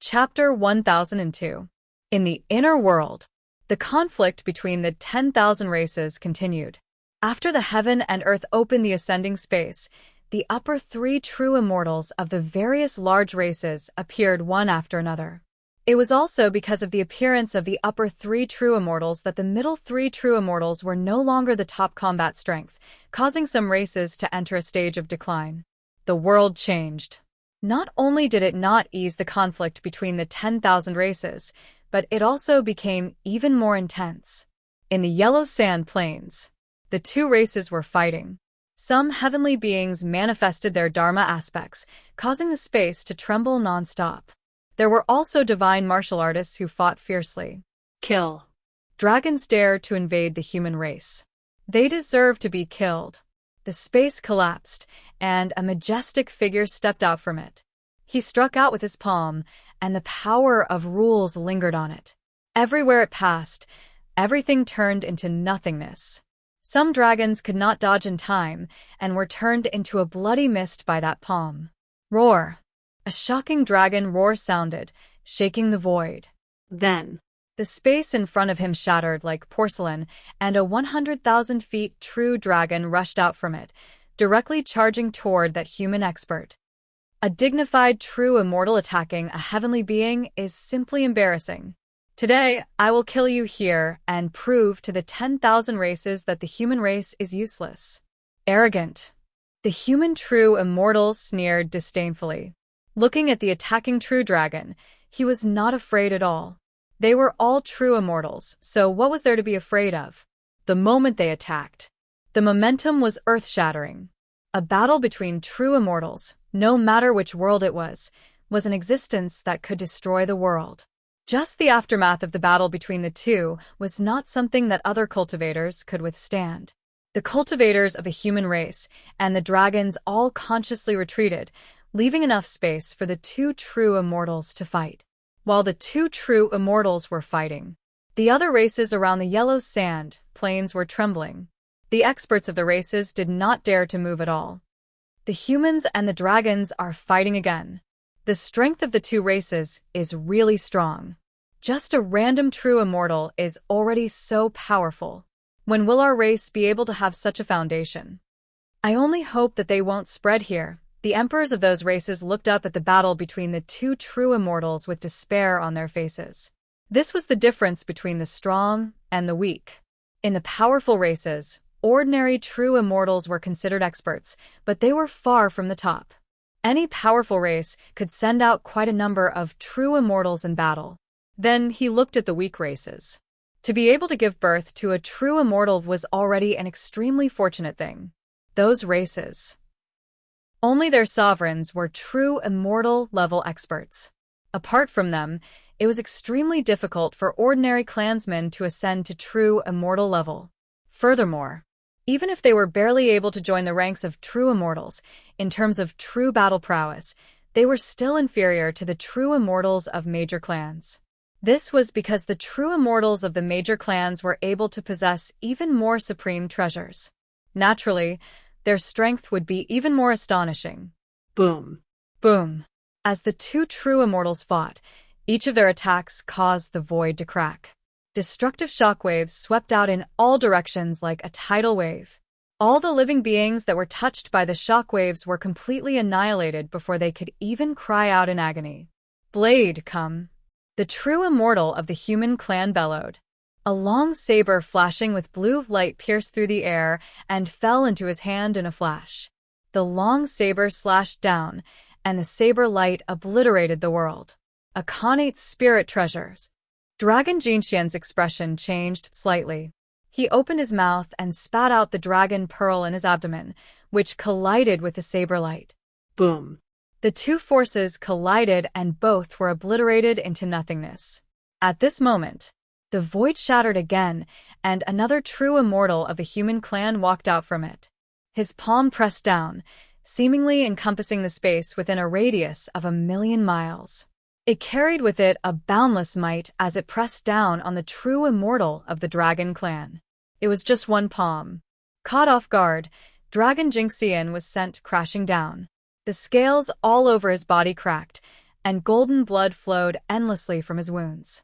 Chapter 1002. In the inner world, the conflict between the 10,000 races continued. After the heaven and earth opened the ascending space, the upper three true immortals of the various large races appeared one after another. It was also because of the appearance of the upper three true immortals that the middle three true immortals were no longer the top combat strength, causing some races to enter a stage of decline. The world changed. Not only did it not ease the conflict between the 10,000 races, but it also became even more intense. In the yellow sand plains, the two races were fighting. Some heavenly beings manifested their dharma aspects, causing the space to tremble non-stop. There were also divine martial artists who fought fiercely. Kill. Dragons dared to invade the human race. They deserved to be killed. The space collapsed, and a majestic figure stepped out from it. He struck out with his palm, and the power of rules lingered on it. Everywhere it passed, everything turned into nothingness. Some dragons could not dodge in time, and were turned into a bloody mist by that palm. Roar! A shocking dragon roar sounded, shaking the void. Then, the space in front of him shattered like porcelain, and a 100,000 feet true dragon rushed out from it, directly charging toward that human expert. A dignified true immortal attacking a heavenly being is simply embarrassing. Today, I will kill you here and prove to the 10,000 races that the human race is useless. Arrogant. The human true immortal sneered disdainfully. Looking at the attacking true dragon, he was not afraid at all. They were all true immortals, so what was there to be afraid of? The moment they attacked, the momentum was earth-shattering. A battle between true immortals, no matter which world it was an existence that could destroy the world. Just the aftermath of the battle between the two was not something that other cultivators could withstand. The cultivators of a human race and the dragons all consciously retreated, leaving enough space for the two true immortals to fight. While the two true immortals were fighting, the other races around the yellow sand plains were trembling. The experts of the races did not dare to move at all. The humans and the dragons are fighting again. The strength of the two races is really strong. Just a random true immortal is already so powerful. When will our race be able to have such a foundation? I only hope that they won't spread here. The emperors of those races looked up at the battle between the two true immortals with despair on their faces. This was the difference between the strong and the weak. In the powerful races, ordinary true immortals were considered experts, but they were far from the top. Any powerful race could send out quite a number of true immortals in battle. Then he looked at the weak races. To be able to give birth to a true immortal was already an extremely fortunate thing. Those races, only their sovereigns were true immortal-level experts. Apart from them, it was extremely difficult for ordinary clansmen to ascend to true immortal level. Furthermore, even if they were barely able to join the ranks of true immortals, in terms of true battle prowess, they were still inferior to the true immortals of major clans. This was because the true immortals of the major clans were able to possess even more supreme treasures. Naturally, their strength would be even more astonishing. Boom. Boom. As the two true immortals fought, each of their attacks caused the void to crack. Destructive shockwaves swept out in all directions like a tidal wave. All the living beings that were touched by the shockwaves were completely annihilated before they could even cry out in agony. Blade, come. The true immortal of the human clan bellowed. A long saber flashing with blue light pierced through the air and fell into his hand in a flash. The long saber slashed down, and the saber light obliterated the world. A Khanate's spirit treasures. Dragon Jinxian's expression changed slightly. He opened his mouth and spat out the dragon pearl in his abdomen, which collided with the saber light. Boom. The two forces collided and both were obliterated into nothingness. At this moment, the void shattered again, and another true immortal of the human clan walked out from it. His palm pressed down, seemingly encompassing the space within a radius of 1,000,000 miles. It carried with it a boundless might as it pressed down on the true immortal of the dragon clan. It was just one palm. Caught off guard, Dragon Jinxian was sent crashing down. The scales all over his body cracked, and golden blood flowed endlessly from his wounds.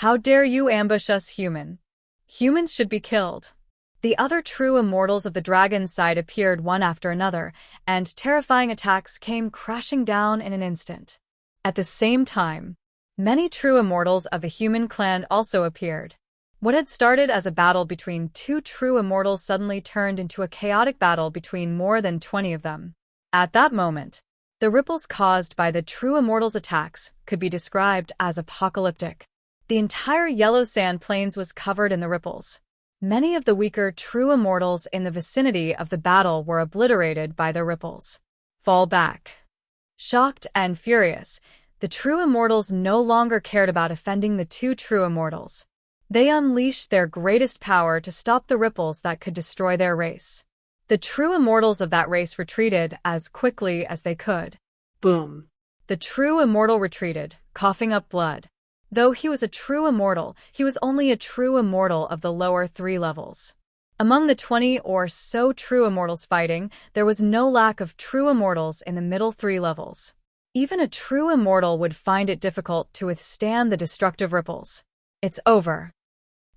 "How dare you ambush us, human? Humans should be killed." The other true immortals of the dragon's side appeared one after another, and terrifying attacks came crashing down in an instant. At the same time, many true immortals of the human clan also appeared. What had started as a battle between two true immortals suddenly turned into a chaotic battle between more than 20 of them. At that moment, the ripples caused by the true immortals' attacks could be described as apocalyptic. The entire yellow sand plains was covered in the ripples. Many of the weaker true immortals in the vicinity of the battle were obliterated by the ripples. Fall back. Shocked and furious, the true immortals no longer cared about offending the two true immortals. They unleashed their greatest power to stop the ripples that could destroy their race. The true immortals of that race retreated as quickly as they could. Boom. The true immortal retreated, coughing up blood. Though he was a true immortal, he was only a true immortal of the lower 3 levels. Among the 20 or so true immortals fighting, there was no lack of true immortals in the middle 3 levels. Even a true immortal would find it difficult to withstand the destructive ripples. "It's over."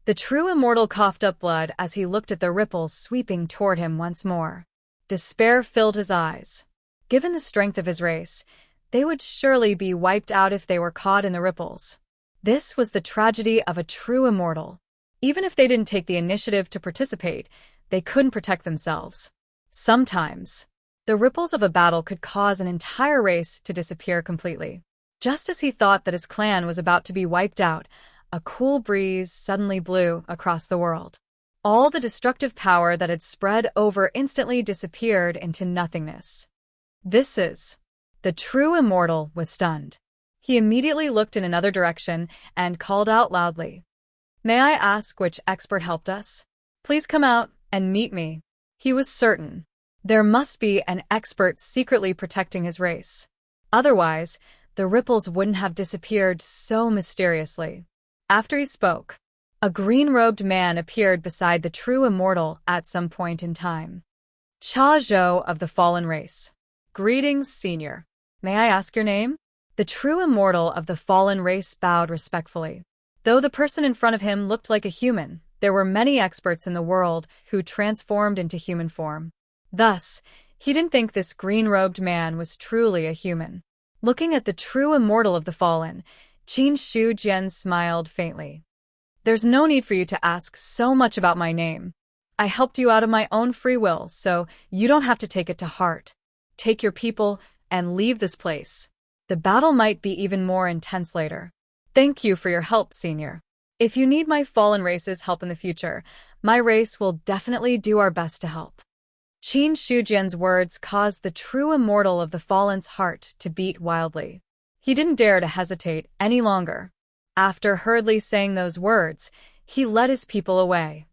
The true immortal coughed up blood as he looked at the ripples sweeping toward him once more. Despair filled his eyes. Given the strength of his race, they would surely be wiped out if they were caught in the ripples. This was the tragedy of a true immortal. Even if they didn't take the initiative to participate, they couldn't protect themselves. Sometimes, the ripples of a battle could cause an entire race to disappear completely. Just as he thought that his clan was about to be wiped out, a cool breeze suddenly blew across the world. All the destructive power that had spread over instantly disappeared into nothingness. The true immortal was stunned. He immediately looked in another direction and called out loudly, "May I ask which expert helped us? Please come out and meet me." He was certain. There must be an expert secretly protecting his race. Otherwise, the ripples wouldn't have disappeared so mysteriously. After he spoke, a green-robed man appeared beside the true immortal at some point in time. "Cha Zhou of the Fallen Race." "Greetings, Senior. May I ask your name?" The true immortal of the Fallen Race bowed respectfully. Though the person in front of him looked like a human, there were many experts in the world who transformed into human form. Thus, he didn't think this green-robed man was truly a human. Looking at the true immortal of the Fallen, Qin Shujian smiled faintly. "There's no need for you to ask so much about my name. I helped you out of my own free will, so you don't have to take it to heart. Take your people and leave this place. The battle might be even more intense later. Thank you for your help, Senior. If you need my Fallen Race's help in the future, my race will definitely do our best to help." Qin Shujian's words caused the true immortal of the Fallen's heart to beat wildly. He didn't dare to hesitate any longer. After hurriedly saying those words, he led his people away.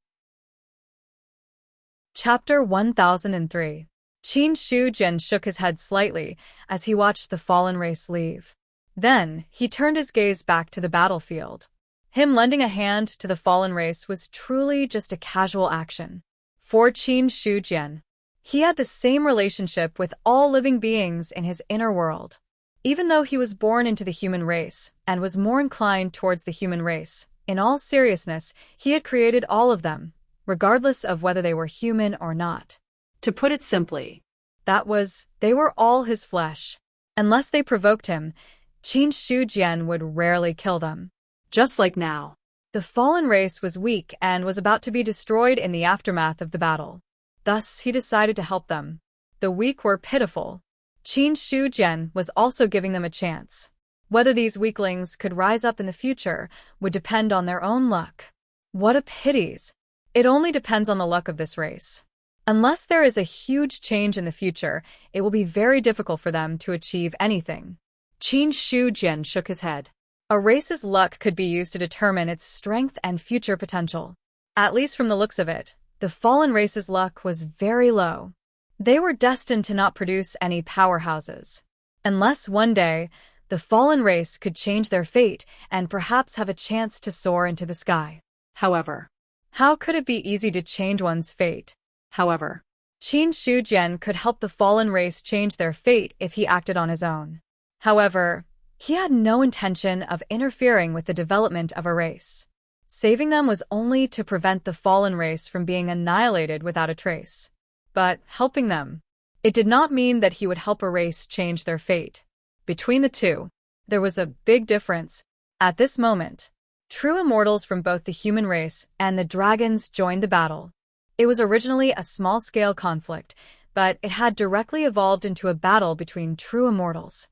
Chapter 1003. Qin Shujian shook his head slightly as he watched the Fallen Race leave. Then, he turned his gaze back to the battlefield. Him lending a hand to the Fallen Race was truly just a casual action. For Qin Shujian, he had the same relationship with all living beings in his inner world. Even though he was born into the human race and was more inclined towards the human race, in all seriousness, he had created all of them, regardless of whether they were human or not. To put it simply, they were all his flesh. Unless they provoked him, Qin Shujian would rarely kill them. Just like now. The Fallen Race was weak and was about to be destroyed in the aftermath of the battle. Thus, he decided to help them. The weak were pitiful. Qin Shujian was also giving them a chance. Whether these weaklings could rise up in the future would depend on their own luck. What a pity! It only depends on the luck of this race. Unless there is a huge change in the future, it will be very difficult for them to achieve anything. Qin Shujian shook his head. A race's luck could be used to determine its strength and future potential. At least from the looks of it, the Fallen Race's luck was very low. They were destined to not produce any powerhouses. Unless one day, the Fallen Race could change their fate and perhaps have a chance to soar into the sky. However, how could it be easy to change one's fate? However, Qin Shujian could help the Fallen Race change their fate if he acted on his own. However, He had no intention of interfering with the development of a race. Saving them was only to prevent the fallen race from being annihilated without a trace. But helping them, it did not mean that he would help a race change their fate. Between the two, there was a big difference. At this moment, true immortals from both the human race and the dragons joined the battle. It was originally a small-scale conflict, but it had directly evolved into a battle between true immortals.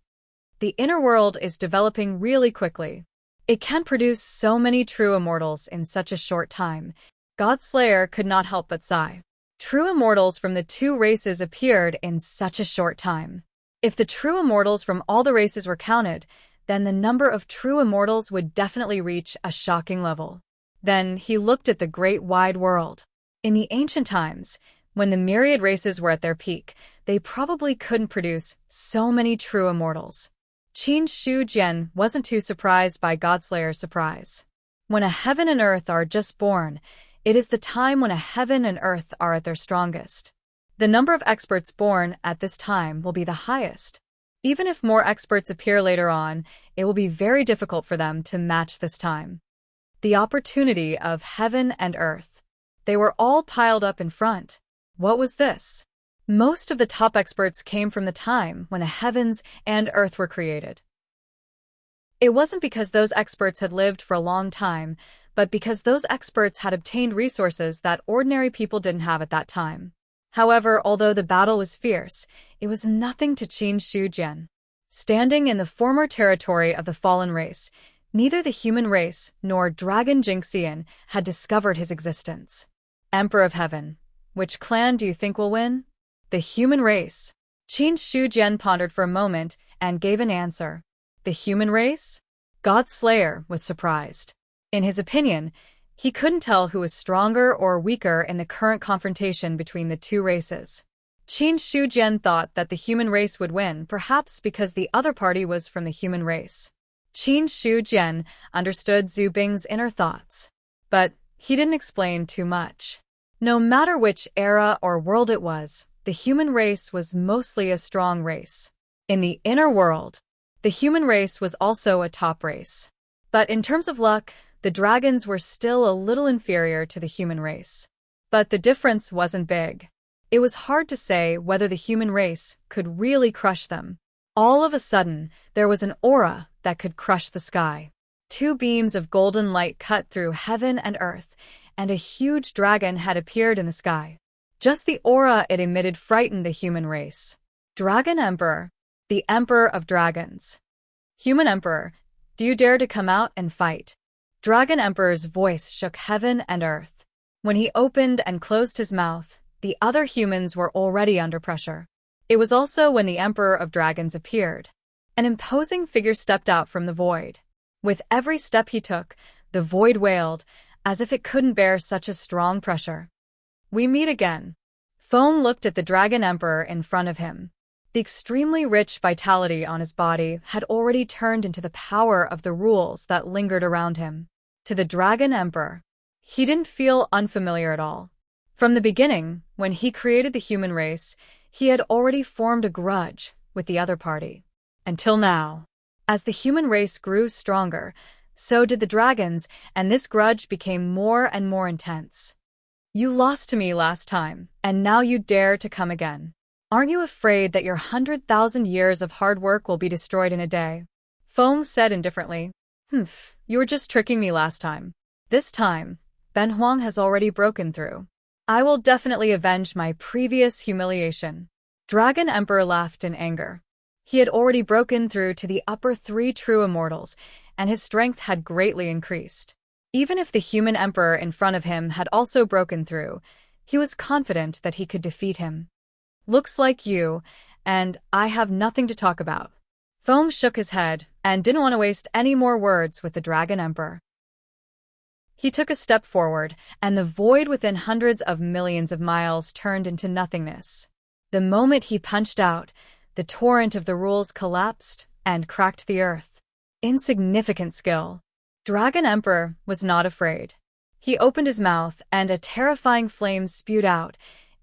The inner world is developing really quickly. It can produce so many true immortals in such a short time. Godslayer could not help but sigh. True immortals from the two races appeared in such a short time. If the true immortals from all the races were counted, then the number of true immortals would definitely reach a shocking level. Then he looked at the great wide world. In the ancient times, when the myriad races were at their peak, they probably couldn't produce so many true immortals. Qin Shu Jian wasn't too surprised by Godslayer's surprise. When a heaven and earth are just born, it is the time when a heaven and earth are at their strongest. The number of experts born at this time will be the highest. Even if more experts appear later on, it will be very difficult for them to match this time. The opportunity of heaven and earth. They were all piled up in front. What was this? Most of the top experts came from the time when the heavens and earth were created. It wasn't because those experts had lived for a long time, but because those experts had obtained resources that ordinary people didn't have at that time. However, although the battle was fierce, it was nothing to Qin Shu Jian. Standing in the former territory of the fallen race, neither the human race nor Dragon Jinxian had discovered his existence. Emperor of Heaven, which clan do you think will win? The human race. Qin Shu Jian pondered for a moment and gave an answer. The human race? Godslayer was surprised. In his opinion, he couldn't tell who was stronger or weaker in the current confrontation between the two races. Qin Shu Jian thought that the human race would win, perhaps because the other party was from the human race. Qin Shu Jian understood Zhu Bing's inner thoughts, but he didn't explain too much. No matter which era or world it was, the human race was mostly a strong race. In the inner world, the human race was also a top race. But in terms of luck, the dragons were still a little inferior to the human race. But the difference wasn't big. It was hard to say whether the human race could really crush them. All of a sudden, there was an aura that could crush the sky. Two beams of golden light cut through heaven and earth, and a huge dragon had appeared in the sky. Just the aura it emitted frightened the human race. Dragon Emperor, the Emperor of Dragons. Human Emperor, do you dare to come out and fight? Dragon Emperor's voice shook heaven and earth. When he opened and closed his mouth, the other humans were already under pressure. It was also when the Emperor of Dragons appeared. An imposing figure stepped out from the void. With every step he took, the void wailed, as if it couldn't bear such a strong pressure. We meet again. Foam looked at the Dragon Emperor in front of him. The extremely rich vitality on his body had already turned into the power of the rules that lingered around him. To the Dragon Emperor, he didn't feel unfamiliar at all. From the beginning, when he created the human race, he had already formed a grudge with the other party. Until now. As the human race grew stronger, so did the dragons, and this grudge became more and more intense. You lost to me last time, and now you dare to come again. Aren't you afraid that your 100,000 years of hard work will be destroyed in a day? Foam said indifferently. You were just tricking me last time. This time, Ben Huang has already broken through. I will definitely avenge my previous humiliation. Dragon Emperor laughed in anger. He had already broken through to the upper 3 true immortals, and his strength had greatly increased. Even if the human emperor in front of him had also broken through, he was confident that he could defeat him. Looks like you, and I have nothing to talk about. Foam shook his head and didn't want to waste any more words with the Dragon Emperor. He took a step forward, and the void within hundreds of millions of miles turned into nothingness. The moment he punched out, the torrent of the rules collapsed and cracked the earth. Insignificant skill. Dragon Emperor was not afraid. He opened his mouth, and a terrifying flame spewed out,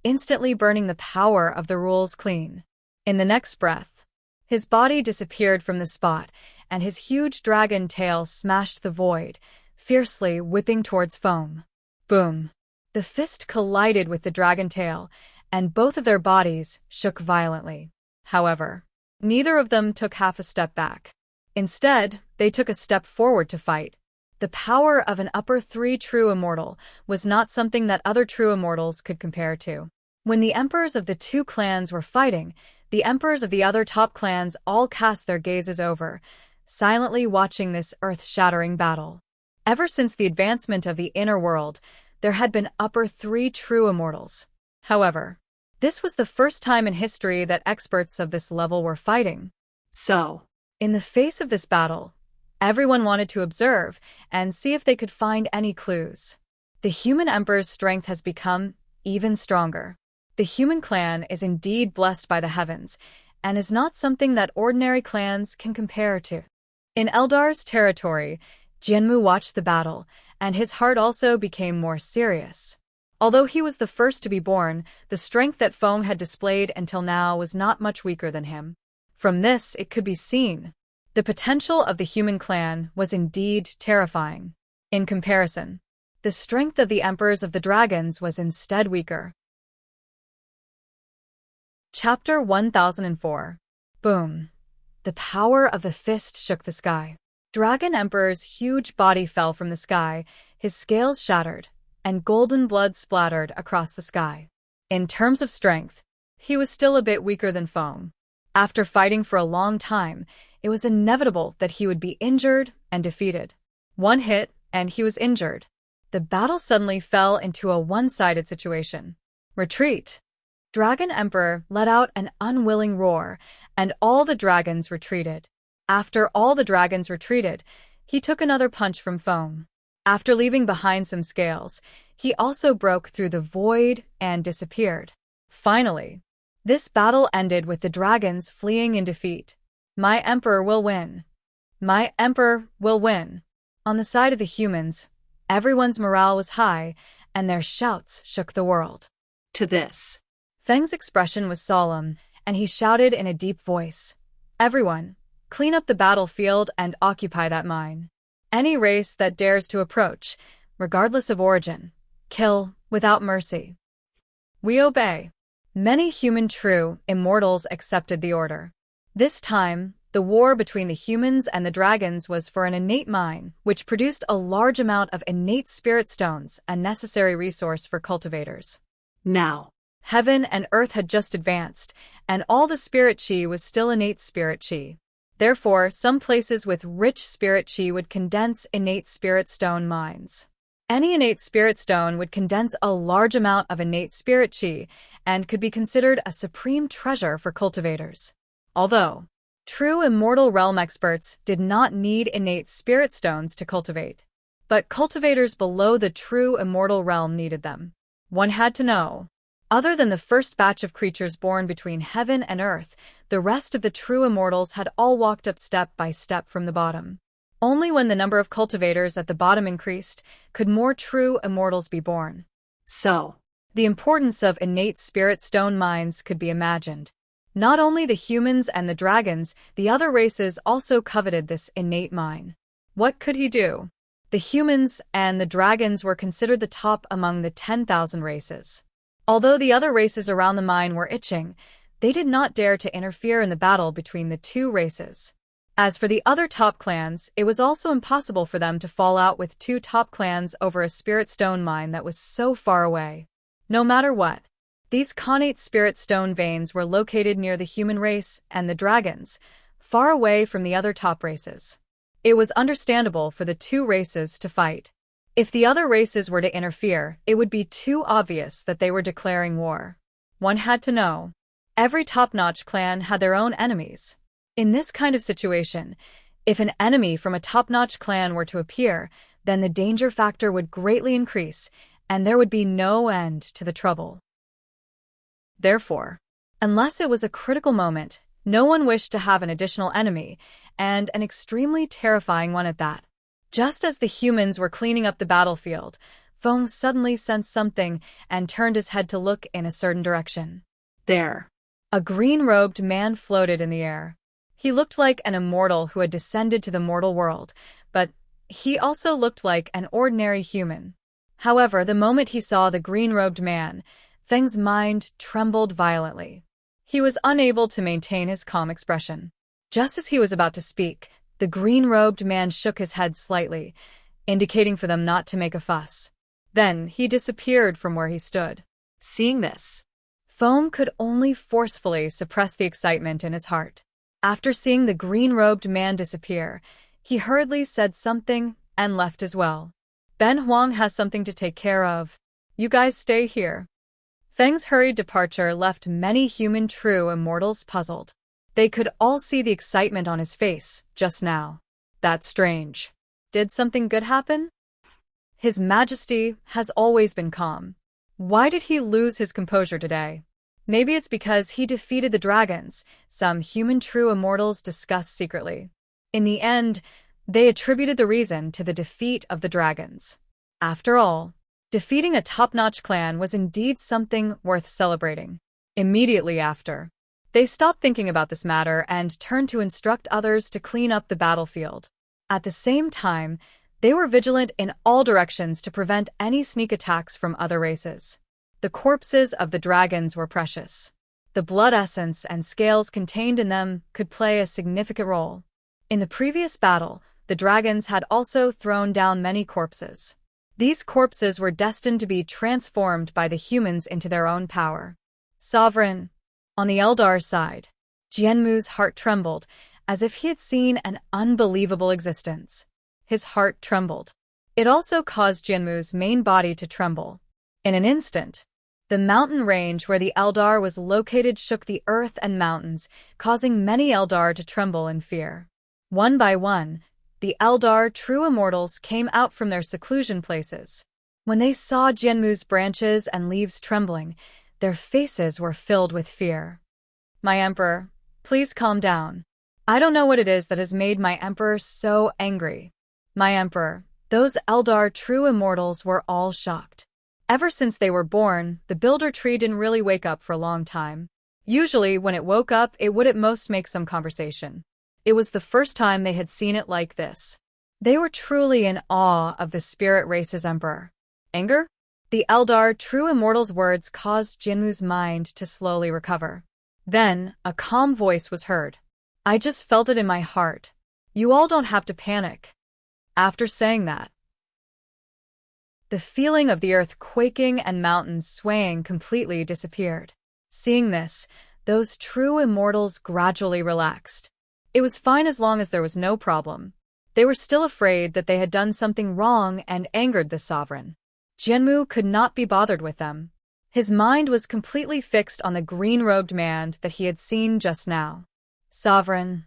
instantly burning the power of the rules clean. In the next breath, his body disappeared from the spot, and his huge dragon tail smashed the void, fiercely whipping towards Feng. Boom! The fist collided with the dragon tail, and both of their bodies shook violently. However, neither of them took half a step back. Instead, they took a step forward to fight. The power of an upper 3 true immortal was not something that other true immortals could compare to. When the emperors of the two clans were fighting, the emperors of the other top clans all cast their gazes over, silently watching this earth-shattering battle. Ever since the advancement of the inner world, there had been upper 3 true immortals. However, this was the first time in history that experts of this level were fighting. So, In the face of this battle, everyone wanted to observe and see if they could find any clues. The human emperor's strength has become even stronger. The human clan is indeed blessed by the heavens, and is not something that ordinary clans can compare to. In Eldar's territory, Jianmu watched the battle, and his heart also became more serious. Although he was the first to be born, the strength that Feng had displayed until now was not much weaker than him. From this, it could be seen. The potential of the human clan was indeed terrifying. In comparison, the strength of the emperors of the dragons was instead weaker. Chapter 1004. Boom. The power of the fist shook the sky. Dragon Emperor's huge body fell from the sky, his scales shattered, and golden blood splattered across the sky. In terms of strength, he was still a bit weaker than Feng. After fighting for a long time, it was inevitable that he would be injured and defeated. One hit, and he was injured. The battle suddenly fell into a one-sided situation. Retreat! Dragon Emperor let out an unwilling roar, and all the dragons retreated. After all the dragons retreated, he took another punch from Feng. After leaving behind some scales, he also broke through the void and disappeared. Finally, this battle ended with the dragons fleeing in defeat. My emperor will win. My emperor will win. On the side of the humans, everyone's morale was high, and their shouts shook the world. to this. Feng's expression was solemn, and he shouted in a deep voice, "Everyone, clean up the battlefield and occupy that mine. Any race that dares to approach, regardless of origin, kill without mercy." We obey. Many human true immortals accepted the order. This time, the war between the humans and the dragons was for an innate mine, which produced a large amount of innate spirit stones, a necessary resource for cultivators. Now, Heaven and earth had just advanced, and all the spirit chi was still innate spirit chi. Therefore, some places with rich spirit chi would condense innate spirit stone mines. Any innate spirit stone would condense a large amount of innate spirit chi and could be considered a supreme treasure for cultivators. Although true immortal realm experts did not need innate spirit stones to cultivate, but cultivators below the true immortal realm needed them. One had to know. Other than the first batch of creatures born between heaven and earth, the rest of the true immortals had all walked up step by step from the bottom. Only when the number of cultivators at the bottom increased could more true immortals be born. so, The importance of innate spirit stone mines could be imagined. Not only the humans and the dragons, the other races also coveted this innate mine. What could he do? The humans and the dragons were considered the top among the 10,000 races. Although the other races around the mine were itching, they did not dare to interfere in the battle between the two races. As for the other top clans, it was also impossible for them to fall out with two top clans over a spirit stone mine that was so far away. No matter what, these connate spirit stone veins were located near the human race and the dragons, far away from the other top races. It was understandable for the two races to fight. If the other races were to interfere, it would be too obvious that they were declaring war. One had to know. Every top-notch clan had their own enemies. In this kind of situation, if an enemy from a top-notch clan were to appear, then the danger factor would greatly increase, and there would be no end to the trouble. Therefore, unless it was a critical moment, no one wished to have an additional enemy, and an extremely terrifying one at that. Just as the humans were cleaning up the battlefield, Feng suddenly sensed something and turned his head to look in a certain direction. there. A green-robed man floated in the air. He looked like an immortal who had descended to the mortal world, but he also looked like an ordinary human. However, the moment he saw the green-robed man, Feng's mind trembled violently. He was unable to maintain his calm expression. Just as he was about to speak, the green-robed man shook his head slightly, indicating for them not to make a fuss. Then he disappeared from where he stood. Seeing this, Foam could only forcefully suppress the excitement in his heart. After seeing the green-robed man disappear, he hurriedly said something and left as well. Ben Huang has something to take care of. You guys stay here. Feng's hurried departure left many human true immortals puzzled. They could all see the excitement on his face just now. That's strange. Did something good happen? His Majesty has always been calm. Why did he lose his composure today? Maybe it's because he defeated the dragons, some human true immortals discussed secretly. In the end, they attributed the reason to the defeat of the dragons. After all, defeating a top-notch clan was indeed something worth celebrating. Immediately after, they stopped thinking about this matter and turned to instruct others to clean up the battlefield. At the same time, they were vigilant in all directions to prevent any sneak attacks from other races. The corpses of the dragons were precious. The blood essence and scales contained in them could play a significant role. In the previous battle, the dragons had also thrown down many corpses. These corpses were destined to be transformed by the humans into their own power. Sovereign. On the Eldar's side, Jianmu's heart trembled, as if he had seen an unbelievable existence. His heart trembled. It also caused Jianmu's main body to tremble. In an instant, the mountain range where the Eldar was located shook the earth and mountains, causing many Eldar to tremble in fear. One by one, the Eldar true immortals came out from their seclusion places. When they saw Jianmu's branches and leaves trembling, their faces were filled with fear. My Emperor, please calm down. I don't know what it is that has made my Emperor so angry. My Emperor, those Eldar true immortals were all shocked. Ever since they were born, the Builder Tree didn't really wake up for a long time. Usually, when it woke up, it would at most make some conversation. It was the first time they had seen it like this. They were truly in awe of the spirit race's emperor. Anger? The Eldar true immortal's words caused Jinmu's mind to slowly recover. Then, a calm voice was heard. I just felt it in my heart. You all don't have to panic. After saying that, the feeling of the earth quaking and mountains swaying completely disappeared. Seeing this, those true immortals gradually relaxed. It was fine as long as there was no problem. They were still afraid that they had done something wrong and angered the sovereign. Jianmu could not be bothered with them. His mind was completely fixed on the green-robed man that he had seen just now. Sovereign.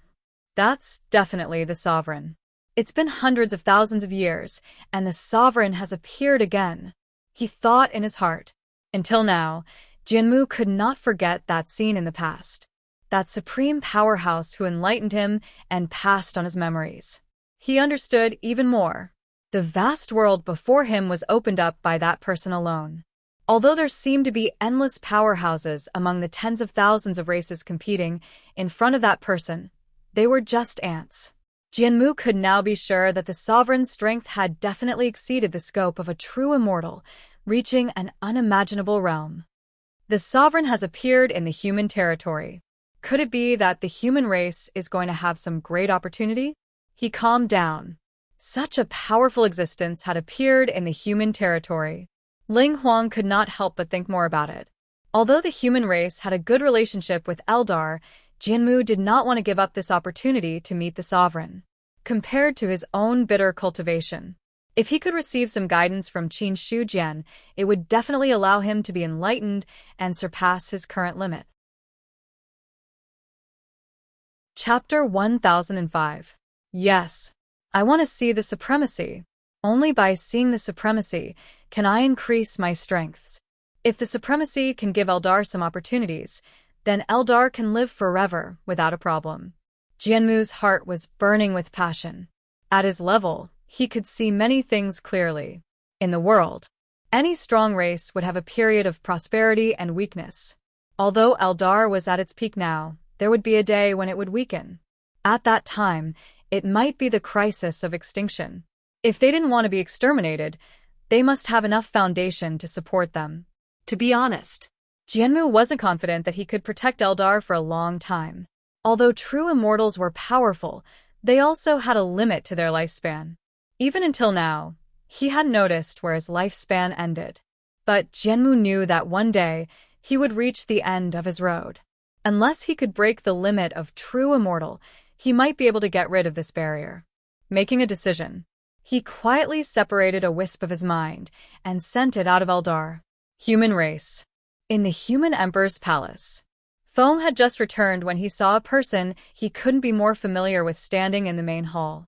That's definitely the sovereign. It's been hundreds of thousands of years, and the sovereign has appeared again. He thought in his heart. Until now, Jianmu could not forget that scene in the past. That supreme powerhouse who enlightened him and passed on his memories. He understood even more. The vast world before him was opened up by that person alone. Although there seemed to be endless powerhouses among the tens of thousands of races competing in front of that person, they were just ants. Jianmu could now be sure that the sovereign's strength had definitely exceeded the scope of a true immortal, reaching an unimaginable realm. The sovereign has appeared in the human territory. Could it be that the human race is going to have some great opportunity? He calmed down. Such a powerful existence had appeared in the human territory. Ling Huang could not help but think more about it. Although the human race had a good relationship with Eldar, Jianmu did not want to give up this opportunity to meet the sovereign. Compared to his own bitter cultivation, if he could receive some guidance from Qin Shu Jian, it would definitely allow him to be enlightened and surpass his current limit. Chapter 1005. Yes. I want to see the supremacy. Only by seeing the supremacy can I increase my strengths. If the supremacy can give Eldar some opportunities, then Eldar can live forever without a problem. Jianmu's heart was burning with passion. At his level, he could see many things clearly. In the world, any strong race would have a period of prosperity and weakness. Although Eldar was at its peak now, there would be a day when it would weaken. At that time, it might be the crisis of extinction. If they didn't want to be exterminated, they must have enough foundation to support them. To be honest, Jianmu wasn't confident that he could protect Eldar for a long time. Although true immortals were powerful, they also had a limit to their lifespan. Even until now, he hadn't noticed where his lifespan ended. But Jianmu knew that one day he would reach the end of his road. Unless he could break the limit of true immortal, he might be able to get rid of this barrier. Making a decision, he quietly separated a wisp of his mind and sent it out of Eldar. Human race. In the human emperor's palace, Foam had just returned when he saw a person he couldn't be more familiar with standing in the main hall.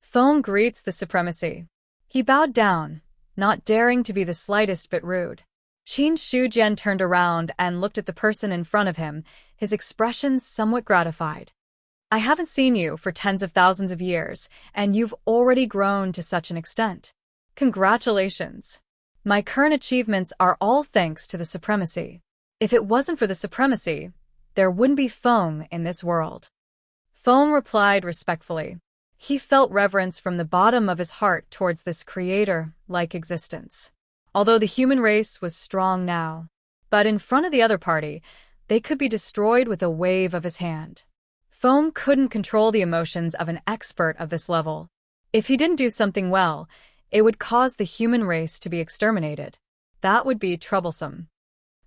Foam greets the supremacy. He bowed down, not daring to be the slightest bit rude. Qin Shujian turned around and looked at the person in front of him, his expression somewhat gratified. I haven't seen you for tens of thousands of years, and you've already grown to such an extent. Congratulations. My current achievements are all thanks to the supremacy. If it wasn't for the supremacy, there wouldn't be Foam in this world. Foam replied respectfully. He felt reverence from the bottom of his heart towards this creator-like existence. Although the human race was strong now, but in front of the other party, they could be destroyed with a wave of his hand. Foam couldn't control the emotions of an expert of this level. If he didn't do something well, it would cause the human race to be exterminated. That would be troublesome.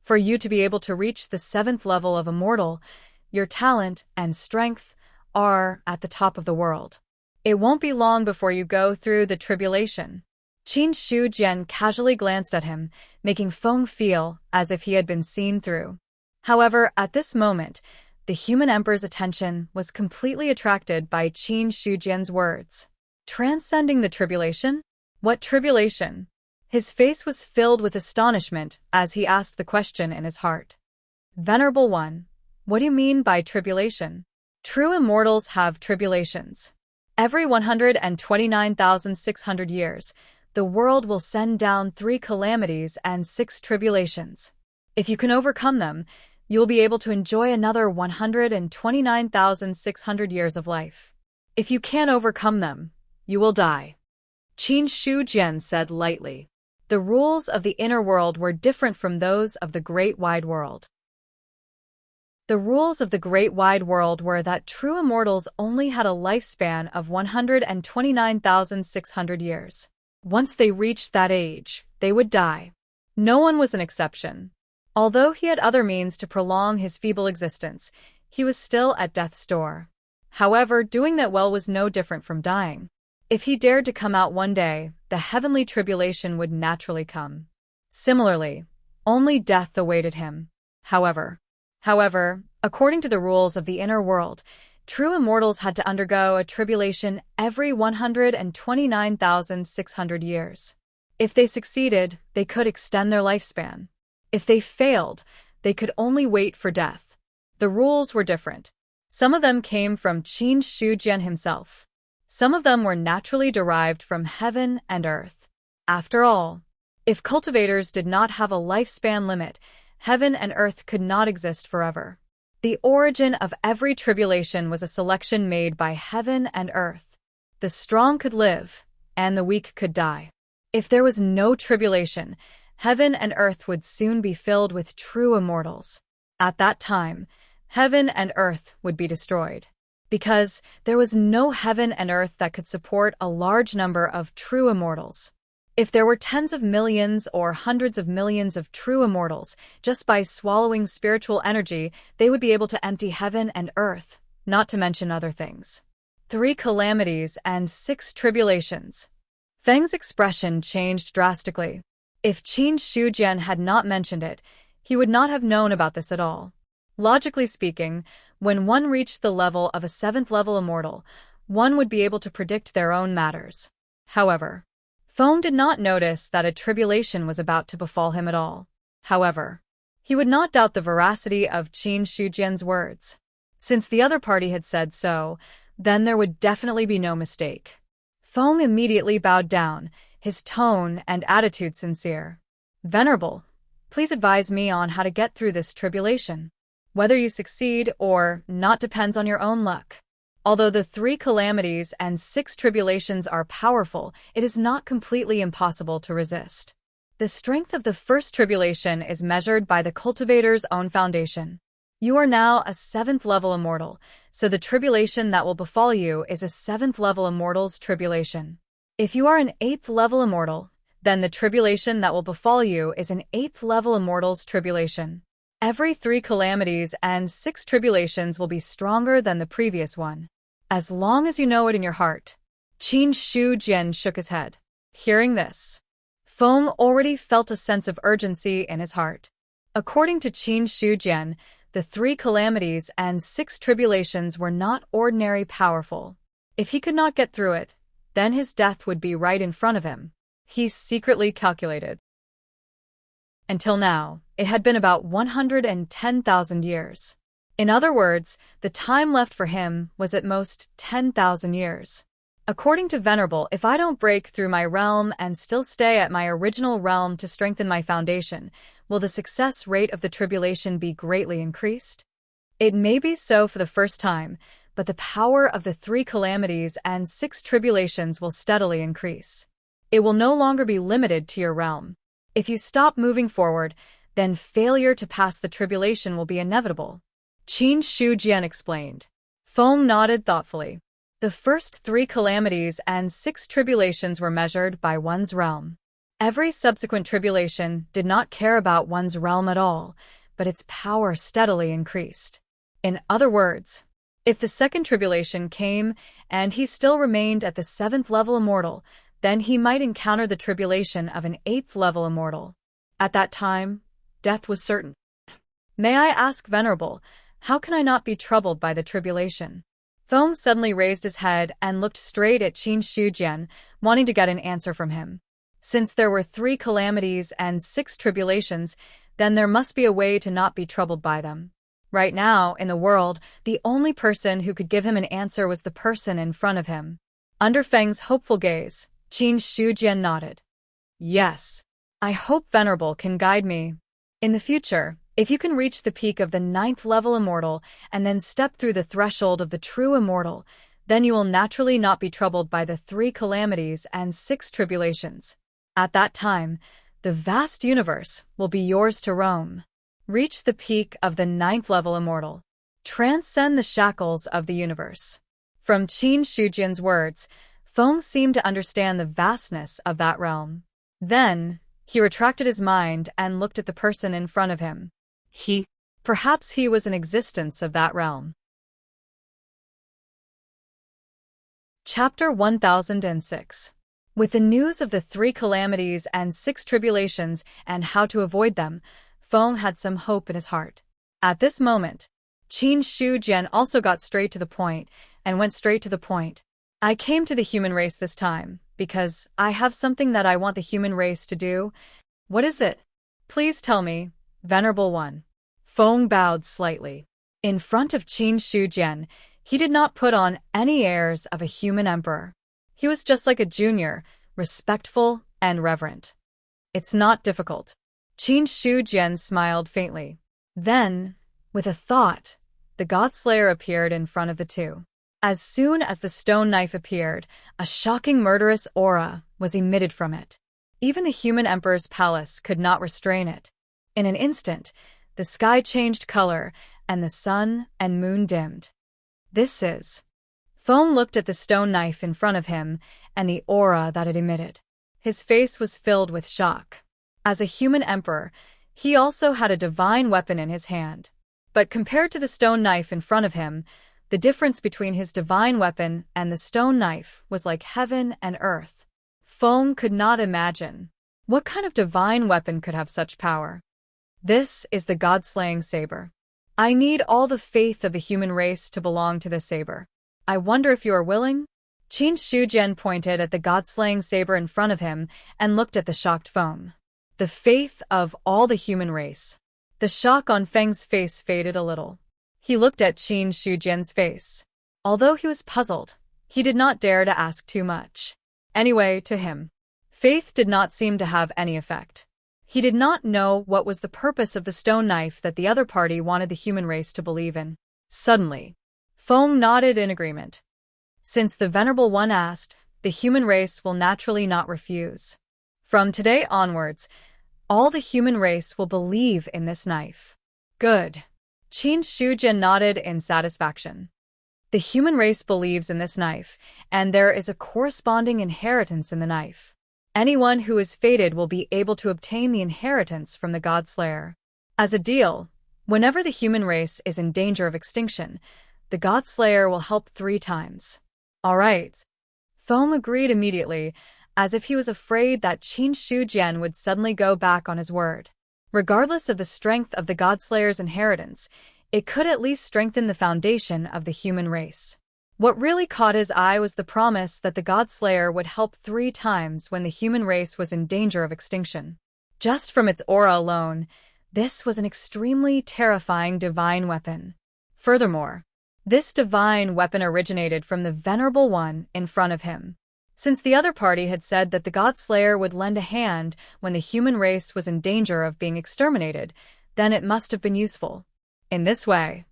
For you to be able to reach the 7th level of immortal, your talent and strength are at the top of the world. It won't be long before you go through the tribulation. Qin Shujian casually glanced at him, making Foam feel as if he had been seen through. However, at this moment, the human emperor's attention was completely attracted by Qin Shujian's words. Transcending the tribulation? What tribulation? His face was filled with astonishment as he asked the question in his heart. Venerable One, what do you mean by tribulation? True immortals have tribulations. Every 129,600 years, the world will send down 3 calamities and 6 tribulations. If you can overcome them, you will be able to enjoy another 129,600 years of life. If you can't overcome them, you will die. Qin Shujian said lightly. The rules of the inner world were different from those of the great wide world. The rules of the great wide world were that true immortals only had a lifespan of 129,600 years. Once they reached that age, they would die. No one was an exception. Although he had other means to prolong his feeble existence, he was still at death's door. However, doing that well was no different from dying. If he dared to come out one day, the heavenly tribulation would naturally come. Similarly, only death awaited him. However, according to the rules of the inner world, true immortals had to undergo a tribulation every 129,600 years. If they succeeded, they could extend their lifespan. If they failed, they could only wait for death. The rules were different. Some of them came from Qin Shujian himself. Some of them were naturally derived from heaven and earth. After all, if cultivators did not have a lifespan limit, heaven and earth could not exist forever. The origin of every tribulation was a selection made by heaven and earth. The strong could live, and the weak could die. If there was no tribulation, heaven and earth would soon be filled with true immortals. At that time, heaven and earth would be destroyed, because there was no heaven and earth that could support a large number of true immortals. If there were tens of millions or hundreds of millions of true immortals, just by swallowing spiritual energy, they would be able to empty heaven and earth, not to mention other things. 3 calamities and 6 tribulations. Feng's expression changed drastically. If Qin Shujian had not mentioned it, he would not have known about this at all. Logically speaking, when one reached the level of a 7th level immortal, one would be able to predict their own matters. However, Foam did not notice that a tribulation was about to befall him at all. However, he would not doubt the veracity of Qin Shujian's words. Since the other party had said so, then there would definitely be no mistake. Foam immediately bowed down, his tone and attitude sincere. Venerable, please advise me on how to get through this tribulation. Whether you succeed or not depends on your own luck. Although the 3 calamities and 6 tribulations are powerful, it is not completely impossible to resist. The strength of the first tribulation is measured by the cultivator's own foundation. You are now a 7th-level immortal, so the tribulation that will befall you is a 7th-level immortal's tribulation. If you are an 8th-level immortal, then the tribulation that will befall you is an 8th-level immortal's tribulation. Every 3 calamities and 6 tribulations will be stronger than the previous one. As long as you know it in your heart. Qin Shu Jian shook his head. Hearing this, Feng already felt a sense of urgency in his heart. According to Qin Shu Jian, the 3 calamities and 6 tribulations were not ordinary powerful. If he could not get through it, then his death would be right in front of him. He secretly calculated. Until now, it had been about 110,000 years. In other words, the time left for him was at most 10,000 years. According to Venerable, if I don't break through my realm and still stay at my original realm to strengthen my foundation, will the success rate of the tribulation be greatly increased? It may be so for the first time, but the power of the 3 calamities and 6 tribulations will steadily increase. It will no longer be limited to your realm. If you stop moving forward, then failure to pass the tribulation will be inevitable. Qin Shu Jian explained. Feng nodded thoughtfully. The first 3 calamities and 6 tribulations were measured by one's realm. Every subsequent tribulation did not care about one's realm at all, but its power steadily increased. In other words, if the second tribulation came and he still remained at the 7th-level immortal, then he might encounter the tribulation of an 8th-level immortal. At that time, death was certain. May I ask, Venerable, how can I not be troubled by the tribulation? Feng suddenly raised his head and looked straight at Qin Shu Jian, wanting to get an answer from him. Since there were 3 calamities and 6 tribulations, then there must be a way to not be troubled by them. Right now, in the world, the only person who could give him an answer was the person in front of him. Under Feng's hopeful gaze, Qin Shu Jian nodded. Yes. I hope Venerable can guide me. In the future, if you can reach the peak of the 9th-level immortal and then step through the threshold of the true immortal, then you will naturally not be troubled by the 3 calamities and 6 tribulations. At that time, the vast universe will be yours to roam. Reach the peak of the 9th-level immortal. Transcend the shackles of the universe. From Qin Shu Jian's words, Feng seemed to understand the vastness of that realm. Then, he retracted his mind and looked at the person in front of him. Perhaps he was an existence of that realm. Chapter 1006. With the news of the 3 calamities and 6 tribulations and how to avoid them, Feng had some hope in his heart. At this moment, Qin Shu Jian also got straight to the point and went straight to the point. I came to the human race this time because I have something that I want the human race to do. What is it? Please tell me, Venerable One. Feng bowed slightly. In front of Qin Shu Jian, he did not put on any airs of a human emperor. He was just like a junior, respectful and reverent. It's not difficult. Qin Shu Jian smiled faintly. Then, with a thought, the God-slayer appeared in front of the two. As soon as the stone knife appeared, a shocking murderous aura was emitted from it. Even the human emperor's palace could not restrain it. In an instant, the sky changed color, and the sun and moon dimmed. This is... Feng looked at the stone knife in front of him and the aura that it emitted. His face was filled with shock. As a human emperor, he also had a divine weapon in his hand. But compared to the stone knife in front of him, the difference between his divine weapon and the stone knife was like heaven and earth. Feng could not imagine. What kind of divine weapon could have such power? This is the God-slaying saber. I need all the faith of the human race to belong to this saber. I wonder if you are willing? Qin Shu Jian pointed at the God-slaying saber in front of him and looked at the shocked Feng. The faith of all the human race. The shock on Feng's face faded a little. He looked at Qin Shu Jian's face. Although he was puzzled, he did not dare to ask too much. Anyway, to him, faith did not seem to have any effect. He did not know what was the purpose of the stone knife that the other party wanted the human race to believe in. Suddenly, Foam nodded in agreement. Since the Venerable One asked, the human race will naturally not refuse. From today onwards, all the human race will believe in this knife. Good. Qin Shujian nodded in satisfaction. The human race believes in this knife, and there is a corresponding inheritance in the knife. Anyone who is fated will be able to obtain the inheritance from the God Slayer. As a deal, whenever the human race is in danger of extinction, the God Slayer will help 3 times. All right. Foam agreed immediately, as if he was afraid that Qin Shujian would suddenly go back on his word. Regardless of the strength of the God Slayer's inheritance, it could at least strengthen the foundation of the human race. What really caught his eye was the promise that the God Slayer would help 3 times when the human race was in danger of extinction. Just from its aura alone, this was an extremely terrifying divine weapon. Furthermore, this divine weapon originated from the Venerable One in front of him. Since the other party had said that the God Slayer would lend a hand when the human race was in danger of being exterminated, then it must have been useful. In this way,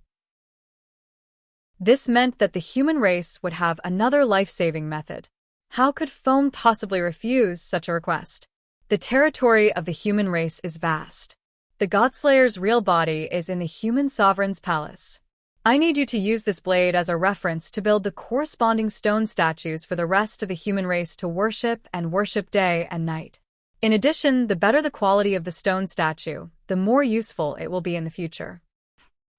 this meant that the human race would have another life-saving method. How could Foam possibly refuse such a request? The territory of the human race is vast. The God Slayer's real body is in the human sovereign's palace. I need you to use this blade as a reference to build the corresponding stone statues for the rest of the human race to worship and worship day and night. In addition, the better the quality of the stone statue, the more useful it will be in the future.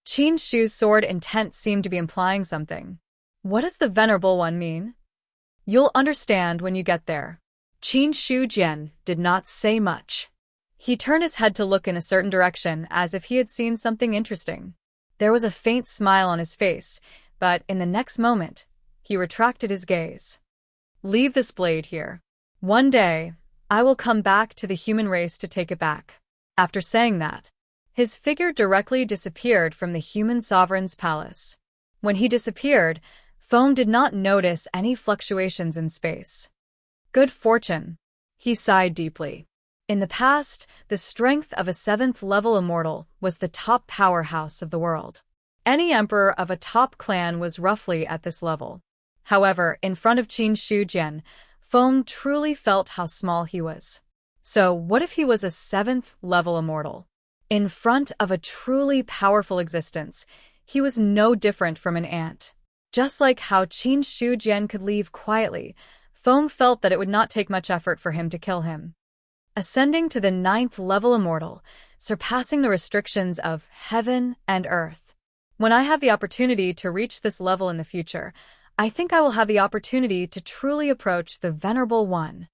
Qin Shu's sword intent seemed to be implying something. What does the Venerable One mean? You'll understand when you get there. Qin Shujian did not say much. He turned his head to look in a certain direction as if he had seen something interesting. There was a faint smile on his face, but in the next moment, he retracted his gaze. Leave this blade here. One day, I will come back to the human race to take it back. After saying that, his figure directly disappeared from the human sovereign's palace. When he disappeared, Foam did not notice any fluctuations in space. Good fortune. He sighed deeply. In the past, the strength of a 7th-level immortal was the top powerhouse of the world. Any emperor of a top clan was roughly at this level. However, in front of Qin Shujian, Foam truly felt how small he was. So, what if he was a 7th-level immortal? In front of a truly powerful existence, he was no different from an ant. Just like how Qin Shujian could leave quietly, Foam felt that it would not take much effort for him to kill him. Ascending to the 9th-level immortal, surpassing the restrictions of heaven and earth. When I have the opportunity to reach this level in the future, I think I will have the opportunity to truly approach the Venerable One.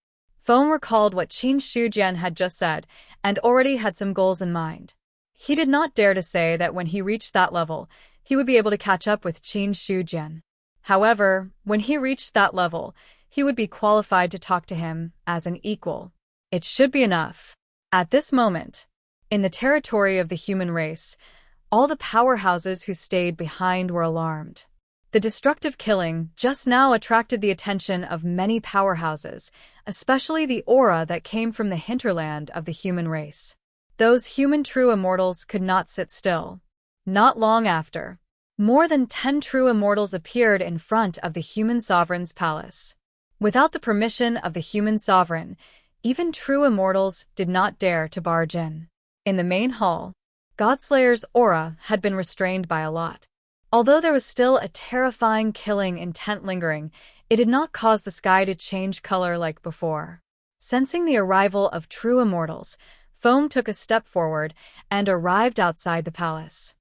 Foam recalled what Qin Shujian had just said, and already had some goals in mind. He did not dare to say that when he reached that level, he would be able to catch up with Qin Shujian. However, when he reached that level, he would be qualified to talk to him as an equal. It should be enough. At this moment, in the territory of the human race, all the powerhouses who stayed behind were alarmed. The destructive killing just now attracted the attention of many powerhouses, especially the aura that came from the hinterland of the human race. Those human true immortals could not sit still. Not long after, more than 10 true immortals appeared in front of the human sovereign's palace. Without the permission of the human sovereign, even true immortals did not dare to barge in. In the main hall, Godslayer's aura had been restrained by a lot. Although there was still a terrifying killing intent lingering, it did not cause the sky to change color like before. Sensing the arrival of true immortals, Foam took a step forward and arrived outside the palace.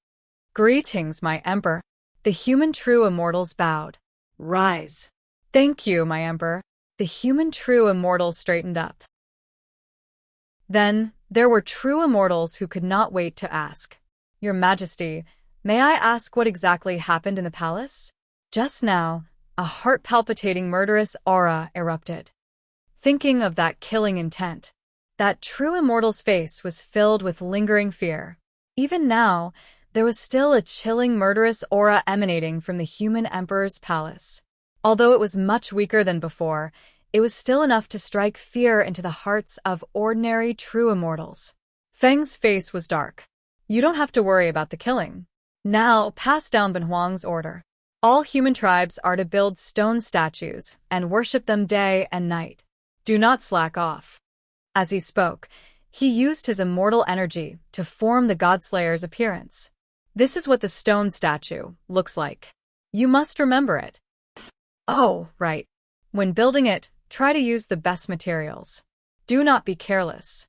Greetings, my Emperor. The human true immortals bowed. Rise. Thank you, my Emperor. The human true immortals straightened up. Then, there were true immortals who could not wait to ask. Your Majesty, may I ask what exactly happened in the palace? Just now, a heart-palpitating murderous aura erupted. Thinking of that killing intent, that true immortal's face was filled with lingering fear. Even now, there was still a chilling murderous aura emanating from the human emperor's palace. Although it was much weaker than before, it was still enough to strike fear into the hearts of ordinary true immortals. Feng's face was dark. You don't have to worry about the killing. Now, pass down Ben Huang's order. All human tribes are to build stone statues and worship them day and night. Do not slack off. As he spoke, he used his immortal energy to form the Godslayer's appearance. This is what the stone statue looks like. You must remember it. Oh, right. When building it, try to use the best materials. Do not be careless.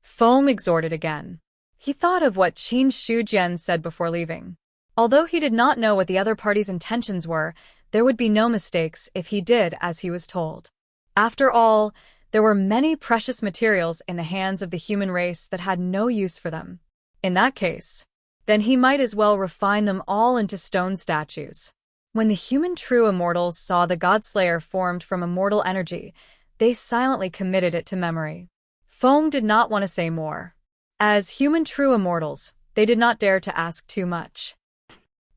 Foam exhorted again. He thought of what Qin Shujian said before leaving. Although he did not know what the other party's intentions were, there would be no mistakes if he did as he was told. After all, there were many precious materials in the hands of the human race that had no use for them. In that case, then he might as well refine them all into stone statues. When the human true immortals saw the Godslayer formed from immortal energy, they silently committed it to memory. Foam did not want to say more. As human true immortals, they did not dare to ask too much.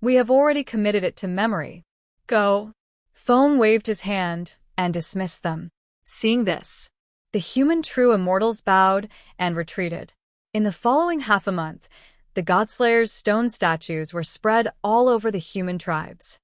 We have already committed it to memory. Go. Foam waved his hand and dismissed them. Seeing this, The human true immortals bowed and retreated. In the following half a month, the Godslayer's stone statues were spread all over the human tribes.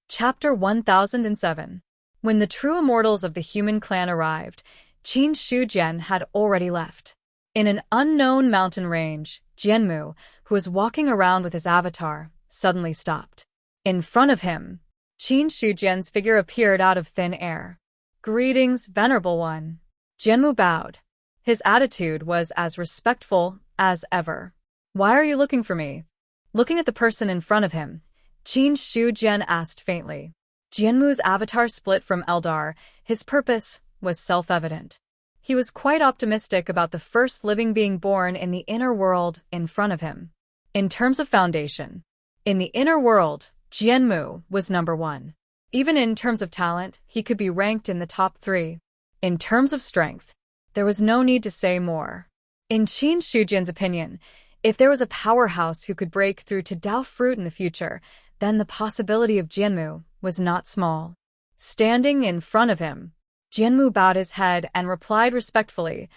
Chapter 1007. When the true immortals of the human clan arrived, Qin Shujian had already left. In an unknown mountain range, Jianmu, who was walking around with his avatar, suddenly stopped. In front of him, Qin Shujian's figure appeared out of thin air. "Greetings, Venerable One." Jianmu bowed. His attitude was as respectful as ever. "Why are you looking for me?" Looking at the person in front of him, Qin Shujian asked faintly. Jianmu's avatar split from Eldar. His purpose was self-evident. He was quite optimistic about the first living being born in the inner world in front of him. In terms of foundation, in the inner world, Jianmu was number one. Even in terms of talent, he could be ranked in the top 3. In terms of strength, there was no need to say more. In Qin Shujian's opinion, if there was a powerhouse who could break through to Dao fruit in the future, then the possibility of Jianmu was not small. Standing in front of him, Jianmu bowed his head and replied respectfully,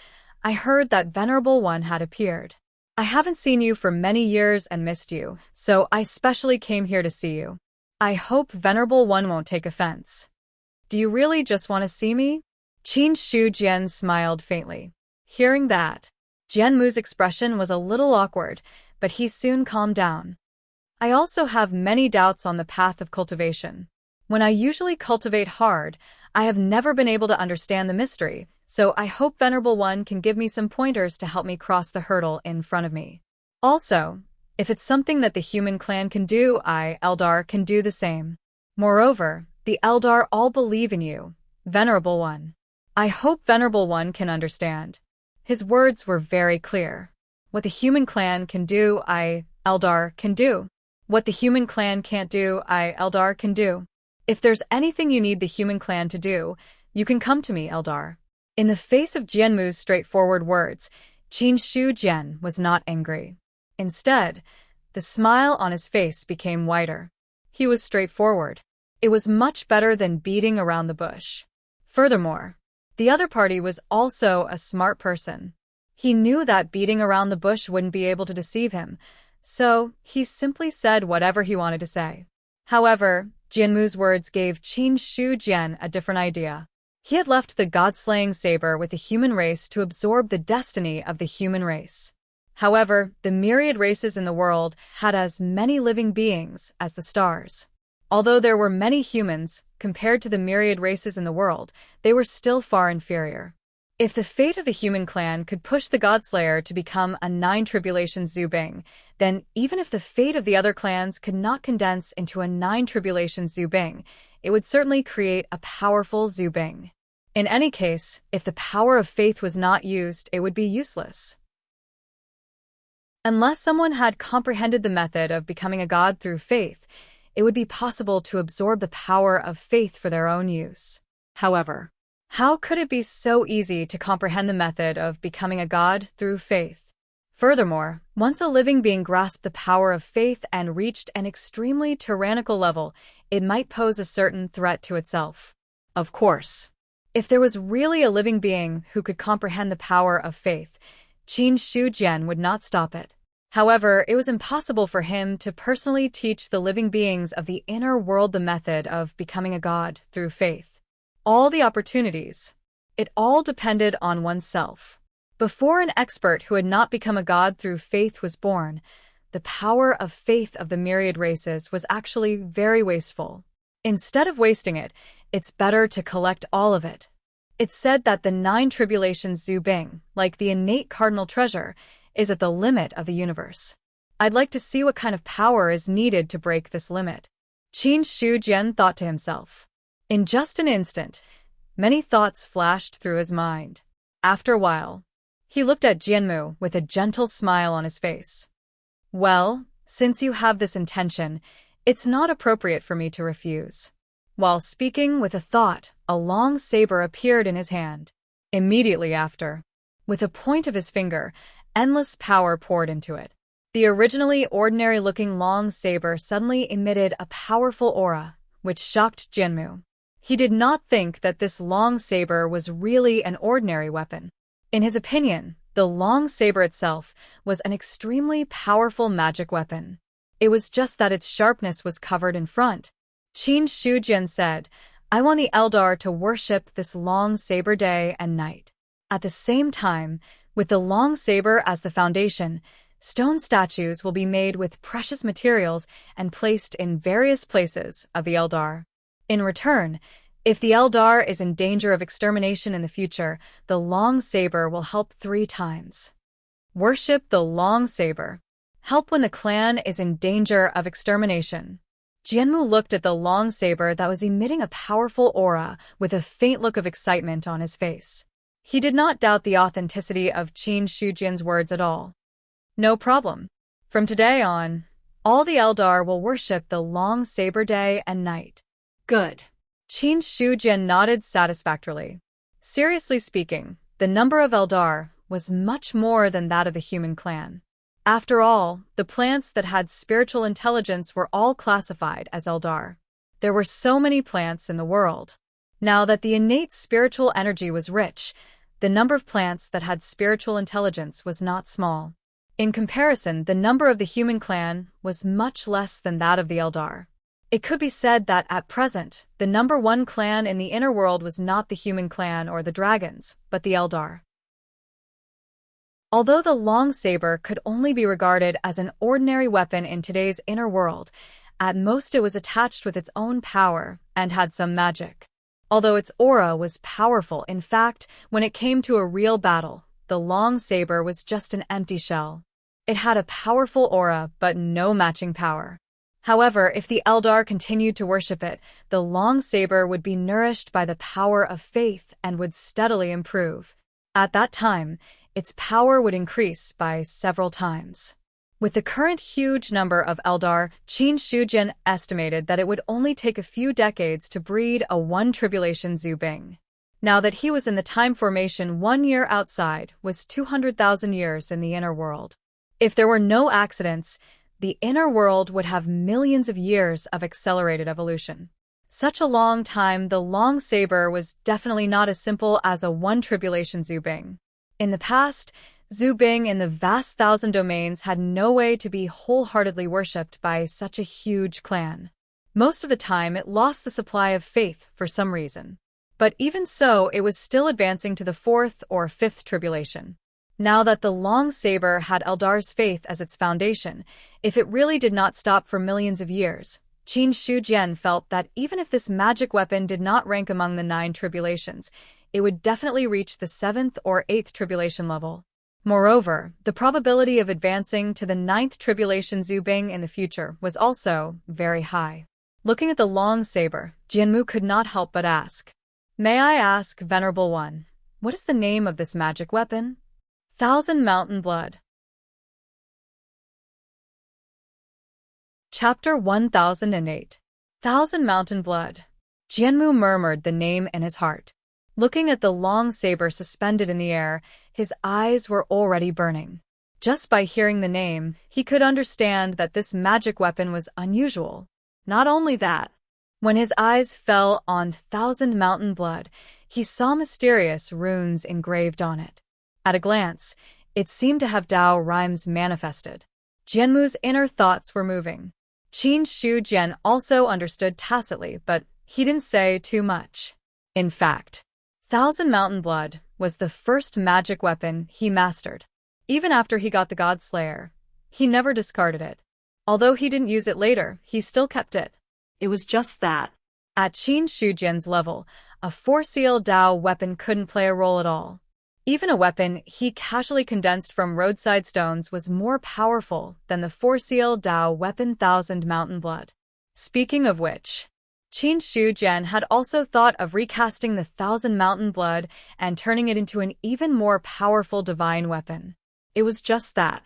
"I heard that Venerable One had appeared. I haven't seen you for many years and missed you, so I specially came here to see you. I hope Venerable One won't take offense." "Do you really just want to see me?" Qin Shujian smiled faintly. Hearing that, Jianmu's expression was a little awkward, but he soon calmed down. "I also have many doubts on the path of cultivation. When I usually cultivate hard, I have never been able to understand the mystery, so I hope Venerable One can give me some pointers to help me cross the hurdle in front of me. Also, if it's something that the human clan can do, I, Eldar, can do the same. Moreover, the Eldar all believe in you, Venerable One. I hope Venerable One can understand." His words were very clear. What the human clan can do, I, Eldar, can do. What the human clan can't do, I, Eldar, can do. If there's anything you need the human clan to do, you can come to me, Eldar. In the face of Jianmu's straightforward words, Qin Shujian was not angry. Instead, the smile on his face became wider. He was straightforward. It was much better than beating around the bush. Furthermore, the other party was also a smart person. He knew that beating around the bush wouldn't be able to deceive him, so he simply said whatever he wanted to say. However, Jianmu's words gave Qin Shujian a different idea. He had left the god-slaying saber with the human race to absorb the destiny of the human race. However, the myriad races in the world had as many living beings as the stars. Although there were many humans, compared to the myriad races in the world, they were still far inferior. If the fate of the human clan could push the Godslayer to become a 9 tribulation Zubing, then even if the fate of the other clans could not condense into a 9 tribulation Zubing, it would certainly create a powerful Zubing. In any case, if the power of faith was not used, it would be useless. Unless someone had comprehended the method of becoming a god through faith, it would be possible to absorb the power of faith for their own use. However, how could it be so easy to comprehend the method of becoming a god through faith? Furthermore, once a living being grasped the power of faith and reached an extremely tyrannical level, it might pose a certain threat to itself. Of course, if there was really a living being who could comprehend the power of faith, Qin Shujian would not stop it. However, it was impossible for him to personally teach the living beings of the inner world the method of becoming a god through faith. All the opportunities. It all depended on oneself. Before an expert who had not become a god through faith was born, the power of faith of the myriad races was actually very wasteful. Instead of wasting it, it's better to collect all of it. It's said that the 9 tribulations Zubing, like the innate cardinal treasure, is at the limit of the universe. I'd like to see what kind of power is needed to break this limit. Qin Shujian thought to himself. In just an instant, many thoughts flashed through his mind. After a while, he looked at Jianmu with a gentle smile on his face. Well, since you have this intention, it's not appropriate for me to refuse. While speaking with a thought, a long saber appeared in his hand. Immediately after, with a point of his finger, endless power poured into it. The originally ordinary-looking long saber suddenly emitted a powerful aura, which shocked Jianmu. He did not think that this long saber was really an ordinary weapon. In his opinion, the long saber itself was an extremely powerful magic weapon. It was just that its sharpness was covered in front. Qin Shujian said, I want the Eldar to worship this long saber day and night. At the same time, with the long saber as the foundation, stone statues will be made with precious materials and placed in various places of the Eldar. In return, if the Eldar is in danger of extermination in the future, the long saber will help 3 times. Worship the long saber. Help when the clan is in danger of extermination. Jianmu looked at the long saber that was emitting a powerful aura with a faint look of excitement on his face. He did not doubt the authenticity of Qin Shujian's words at all. No problem. From today on, all the Eldar will worship the long saber day and night. Good. Qin Shujian nodded satisfactorily. Seriously speaking, the number of Eldar was much more than that of the human clan. After all, the plants that had spiritual intelligence were all classified as Eldar. There were so many plants in the world. Now that the innate spiritual energy was rich, the number of plants that had spiritual intelligence was not small. In comparison, the number of the human clan was much less than that of the Eldar. It could be said that at present, the number 1 clan in the inner world was not the human clan or the dragons, but the Eldar. Although the long saber could only be regarded as an ordinary weapon in today's inner world, at most it was attached with its own power and had some magic. Although its aura was powerful, in fact, when it came to a real battle, the long saber was just an empty shell. It had a powerful aura, but no matching power. However, if the Eldar continued to worship it, the long saber would be nourished by the power of faith and would steadily improve. At that time, its power would increase by several times. With the current huge number of Eldar, Qin Shujian estimated that it would only take a few decades to breed a 1 tribulation Zubing. Now that he was in the time formation, 1 year outside was 200,000 years in the inner world. If there were no accidents, the inner world would have millions of years of accelerated evolution. Such a long time, the long saber was definitely not as simple as a 1 tribulation Zubing. In the past, Zubing in the vast 1,000 domains had no way to be wholeheartedly worshipped by such a huge clan. Most of the time, it lost the supply of faith for some reason. But even so, it was still advancing to the 4th or 5th tribulation. Now that the long saber had Eldar's faith as its foundation, if it really did not stop for millions of years, Qin Shujian felt that even if this magic weapon did not rank among the 9 tribulations, it would definitely reach the 7th or 8th tribulation level. Moreover, the probability of advancing to the 9th tribulation Zubing in the future was also very high. Looking at the long saber, Jianmu could not help but ask, "May I ask, Venerable One, what is the name of this magic weapon?" 1,000 Mountain Blood. Chapter 1008. 1,000 Mountain Blood. Jianmu murmured the name in his heart. Looking at the long saber suspended in the air, his eyes were already burning. Just by hearing the name, he could understand that this magic weapon was unusual. Not only that, when his eyes fell on 1,000 Mountain Blood, he saw mysterious runes engraved on it. At a glance, it seemed to have Tao rhymes manifested. Jianmu's inner thoughts were moving. Qin Shu Jian also understood tacitly, but he didn't say too much. In fact, Thousand Mountain Blood was the first magic weapon he mastered. Even after he got the God Slayer, he never discarded it. Although he didn't use it later, he still kept it. It was just that. At Qin Shujian's level, a four-seal Dao weapon couldn't play a role at all. Even a weapon he casually condensed from roadside stones was more powerful than the four-seal Dao weapon Thousand Mountain Blood. Speaking of which, Qin Shujian had also thought of recasting the Thousand Mountain Blood and turning it into an even more powerful divine weapon. It was just that.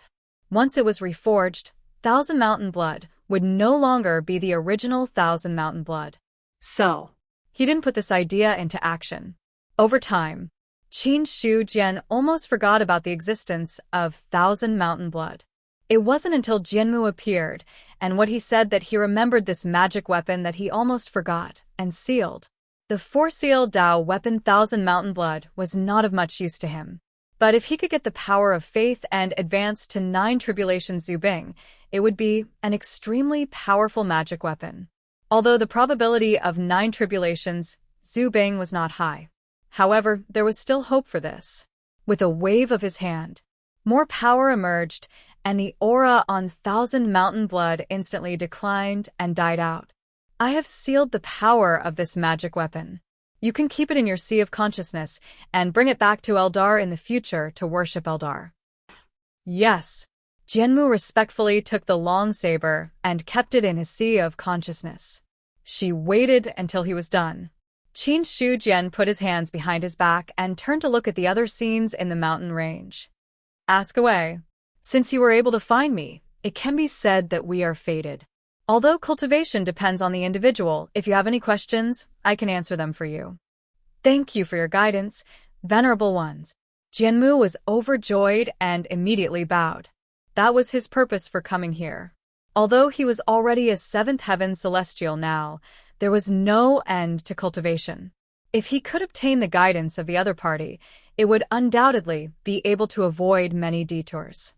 Once it was reforged, Thousand Mountain Blood would no longer be the original Thousand Mountain Blood. So, he didn't put this idea into action. Over time, Qin Shujian almost forgot about the existence of Thousand Mountain Blood. It wasn't until Jianmu appeared and what he said that he remembered this magic weapon that he almost forgot and sealed. The four-seal Dao weapon Thousand Mountain Blood was not of much use to him. But if he could get the power of faith and advance to 9 tribulations Zubing, it would be an extremely powerful magic weapon. Although the probability of 9 tribulations Zubing was not high. However, there was still hope for this. With a wave of his hand, more power emerged, and the aura on Thousand Mountain Blood instantly declined and died out. I have sealed the power of this magic weapon. You can keep it in your sea of consciousness and bring it back to Eldar in the future to worship Eldar. Yes. Jianmu respectfully took the long saber and kept it in his sea of consciousness. She waited until he was done. Qin Shujian put his hands behind his back and turned to look at the other scenes in the mountain range. Ask away. Since you were able to find me, it can be said that we are fated. Although cultivation depends on the individual, if you have any questions, I can answer them for you. Thank you for your guidance, venerable ones. Jianmu was overjoyed and immediately bowed. That was his purpose for coming here. Although he was already a 7th heaven celestial now, there was no end to cultivation. If he could obtain the guidance of the other party, it would undoubtedly be able to avoid many detours.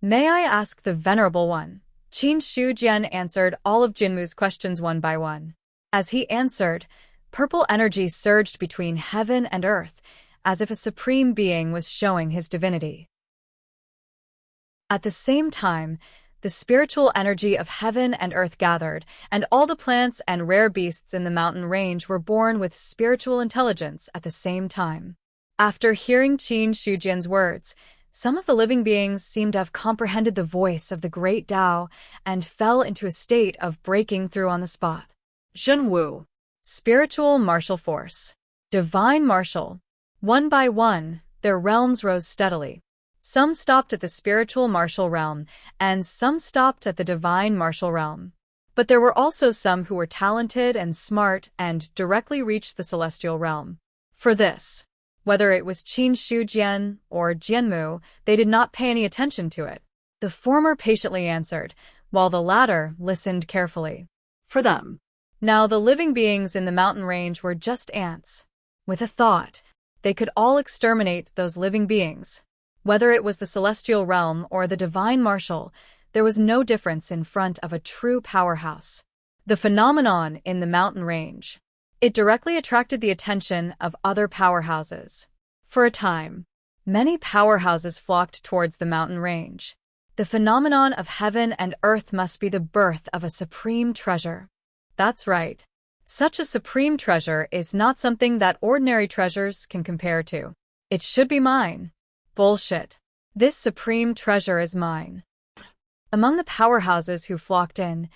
May I ask the venerable one? Qin Shujian answered all of Jinmu's questions one by one. As he answered, purple energy surged between heaven and earth, as if a supreme being was showing his divinity. At the same time, the spiritual energy of heaven and earth gathered, and all the plants and rare beasts in the mountain range were born with spiritual intelligence at the same time. After hearing Qin Shujian's words, some of the living beings seemed to have comprehended the voice of the great Tao and fell into a state of breaking through on the spot. Zhenwu. Spiritual martial force. Divine martial. One by one, their realms rose steadily. Some stopped at the spiritual martial realm, and some stopped at the divine martial realm. But there were also some who were talented and smart and directly reached the celestial realm. For this, whether it was Qin Shujian or Jianmu, they did not pay any attention to it. The former patiently answered, while the latter listened carefully. For them. Now the living beings in the mountain range were just ants. With a thought, they could all exterminate those living beings. Whether it was the celestial realm or the divine martial, there was no difference in front of a true powerhouse. The phenomenon in the mountain range. It directly attracted the attention of other powerhouses. For a time, many powerhouses flocked towards the mountain range. The phenomenon of heaven and earth must be the birth of a supreme treasure. That's right. Such a supreme treasure is not something that ordinary treasures can compare to. It should be mine. Bullshit. This supreme treasure is mine. Among the powerhouses who flocked in,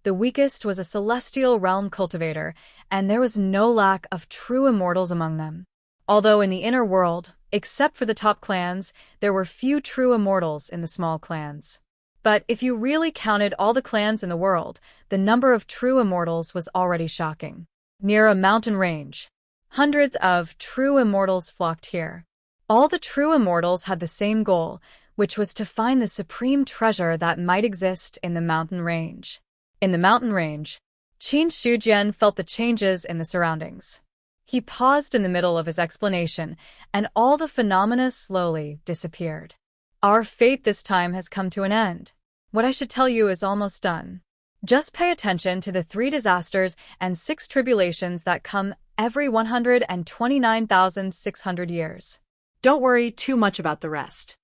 the weakest was a celestial realm cultivator, and there was no lack of true immortals among them. Although in the inner world, except for the top clans, there were few true immortals in the small clans. But if you really counted all the clans in the world, the number of true immortals was already shocking. Near a mountain range, hundreds of true immortals flocked here. All the true immortals had the same goal, which was to find the supreme treasure that might exist in the mountain range. In the mountain range, Qin Shujian felt the changes in the surroundings. He paused in the middle of his explanation, and all the phenomena slowly disappeared. Our fate this time has come to an end. What I should tell you is almost done. Just pay attention to the 3 disasters and 6 tribulations that come every 129,600 years. Don't worry too much about the rest.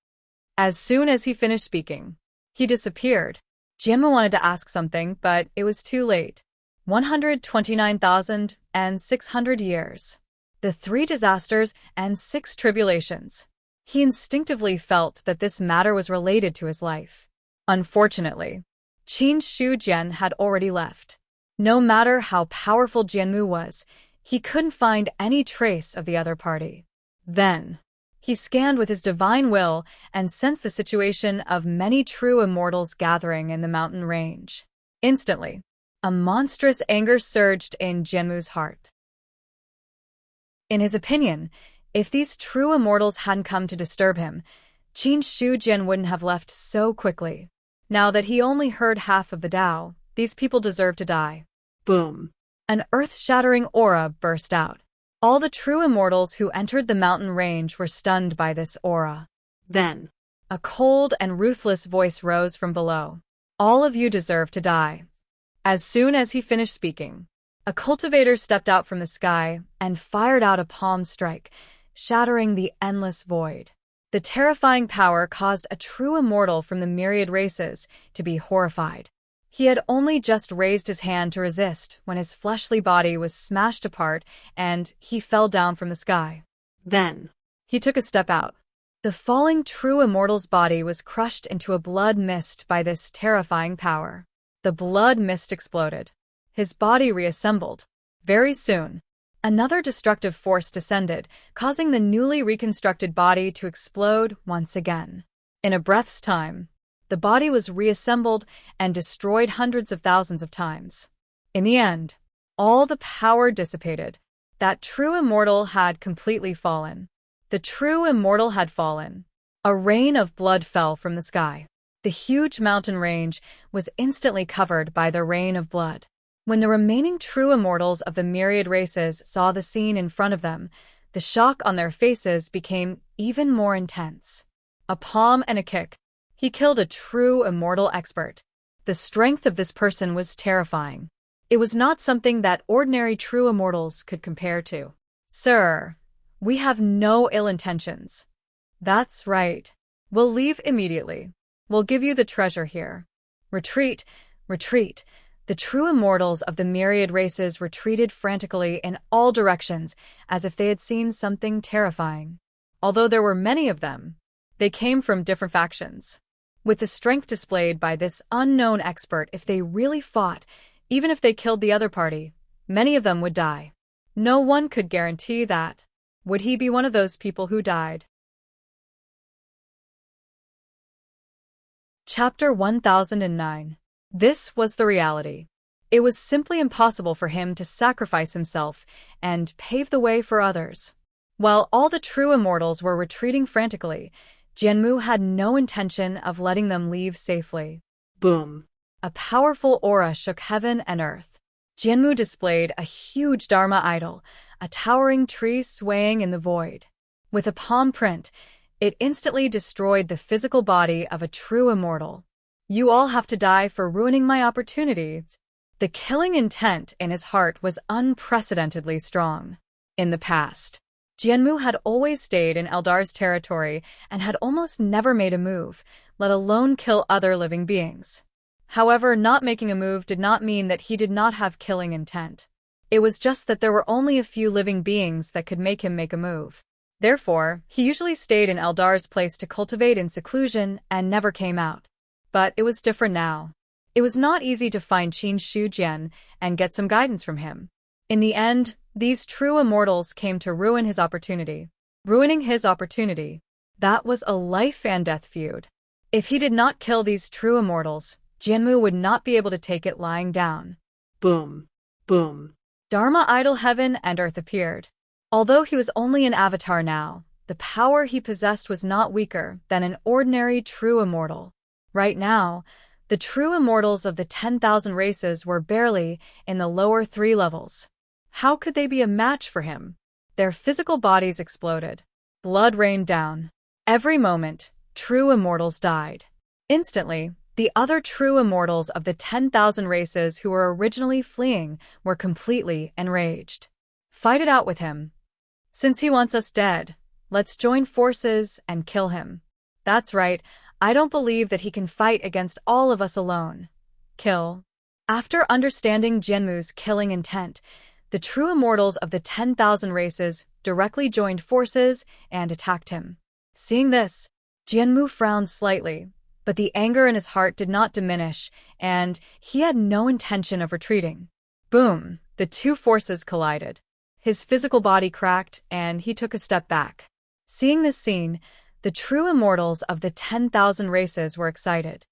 As soon as he finished speaking, he disappeared. Jianmu wanted to ask something, but it was too late. 129,600 years. The 3 disasters and 6 tribulations. He instinctively felt that this matter was related to his life. Unfortunately, Qin Shujian had already left. No matter how powerful Jianmu was, he couldn't find any trace of the other party. Then, he scanned with his divine will and sensed the situation of many true immortals gathering in the mountain range. Instantly, a monstrous anger surged in Jianmu's heart. In his opinion, if these true immortals hadn't come to disturb him, Qin Shujian wouldn't have left so quickly. Now that he only heard half of the Tao, these people deserve to die. Boom. An earth-shattering aura burst out. All the true immortals who entered the mountain range were stunned by this aura. Then, a cold and ruthless voice rose from below. All of you deserve to die. As soon as he finished speaking, a cultivator stepped out from the sky and fired out a palm strike, shattering the endless void. The terrifying power caused a true immortal from the myriad races to be horrified. He had only just raised his hand to resist when his fleshly body was smashed apart and he fell down from the sky. Then, he took a step out. The falling true immortal's body was crushed into a blood mist by this terrifying power. The blood mist exploded. His body reassembled. Very soon, another destructive force descended, causing the newly reconstructed body to explode once again. In a breath's time, the body was reassembled and destroyed hundreds of thousands of times. In the end, all the power dissipated. That true immortal had completely fallen. The true immortal had fallen. A rain of blood fell from the sky. The huge mountain range was instantly covered by the rain of blood. When the remaining true immortals of the myriad races saw the scene in front of them, the shock on their faces became even more intense. A palm and a kick. He killed a true immortal expert. The strength of this person was terrifying. It was not something that ordinary true immortals could compare to. Sir, we have no ill intentions. That's right. We'll leave immediately. We'll give you the treasure here. Retreat, retreat. The true immortals of the myriad races retreated frantically in all directions, as if they had seen something terrifying. Although there were many of them, they came from different factions. With the strength displayed by this unknown expert, if they really fought, even if they killed the other party, many of them would die. No one could guarantee that. Would he be one of those people who died? Chapter 1009. This was the reality. It was simply impossible for him to sacrifice himself and pave the way for others. While all the true immortals were retreating frantically, Jianmu had no intention of letting them leave safely. Boom. A powerful aura shook heaven and earth. Jianmu displayed a huge Dharma idol, a towering tree swaying in the void. With a palm print, it instantly destroyed the physical body of a true immortal. You all have to die for ruining my opportunities. The killing intent in his heart was unprecedentedly strong. In the past, Jianmu had always stayed in Eldar's territory and had almost never made a move, let alone kill other living beings. However, not making a move did not mean that he did not have killing intent. It was just that there were only a few living beings that could make him make a move. Therefore, he usually stayed in Eldar's place to cultivate in seclusion and never came out. But it was different now. It was not easy to find Qin Shujian and get some guidance from him. In the end, these true immortals came to ruin his opportunity. Ruining his opportunity. That was a life and death feud. If he did not kill these true immortals, Jianmu would not be able to take it lying down. Boom. Boom. Dharma idol heaven and earth appeared. Although he was only an avatar now, the power he possessed was not weaker than an ordinary true immortal. Right now, the true immortals of the 10,000 races were barely in the lower 3 levels. How could they be a match for him? Their physical bodies exploded. Blood rained down. Every moment, true immortals died. Instantly, The other true immortals of the 10,000 races who were originally fleeing were completely enraged. Fight it out with him. Since he wants us dead, let's join forces and kill him. That's right, I don't believe that he can fight against all of us alone. Kill. After understanding Jianmu's killing intent, the true immortals of the 10,000 races directly joined forces and attacked him. Seeing this, Jianmu frowned slightly, but the anger in his heart did not diminish, and he had no intention of retreating. Boom! The two forces collided. His physical body cracked, and he took a step back. Seeing this scene, the true immortals of the 10,000 races were excited.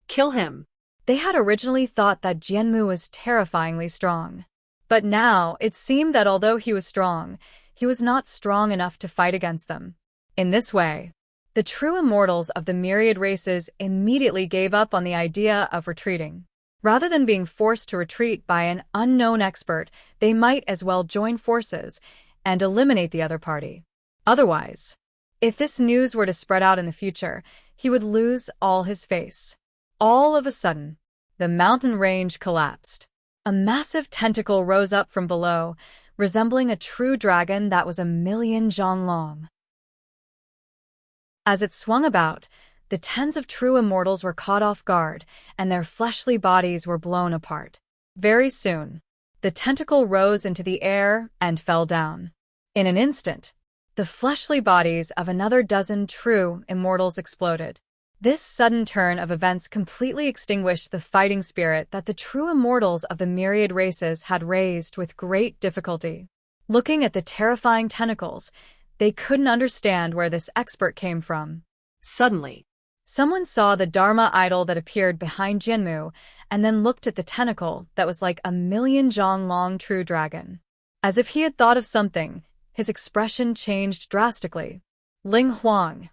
Kill him. They had originally thought that Jianmu was terrifyingly strong. But now, it seemed that although he was strong, he was not strong enough to fight against them. In this way, the true immortals of the myriad races immediately gave up on the idea of retreating. Rather than being forced to retreat by an unknown expert, they might as well join forces and eliminate the other party. Otherwise, if this news were to spread out in the future, he would lose all his face. All of a sudden, the mountain range collapsed. A massive tentacle rose up from below, resembling a true dragon that was 1,000,000 zhang long. As it swung about, the tens of true immortals were caught off guard, and their fleshly bodies were blown apart. Very soon, the tentacle rose into the air and fell down. In an instant, the fleshly bodies of another dozen true immortals exploded. This sudden turn of events completely extinguished the fighting spirit that the true immortals of the myriad races had raised with great difficulty. Looking at the terrifying tentacles, they couldn't understand where this expert came from. Suddenly, someone saw the Dharma idol that appeared behind Jianmu and then looked at the tentacle that was like 1,000,000 zhang long true dragon. As if he had thought of something, his expression changed drastically. Ling Huang.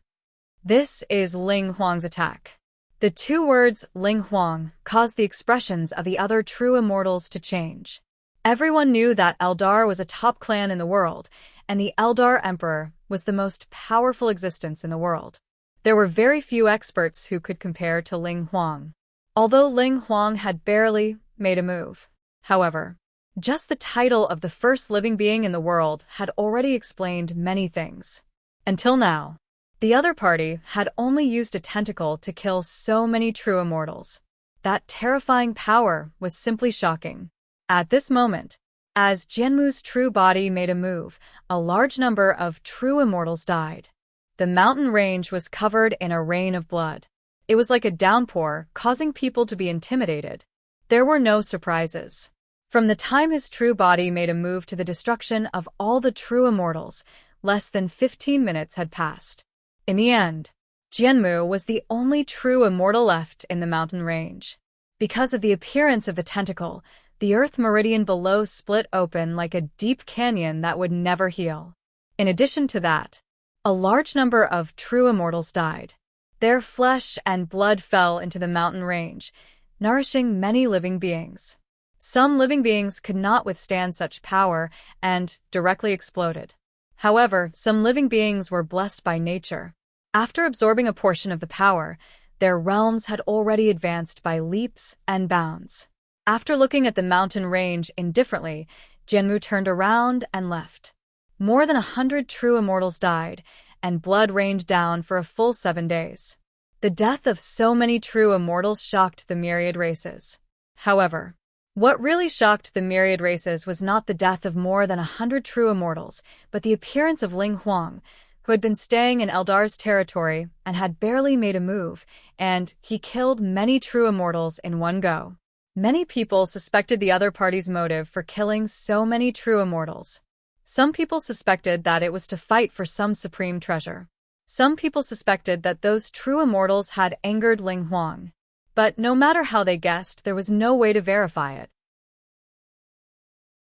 This is Ling Huang's attack. The two words Ling Huang caused the expressions of the other true immortals to change. Everyone knew that Eldar was a top clan in the world, and the Eldar Emperor was the most powerful existence in the world. There were very few experts who could compare to Ling Huang. Although Ling Huang had barely made a move. However, just the title of the first living being in the world had already explained many things. Until now, the other party had only used a tentacle to kill so many true immortals. That terrifying power was simply shocking. At this moment, as Jianmu's true body made a move, a large number of true immortals died. The mountain range was covered in a rain of blood. It was like a downpour, causing people to be intimidated. There were no surprises. From the time his true body made a move to the destruction of all the true immortals, less than 15 minutes had passed. In the end, Jianmu was the only true immortal left in the mountain range. Because of the appearance of the tentacle, the earth meridian below split open like a deep canyon that would never heal. In addition to that, a large number of true immortals died. Their flesh and blood fell into the mountain range, nourishing many living beings. Some living beings could not withstand such power and directly exploded. However, some living beings were blessed by nature. After absorbing a portion of the power, their realms had already advanced by leaps and bounds. After looking at the mountain range indifferently, Jianmu turned around and left. More than 100 true immortals died, and blood rained down for a full 7 days. The death of so many true immortals shocked the myriad races. However, what really shocked the myriad races was not the death of more than 100 true immortals, but the appearance of Ling Huang, who had been staying in Eldar's territory and had barely made a move, and he killed many true immortals in one go. Many people suspected the other party's motive for killing so many true immortals. Some people suspected that it was to fight for some supreme treasure. Some people suspected that those true immortals had angered Ling Huang. But no matter how they guessed, there was no way to verify it.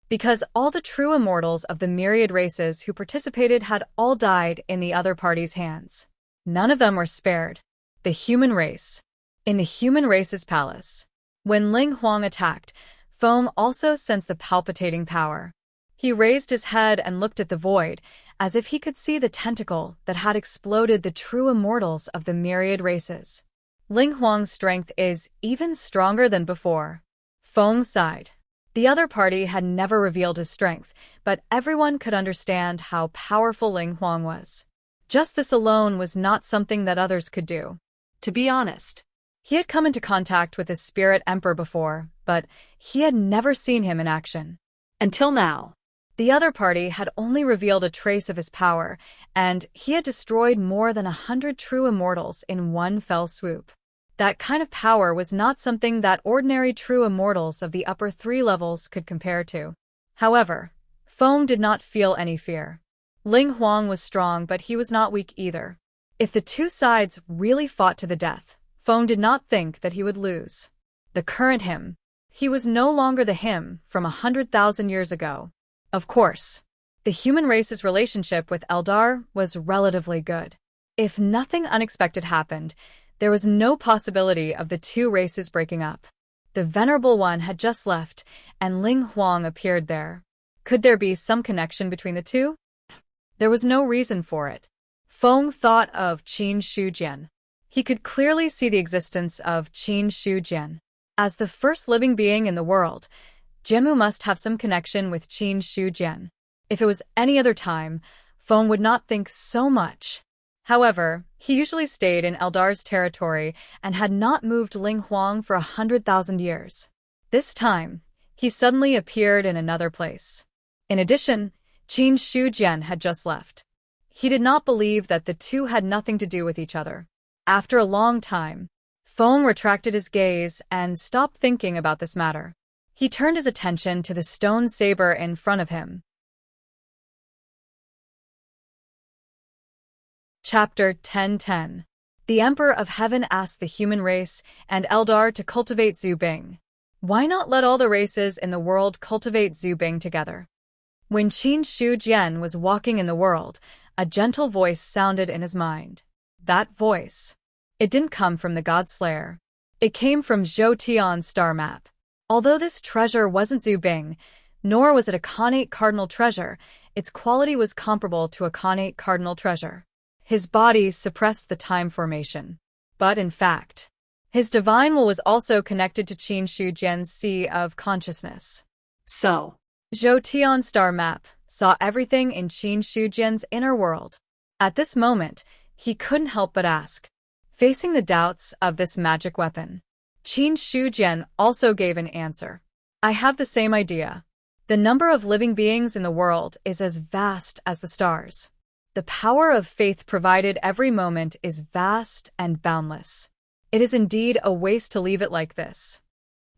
Because all the true immortals of the myriad races who participated had all died in the other party's hands. None of them were spared. The human race. In the human race's palace. When Ling Huang attacked, Foam also sensed the palpitating power. He raised his head and looked at the void, as if he could see the tentacle that had exploded the true immortals of the myriad races. Ling Huang's strength is even stronger than before. Feng sighed. The other party had never revealed his strength, but everyone could understand how powerful Ling Huang was. Just this alone was not something that others could do. To be honest, He had come into contact with his spirit emperor before, but he had never seen him in action. until now, The other party had only revealed a trace of his power, and he had destroyed more than 100 true immortals in one fell swoop. That kind of power was not something that ordinary true immortals of the upper 3 levels could compare to. However, Feng did not feel any fear. Ling Huang was strong, but he was not weak either. If the two sides really fought to the death, Feng did not think that he would lose. The current him. He was no longer the him from 100,000 years ago. Of course, the human race's relationship with Eldar was relatively good. If nothing unexpected happened, there was no possibility of the two races breaking up. The Venerable One had just left, and Ling Huang appeared there. Could there be some connection between the two? There was no reason for it. Feng thought of Qin Shujian. He could clearly see the existence of Qin Shujian. As the first living being in the world, Jemu must have some connection with Qin Shujian. If it was any other time, Feng would not think so much. However, he usually stayed in Eldar's territory and had not moved Ling Huang for 100,000 years. This time, he suddenly appeared in another place. In addition, Qin Shujian had just left. He did not believe that the two had nothing to do with each other. After a long time, Feng retracted his gaze and stopped thinking about this matter. He turned his attention to the stone saber in front of him. Chapter 10:10. The Emperor of Heaven asked the human race and Eldar to cultivate Zubing. Why not let all the races in the world cultivate Zubing together? When Qin Shujian was walking in the world, a gentle voice sounded in his mind. That voice. It didn't come from the God Slayer. It came from Zhou Tian's star map. Although this treasure wasn't Zubing, nor was it a Khanate cardinal treasure, its quality was comparable to a Khanate cardinal treasure. His body suppressed the time formation. But in fact, his divine will was also connected to Qin Shujian's sea of consciousness. So, Zhou Tian's star map saw everything in Qin Shujian's inner world. At this moment, he couldn't help but ask. Facing the doubts of this magic weapon, Qin Shujian also gave an answer. I have the same idea. The number of living beings in the world is as vast as the stars. The power of faith provided every moment is vast and boundless. It is indeed a waste to leave it like this.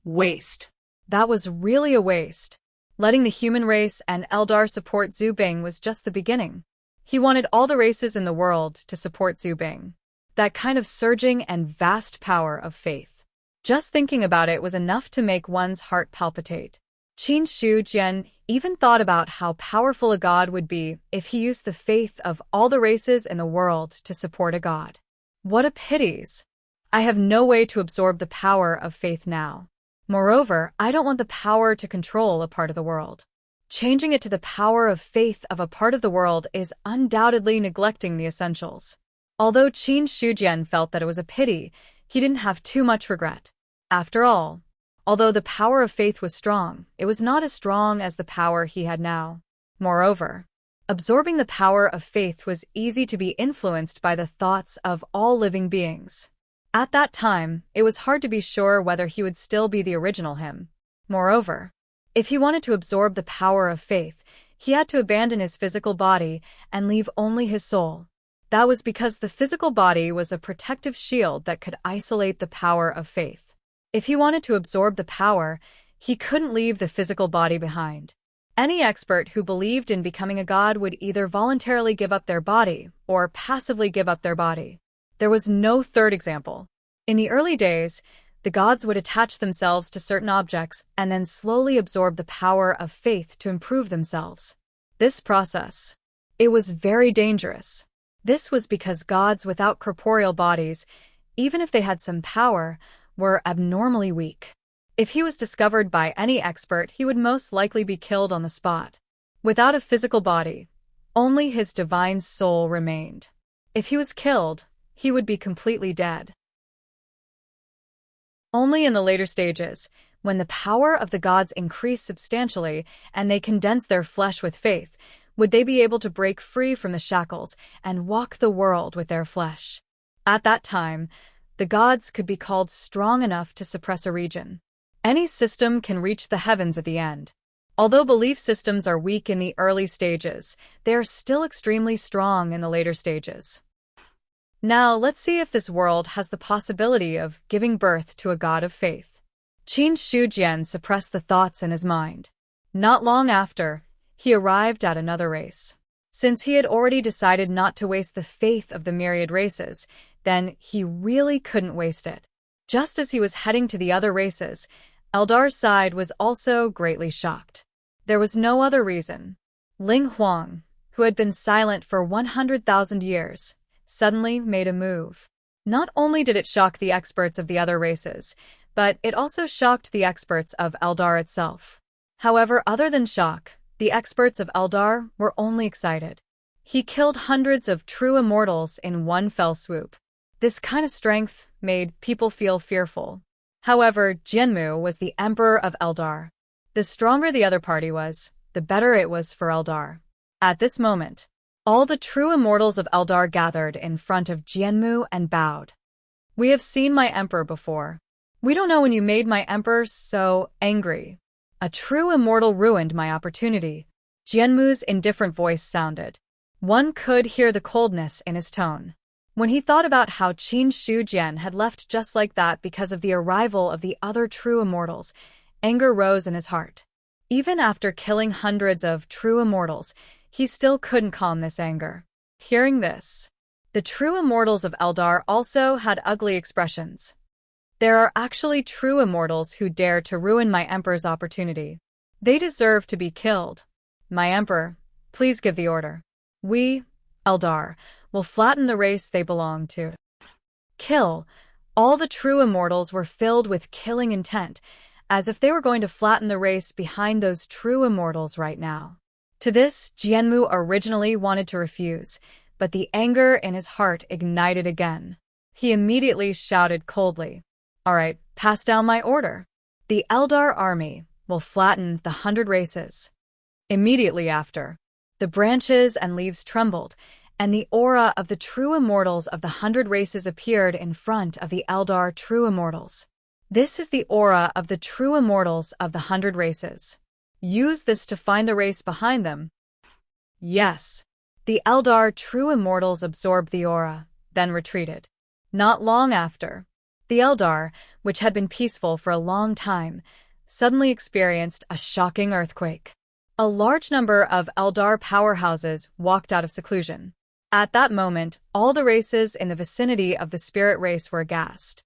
waste. That was really a waste. Letting the human race and Eldar support Zubing was just the beginning. He wanted all the races in the world to support Zubing. That kind of surging and vast power of faith. Just thinking about it was enough to make one's heart palpitate. Qin Shujian even thought about how powerful a god would be if he used the faith of all the races in the world to support a god. What a pities! I have no way to absorb the power of faith now. Moreover, I don't want the power to control a part of the world. Changing it to the power of faith of a part of the world is undoubtedly neglecting the essentials. Although Qin Shujian felt that it was a pity, he didn't have too much regret. After all, although the power of faith was strong, it was not as strong as the power he had now. Moreover, absorbing the power of faith was easy to be influenced by the thoughts of all living beings. At that time, it was hard to be sure whether he would still be the original him. Moreover, if he wanted to absorb the power of faith, he had to abandon his physical body and leave only his soul. That was because the physical body was a protective shield that could isolate the power of faith. If he wanted to absorb the power, he couldn't leave the physical body behind. Any expert who believed in becoming a god would either voluntarily give up their body or passively give up their body. There was no third example. In the early days, the gods would attach themselves to certain objects and then slowly absorb the power of faith to improve themselves. This process, it was very dangerous. This was because gods without corporeal bodies, even if they had some power, were abnormally weak. If he was discovered by any expert, he would most likely be killed on the spot. Without a physical body, only his divine soul remained. If he was killed, he would be completely dead. Only in the later stages, when the power of the gods increased substantially and they condensed their flesh with faith, would they be able to break free from the shackles and walk the world with their flesh. At that time, the gods could be called strong enough to suppress a region. Any system can reach the heavens at the end. Although belief systems are weak in the early stages, they are still extremely strong in the later stages. Now, let's see if this world has the possibility of giving birth to a god of faith. Qin Shujian suppressed the thoughts in his mind. Not long after, he arrived at another race. Since he had already decided not to waste the faith of the myriad races, then he really couldn't waste it. Just as he was heading to the other races, Eldar's side was also greatly shocked. There was no other reason. Ling Huang, who had been silent for 100,000 years, suddenly made a move. Not only did it shock the experts of the other races, but it also shocked the experts of Eldar itself. However, other than shock, the experts of Eldar were only excited. He killed hundreds of true immortals in one fell swoop. This kind of strength made people feel fearful. However, Jianmu was the emperor of Eldar. The stronger the other party was, the better it was for Eldar. At this moment, all the true immortals of Eldar gathered in front of Jianmu and bowed. "We have seen my emperor before. We don't know when you made my emperor so angry. A true immortal ruined my opportunity." Jianmu's indifferent voice sounded. One could hear the coldness in his tone. When he thought about how Qin Shujian had left just like that because of the arrival of the other true immortals, anger rose in his heart. Even after killing hundreds of true immortals, he still couldn't calm this anger. Hearing this, the true immortals of Eldar also had ugly expressions. "There are actually true immortals who dare to ruin my emperor's opportunity. They deserve to be killed. My emperor, please give the order. We, Eldar, will flatten the race they belong to." Kill. All the true immortals were filled with killing intent, as if they were going to flatten the race behind those true immortals right now. To this, Jianmu originally wanted to refuse, but the anger in his heart ignited again. He immediately shouted coldly, "All right, pass down my order. The Eldar army will flatten the 100 races." Immediately after, the branches and leaves trembled, and the aura of the true immortals of the 100 races appeared in front of the Eldar true immortals. This is the aura of the true immortals of the 100 races. Use this to find the race behind them. Yes. The Eldar true immortals absorbed the aura, then retreated. Not long after, the Eldar, which had been peaceful for a long time, suddenly experienced a shocking earthquake. A large number of Eldar powerhouses walked out of seclusion. At that moment, all the races in the vicinity of the spirit race were aghast.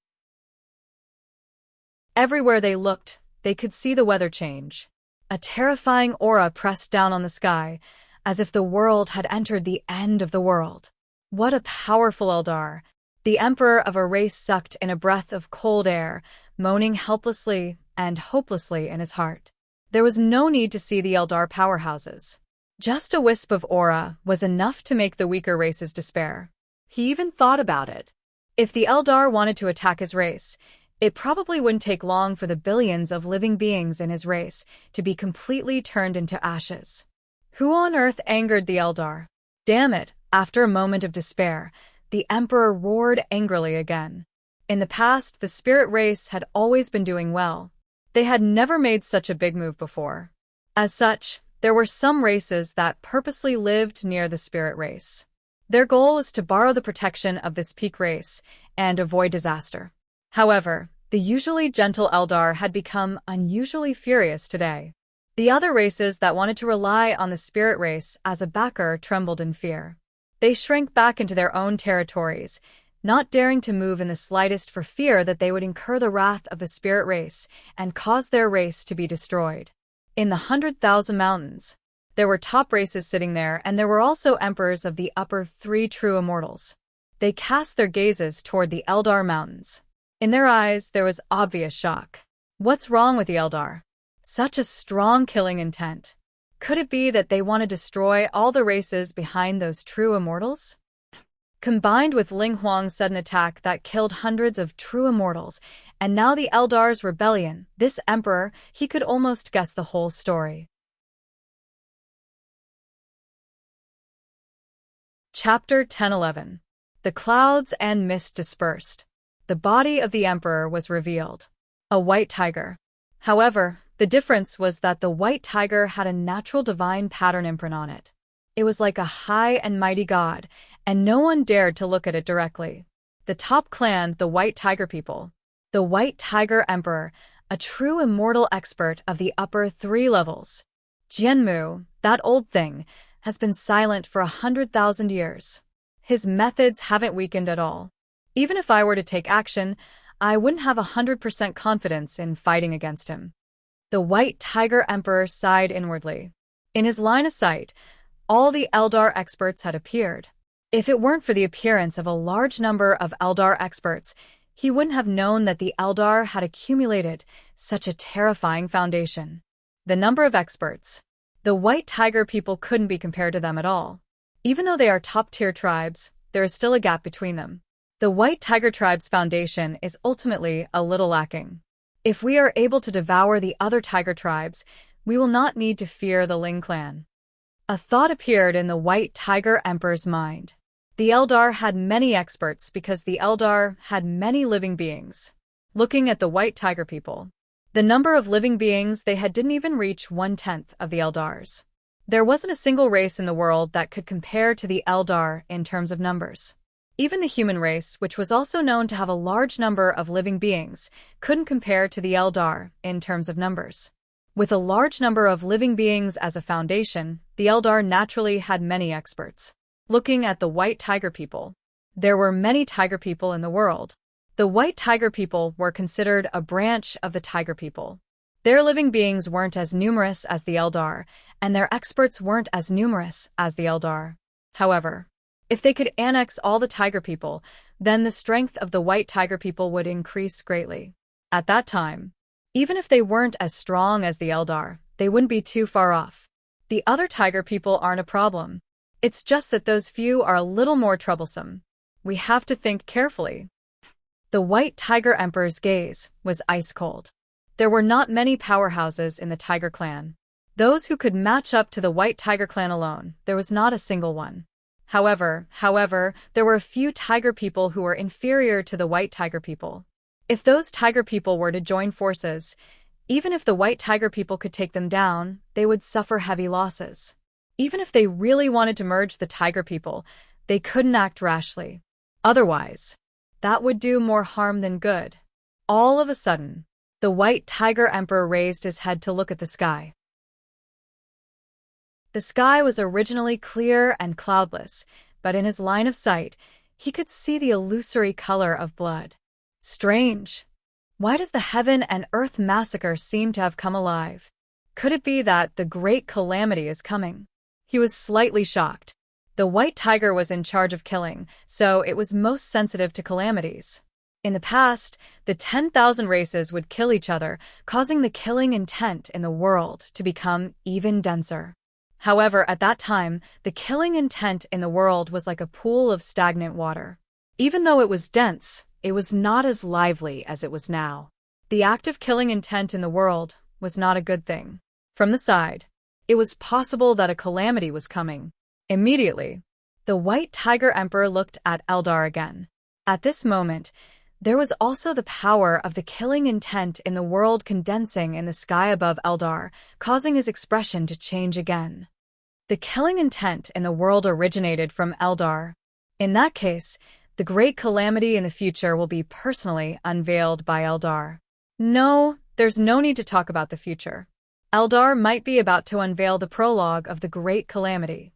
Everywhere they looked, they could see the weather change. A terrifying aura pressed down on the sky, as if the world had entered the end of the world. What a powerful Eldar! The emperor of a race sucked in a breath of cold air, moaning helplessly and hopelessly in his heart. There was no need to see the Eldar powerhouses. Just a wisp of aura was enough to make the weaker races despair. He even thought about it. If the Eldar wanted to attack his race, it probably wouldn't take long for the billions of living beings in his race to be completely turned into ashes. Who on earth angered the Eldar? Damn it! After a moment of despair, the Emperor roared angrily again. In the past, the spirit race had always been doing well. They had never made such a big move before. As such, there were some races that purposely lived near the spirit race. Their goal was to borrow the protection of this peak race and avoid disaster. However, the usually gentle Eldar had become unusually furious today. The other races that wanted to rely on the spirit race as a backer trembled in fear. They shrank back into their own territories, not daring to move in the slightest for fear that they would incur the wrath of the spirit race and cause their race to be destroyed. In the 100,000 mountains, there were top races sitting there, and there were also emperors of the upper 3 true immortals. They cast their gazes toward the Eldar mountains. In their eyes, there was obvious shock. What's wrong with the Eldar? Such a strong killing intent. Could it be that they want to destroy all the races behind those true immortals? combined with Ling Huang's sudden attack that killed hundreds of true immortals, and now the Eldar's rebellion, this emperor, he could almost guess the whole story. Chapter 10:11. The clouds and mist dispersed. The body of the emperor was revealed. A white tiger. However, the difference was that the white tiger had a natural divine pattern imprint on it. It was like a high and mighty god, and no one dared to look at it directly. The top clan, the White Tiger people. The White Tiger Emperor, a true immortal expert of the upper 3 levels. Jianmu, that old thing, has been silent for 100,000 years. His methods haven't weakened at all. Even if I were to take action, I wouldn't have 100% confidence in fighting against him. The White Tiger Emperor sighed inwardly. In his line of sight, all the Eldar experts had appeared. If it weren't for the appearance of a large number of Eldar experts, he wouldn't have known that the Eldar had accumulated such a terrifying foundation. The number of experts. The White Tiger people couldn't be compared to them at all. Even though they are top-tier tribes, there is still a gap between them. The White Tiger tribe's foundation is ultimately a little lacking. If we are able to devour the other tiger tribes, we will not need to fear the Ling clan. A thought appeared in the White Tiger Emperor's mind. The Eldar had many experts because the Eldar had many living beings. Looking at the White Tiger people, the number of living beings they had didn't even reach 1/10 of the Eldars. There wasn't a single race in the world that could compare to the Eldar in terms of numbers. Even the human race, which was also known to have a large number of living beings, couldn't compare to the Eldar in terms of numbers. With a large number of living beings as a foundation, the Eldar naturally had many experts. Looking at the White Tiger people, there were many tiger people in the world. The White Tiger people were considered a branch of the tiger people. Their living beings weren't as numerous as the Eldar, and their experts weren't as numerous as the Eldar. However, if they could annex all the tiger people, then the strength of the White Tiger people would increase greatly. At that time, even if they weren't as strong as the Eldar, they wouldn't be too far off. The other tiger people aren't a problem. It's just that those few are a little more troublesome. We have to think carefully. The White Tiger Emperor's gaze was ice cold. There were not many powerhouses in the Tiger clan. Those who could match up to the White Tiger clan alone, there was not a single one. However, there were a few tiger people who were inferior to the White Tiger people. If those tiger people were to join forces, even if the White Tiger people could take them down, they would suffer heavy losses. Even if they really wanted to merge the tiger people, they couldn't act rashly. Otherwise, that would do more harm than good. All of a sudden, the White Tiger Emperor raised his head to look at the sky. The sky was originally clear and cloudless, but in his line of sight, he could see the illusory color of blood. Strange. Why does the heaven and earth massacre seem to have come alive? Could it be that the great calamity is coming? He was slightly shocked. The White Tiger was in charge of killing, so it was most sensitive to calamities. In the past, the 10,000 races would kill each other, causing the killing intent in the world to become even denser. However, at that time, the killing intent in the world was like a pool of stagnant water. Even though it was dense, it was not as lively as it was now. The active killing intent in the world was not a good thing. From the side, it was possible that a calamity was coming. Immediately, the White Tiger Emperor looked at Eldar again. At this moment, there was also the power of the killing intent in the world condensing in the sky above Eldar, causing his expression to change again. The killing intent in the world originated from Eldar. In that case, the great calamity in the future will be personally unveiled by Eldar. No, there's no need to talk about the future. Eldar might be about to unveil the prologue of the great calamity.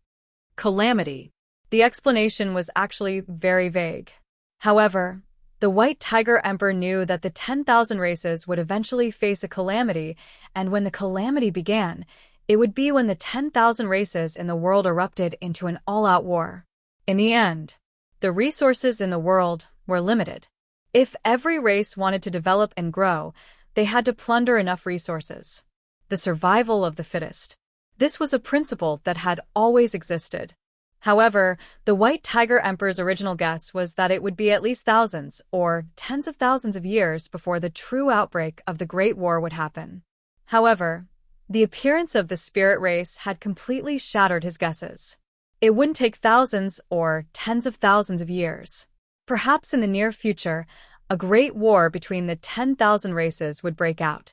Calamity. The explanation was actually very vague. However, the White Tiger Emperor knew that the 10,000 races would eventually face a calamity, and when the calamity began, it would be when the 10,000 races in the world erupted into an all-out war. In the end, the resources in the world were limited. If every race wanted to develop and grow, they had to plunder enough resources. The survival of the fittest. This was a principle that had always existed. However, the White Tiger Emperor's original guess was that it would be at least thousands, or tens of thousands of years before the true outbreak of the Great War would happen. However, the appearance of the spirit race had completely shattered his guesses. It wouldn't take thousands or tens of thousands of years. Perhaps in the near future, a great war between the 10,000 races would break out.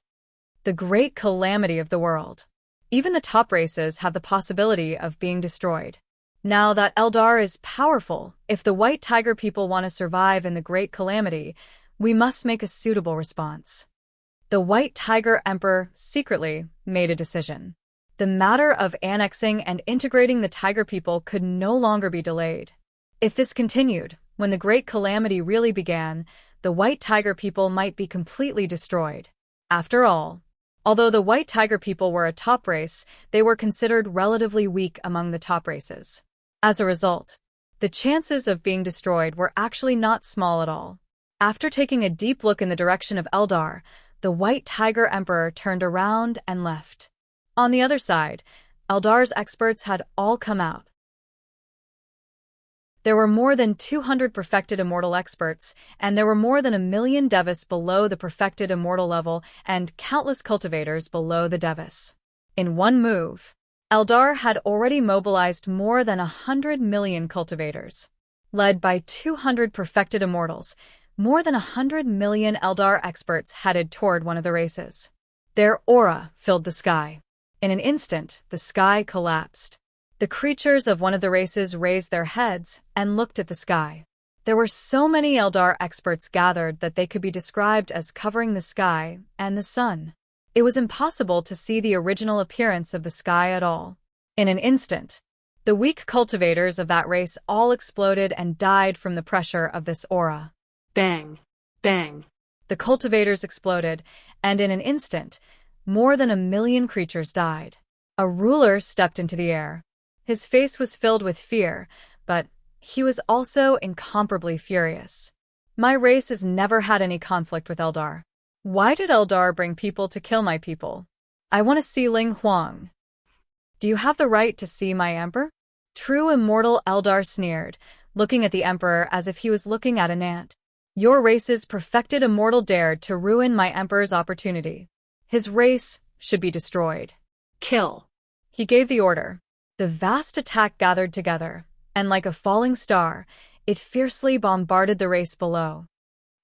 The great calamity of the world. Even the top races have the possibility of being destroyed. Now that Eldar is powerful, if the White Tiger people want to survive in the great calamity, we must make a suitable response. The White Tiger Emperor secretly made a decision. The matter of annexing and integrating the Tiger people could no longer be delayed. If this continued, when the great calamity really began, the White Tiger people might be completely destroyed. After all, although the White Tiger people were a top race, they were considered relatively weak among the top races. As a result, the chances of being destroyed were actually not small at all. After taking a deep look in the direction of Eldar, the White Tiger Emperor turned around and left. On the other side, Eldar's experts had all come out. There were more than 200 perfected immortal experts, and there were more than 1 million Devis below the perfected immortal level and countless cultivators below the Devis. In one move, Eldar had already mobilized more than 100 million cultivators. Led by 200 perfected immortals, more than 100 million Eldar experts headed toward one of the races. Their aura filled the sky. In an instant, the sky collapsed. The creatures of one of the races raised their heads and looked at the sky. There were so many Eldar experts gathered that they could be described as covering the sky and the sun. It was impossible to see the original appearance of the sky at all. In an instant, the weak cultivators of that race all exploded and died from the pressure of this aura. Bang, bang. The cultivators exploded, and in an instant, more than 1 million creatures died. A ruler stepped into the air. His face was filled with fear, but he was also incomparably furious. My race has never had any conflict with Eldar. Why did Eldar bring people to kill my people? I want to see Ling Huang. Do you have the right to see my emperor? True immortal Eldar sneered, looking at the emperor as if he was looking at an ant. Your race's perfected immortal dared to ruin my emperor's opportunity. His race should be destroyed. Kill. He gave the order. The vast attack gathered together, and like a falling star, it fiercely bombarded the race below.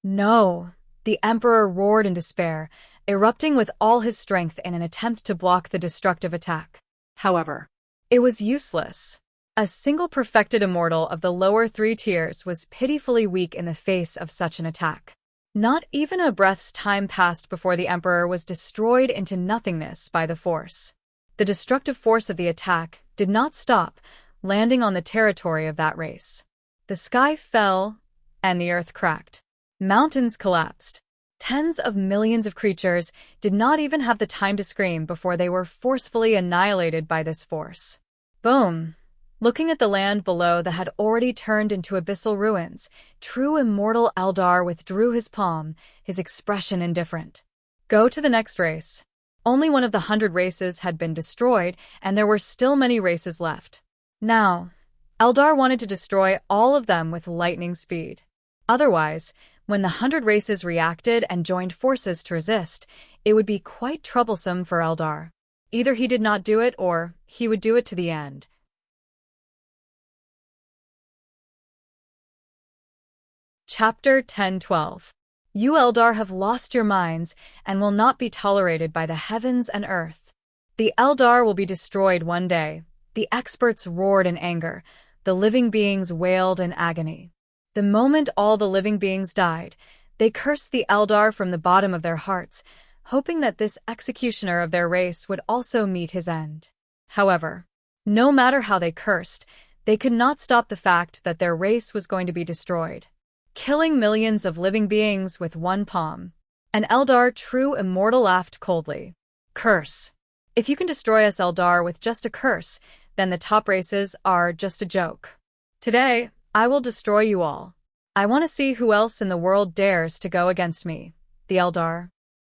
No, the emperor roared in despair, erupting with all his strength in an attempt to block the destructive attack. However, it was useless. A single perfected immortal of the lower 3 tiers was pitifully weak in the face of such an attack. Not even a breath's time passed before the emperor was destroyed into nothingness by the force. The destructive force of the attack did not stop, landing on the territory of that race. The sky fell, and the earth cracked. Mountains collapsed. Tens of millions of creatures did not even have the time to scream before they were forcefully annihilated by this force. Boom! Looking at the land below that had already turned into abyssal ruins, true immortal Eldar withdrew his palm, his expression indifferent. Go to the next race. Only one of the 100 races had been destroyed, and there were still many races left. Now, Eldar wanted to destroy all of them with lightning speed. Otherwise, when the 100 races reacted and joined forces to resist, it would be quite troublesome for Eldar. Either he did not do it or he would do it to the end. Chapter 10-12. You Eldar have lost your minds and will not be tolerated by the heavens and earth. The Eldar will be destroyed one day. The experts roared in anger. The living beings wailed in agony. The moment all the living beings died, they cursed the Eldar from the bottom of their hearts, hoping that this executioner of their race would also meet his end. However, no matter how they cursed, they could not stop the fact that their race was going to be destroyed. Killing millions of living beings with one palm. An Eldar true immortal laughed coldly. Curse. If you can destroy us Eldar with just a curse, then the top races are just a joke. Today, I will destroy you all. I want to see who else in the world dares to go against me, the Eldar.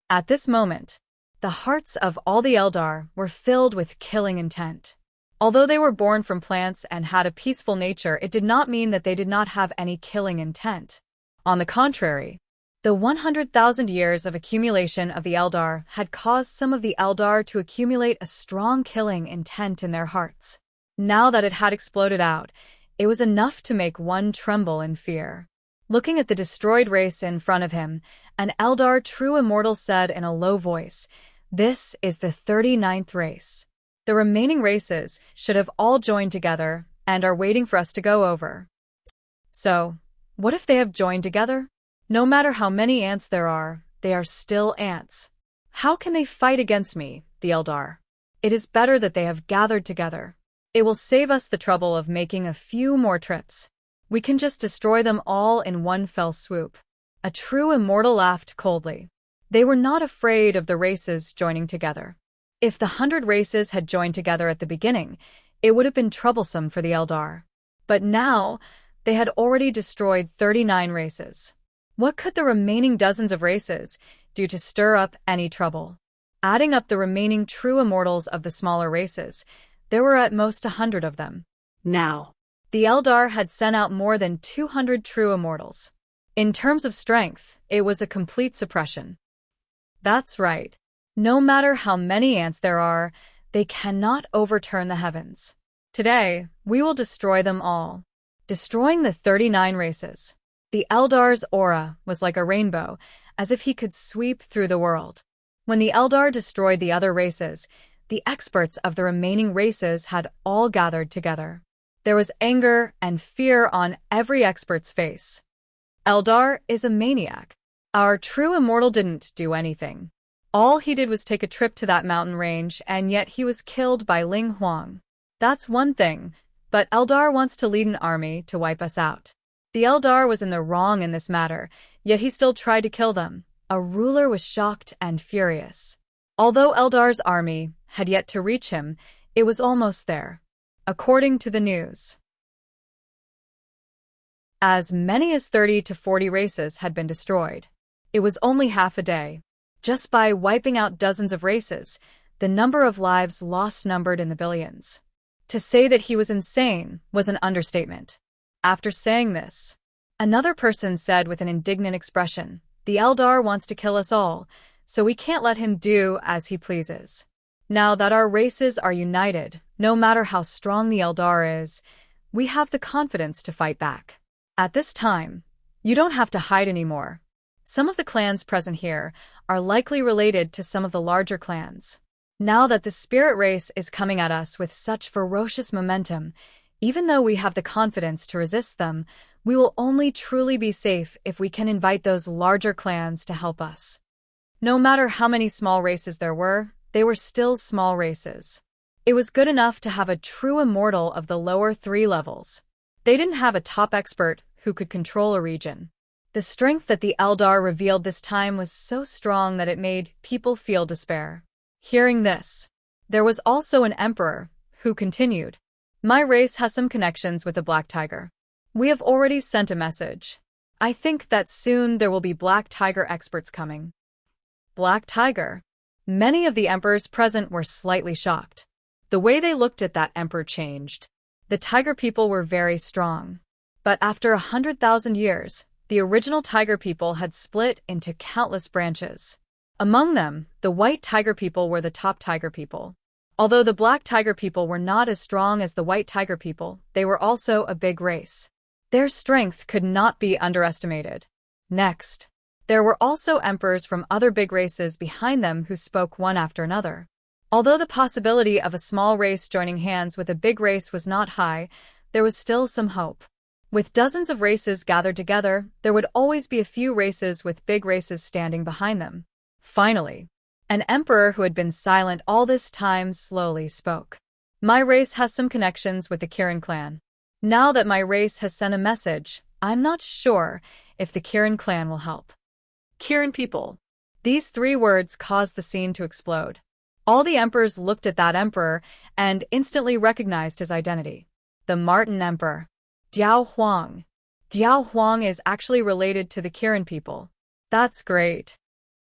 At this moment, the hearts of all the Eldar were filled with killing intent. Although they were born from plants and had a peaceful nature, it did not mean that they did not have any killing intent. On the contrary, the 100,000 years of accumulation of the Eldar had caused some of the Eldar to accumulate a strong killing intent in their hearts. Now that it had exploded out, it was enough to make one tremble in fear. Looking at the destroyed race in front of him, an Eldar true immortal said in a low voice, "This is the 39th race. The remaining races should have all joined together and are waiting for us to go over." So, what if they have joined together? No matter how many ants there are, they are still ants. How can they fight against me, the Eldar? It is better that they have gathered together. It will save us the trouble of making a few more trips. We can just destroy them all in one fell swoop. A true immortal laughed coldly. They were not afraid of the races joining together. If the 100 races had joined together at the beginning, it would have been troublesome for the Eldar. But now, they had already destroyed 39 races. What could the remaining dozens of races do to stir up any trouble? Adding up the remaining true immortals of the smaller races, there were at most 100 of them. Now, the Eldar had sent out more than 200 true immortals. In terms of strength, it was a complete suppression. That's right. No matter how many ants there are, they cannot overturn the heavens. Today, we will destroy them all. Destroying the 39 races. The Eldar's aura was like a rainbow, as if he could sweep through the world. When the Eldar destroyed the other races, the experts of the remaining races had all gathered together. There was anger and fear on every expert's face. Eldar is a maniac. Our true immortal didn't do anything. All he did was take a trip to that mountain range, and yet he was killed by Ling Huang. That's one thing, but Eldar wants to lead an army to wipe us out. The Eldar was in the wrong in this matter, yet he still tried to kill them. A ruler was shocked and furious. Although Eldar's army had yet to reach him, it was almost there. According to the news, as many as 30 to 40 races had been destroyed. It was only half a day. Just by wiping out dozens of races, the number of lives lost numbered in the billions. To say that he was insane was an understatement. After saying this, another person said with an indignant expression, "The Eldar wants to kill us all, so we can't let him do as he pleases. Now that our races are united, no matter how strong the Eldar is, we have the confidence to fight back. At this time, you don't have to hide anymore. Some of the clans present here are likely related to some of the larger clans. Now that the spirit race is coming at us with such ferocious momentum, even though we have the confidence to resist them, we will only truly be safe if we can invite those larger clans to help us." No matter how many small races there were, they were still small races. It was good enough to have a true immortal of the lower 3 levels. They didn't have a top expert who could control a region. The strength that the Eldar revealed this time was so strong that it made people feel despair. Hearing this, there was also an emperor who continued, "My race has some connections with the Black Tiger. We have already sent a message. I think that soon there will be Black Tiger experts coming." Black Tiger? Many of the emperors present were slightly shocked. The way they looked at that emperor changed. The Tiger people were very strong. But after 100,000 years, the original Tiger people had split into countless branches. Among them, the White Tiger people were the top Tiger people. Although the Black Tiger people were not as strong as the White Tiger people, they were also a big race. Their strength could not be underestimated. Next, there were also emperors from other big races behind them who spoke one after another. Although the possibility of a small race joining hands with a big race was not high, there was still some hope. With dozens of races gathered together, there would always be a few races with big races standing behind them. Finally, an emperor who had been silent all this time slowly spoke. "My race has some connections with the Kirin clan. Now that my race has sent a message, I'm not sure if the Kirin clan will help." Kirin people. These 3 words caused the scene to explode. All the emperors looked at that emperor and instantly recognized his identity. The Martin Emperor. Diao Huang. Diao Huang is actually related to the Kirin people. That's great.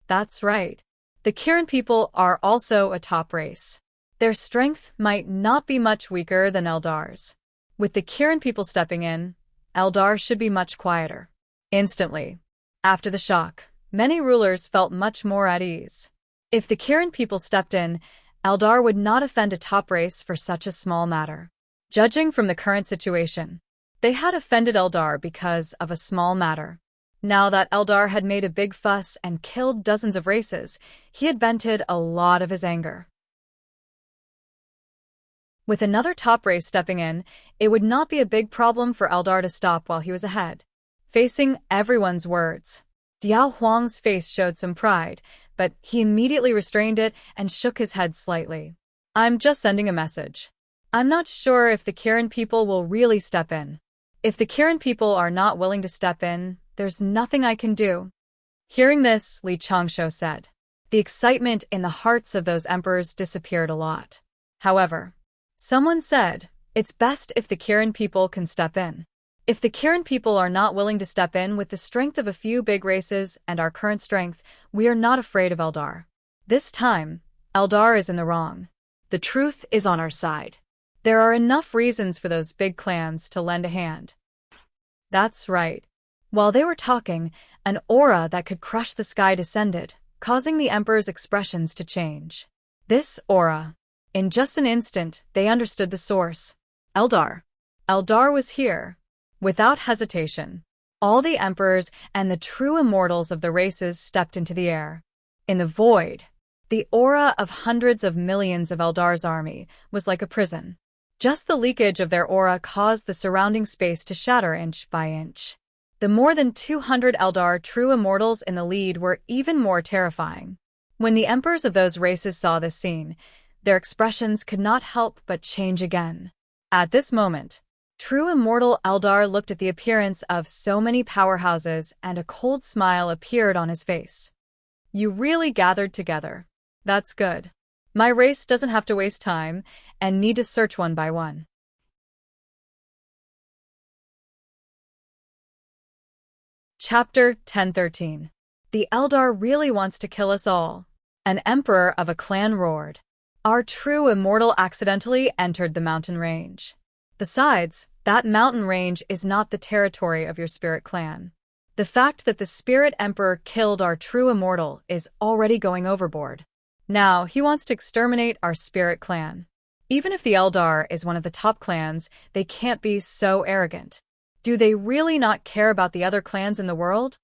That's right. The Kirin people are also a top race. Their strength might not be much weaker than Eldar's. With the Kirin people stepping in, Eldar should be much quieter. Instantly, after the shock, many rulers felt much more at ease. If the Kirin people stepped in, Eldar would not offend a top race for such a small matter. Judging from the current situation, they had offended Eldar because of a small matter. Now that Eldar had made a big fuss and killed dozens of races, he had vented a lot of his anger. With another top race stepping in, it would not be a big problem for Eldar to stop while he was ahead. Facing everyone's words, Diao Huang's face showed some pride, but he immediately restrained it and shook his head slightly. I'm just sending a message. I'm not sure if the Kirin people will really step in. If the Kirin people are not willing to step in, there's nothing I can do. Hearing this, Li Changshu said. The excitement in the hearts of those emperors disappeared a lot. However, someone said, it's best if the Kirin people can step in. If the Kirin people are not willing to step in with the strength of a few big races and our current strength, we are not afraid of Eldar. This time, Eldar is in the wrong. The truth is on our side. There are enough reasons for those big clans to lend a hand. That's right. While they were talking, an aura that could crush the sky descended, causing the Emperor's expressions to change. This aura. In just an instant, they understood the source. Eldar. Eldar was here. Without hesitation, all the emperors and the true immortals of the races stepped into the air. In the void, the aura of hundreds of millions of Eldar's army was like a prison. Just the leakage of their aura caused the surrounding space to shatter inch by inch. The more than 200 Eldar true immortals in the lead were even more terrifying. When the emperors of those races saw this scene, their expressions could not help but change again. At this moment, true immortal Eldar looked at the appearance of so many powerhouses and a cold smile appeared on his face. You really gathered together. That's good. My race doesn't have to waste time and need to search one by one. Chapter 1013. The Eldar really wants to kill us all. An emperor of a clan roared. Our true immortal accidentally entered the mountain range. Besides, that mountain range is not the territory of your spirit clan. The fact that the spirit emperor killed our true immortal is already going overboard. Now he wants to exterminate our spirit clan. Even if the Eldar is one of the top clans, they can't be so arrogant. Do they really not care about the other clans in the world?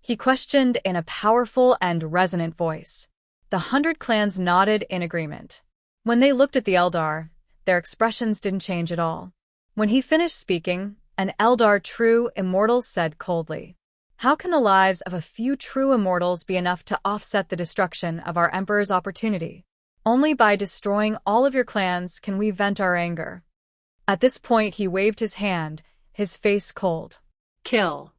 He questioned in a powerful and resonant voice. The 100 clans nodded in agreement. When they looked at the Eldar, their expressions didn't change at all. When he finished speaking, an Eldar true immortal said coldly, how can the lives of a few true immortals be enough to offset the destruction of our emperor's opportunity? Only by destroying all of your clans can we vent our anger. At this point he waved his hand, his face cold. Kill.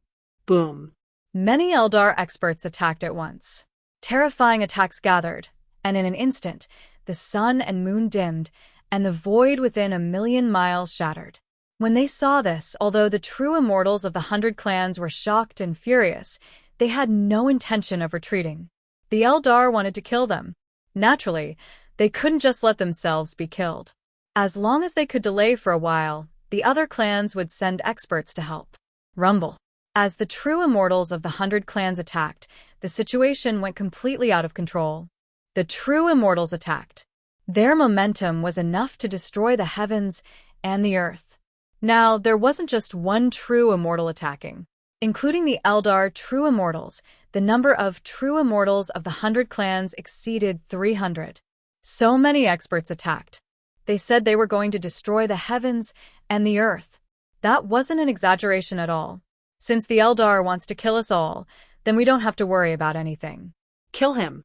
Boom. Many Eldar experts attacked at once. Terrifying attacks gathered, and in an instant, the sun and moon dimmed, and the void within 1,000,000 miles shattered. When they saw this, although the true immortals of the 100 clans were shocked and furious, they had no intention of retreating. The Eldar wanted to kill them. Naturally, they couldn't just let themselves be killed. As long as they could delay for a while, the other clans would send experts to help. Rumble. As the true immortals of the 100 clans attacked, the situation went completely out of control. The true immortals attacked. Their momentum was enough to destroy the heavens and the earth. Now, there wasn't just one true immortal attacking. Including the Eldar true immortals, the number of true immortals of the 100 clans exceeded 300. So many experts attacked. They said they were going to destroy the heavens and the earth. That wasn't an exaggeration at all. Since the Eldar wants to kill us all, then we don't have to worry about anything. Kill him.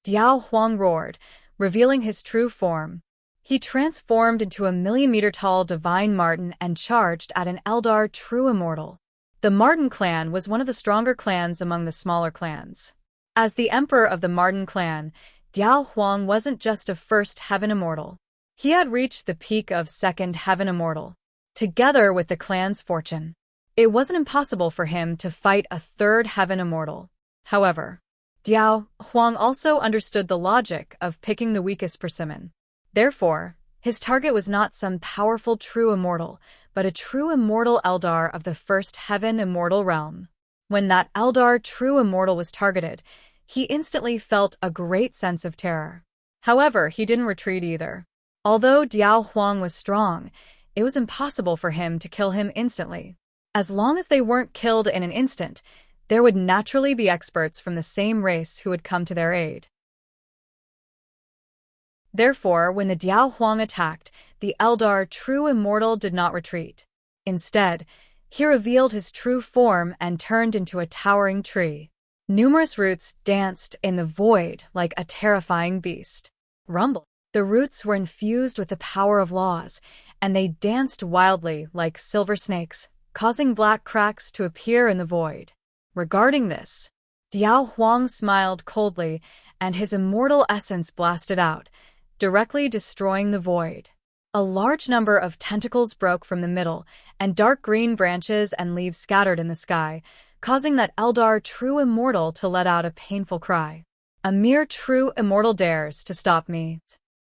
Diao Huang roared, revealing his true form. He transformed into a 1,000,000-meter-tall divine marten and charged at an Eldar true immortal. The Marten clan was one of the stronger clans among the smaller clans. As the emperor of the Marten clan, Diao Huang wasn't just a first heaven immortal. He had reached the peak of second heaven immortal. Together with the clan's fortune, it wasn't impossible for him to fight a third heaven immortal. However, Diao Huang also understood the logic of picking the weakest persimmon. Therefore, his target was not some powerful true immortal, but a true immortal Eldar of the first heaven immortal realm. When that Eldar true immortal was targeted, he instantly felt a great sense of terror. However, he didn't retreat either. Although Diao Huang was strong, it was impossible for him to kill him instantly. As long as they weren't killed in an instant, there would naturally be experts from the same race who would come to their aid. Therefore, when the Diao Huang attacked, the Eldar true immortal did not retreat. Instead, he revealed his true form and turned into a towering tree. Numerous roots danced in the void like a terrifying beast. Rumble. The roots were infused with the power of laws, and they danced wildly like silver snakes, causing black cracks to appear in the void. Regarding this, Diao Huang smiled coldly, and his immortal essence blasted out, directly destroying the void. A large number of tentacles broke from the middle, and dark green branches and leaves scattered in the sky, causing that Eldar true immortal to let out a painful cry. A mere true immortal dares to stop me.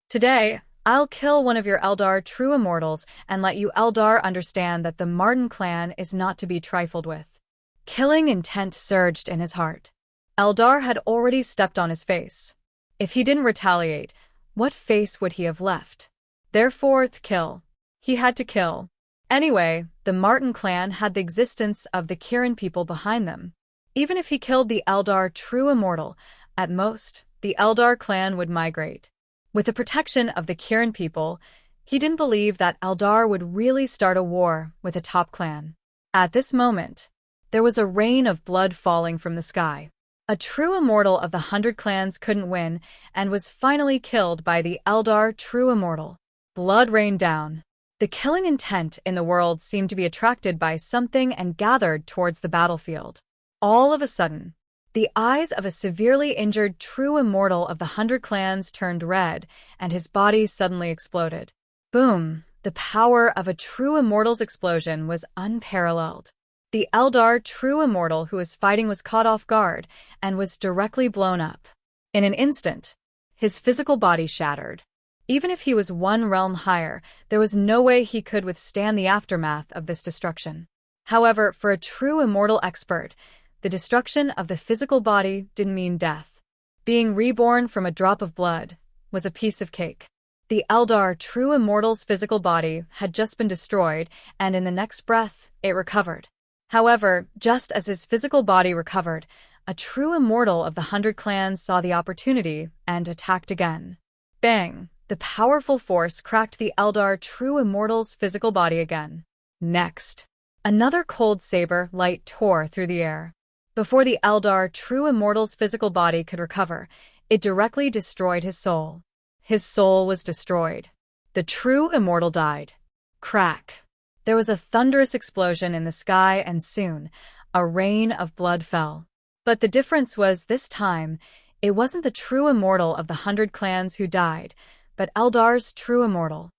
Today, I'll kill one of your Eldar true immortals and let you Eldar understand that the Martin clan is not to be trifled with. Killing intent surged in his heart. Eldar had already stepped on his face. If he didn't retaliate, what face would he have left? Therefore, kill. He had to kill. Anyway, the Martin clan had the existence of the Kirin people behind them. Even if he killed the Eldar true immortal, at most, the Eldar clan would migrate. With the protection of the Kirin people, he didn't believe that Eldar would really start a war with the top clan. At this moment, there was a rain of blood falling from the sky. A true immortal of the 100 clans couldn't win and was finally killed by the Eldar true immortal. Blood rained down. The killing intent in the world seemed to be attracted by something and gathered towards the battlefield. All of a sudden, the eyes of a severely injured true immortal of the 100 clans turned red, and his body suddenly exploded. Boom! The power of a true immortal's explosion was unparalleled. The Eldar true immortal who was fighting was caught off guard and was directly blown up. In an instant, his physical body shattered. Even if he was one realm higher, there was no way he could withstand the aftermath of this destruction. However, for a true immortal expert, the destruction of the physical body didn't mean death. Being reborn from a drop of blood was a piece of cake. The Eldar true immortal's physical body had just been destroyed, and in the next breath, it recovered. However, just as his physical body recovered, a true immortal of the 100 clans saw the opportunity and attacked again. Bang! The powerful force cracked the Eldar true immortal's physical body again. Next, another cold saber light tore through the air. Before the Eldar true immortal's physical body could recover, it directly destroyed his soul. His soul was destroyed. The true immortal died. Crack! There was a thunderous explosion in the sky, and soon, a rain of blood fell. But the difference was, this time, it wasn't the true immortal of the 100 clans who died, but Eldar's true immortal.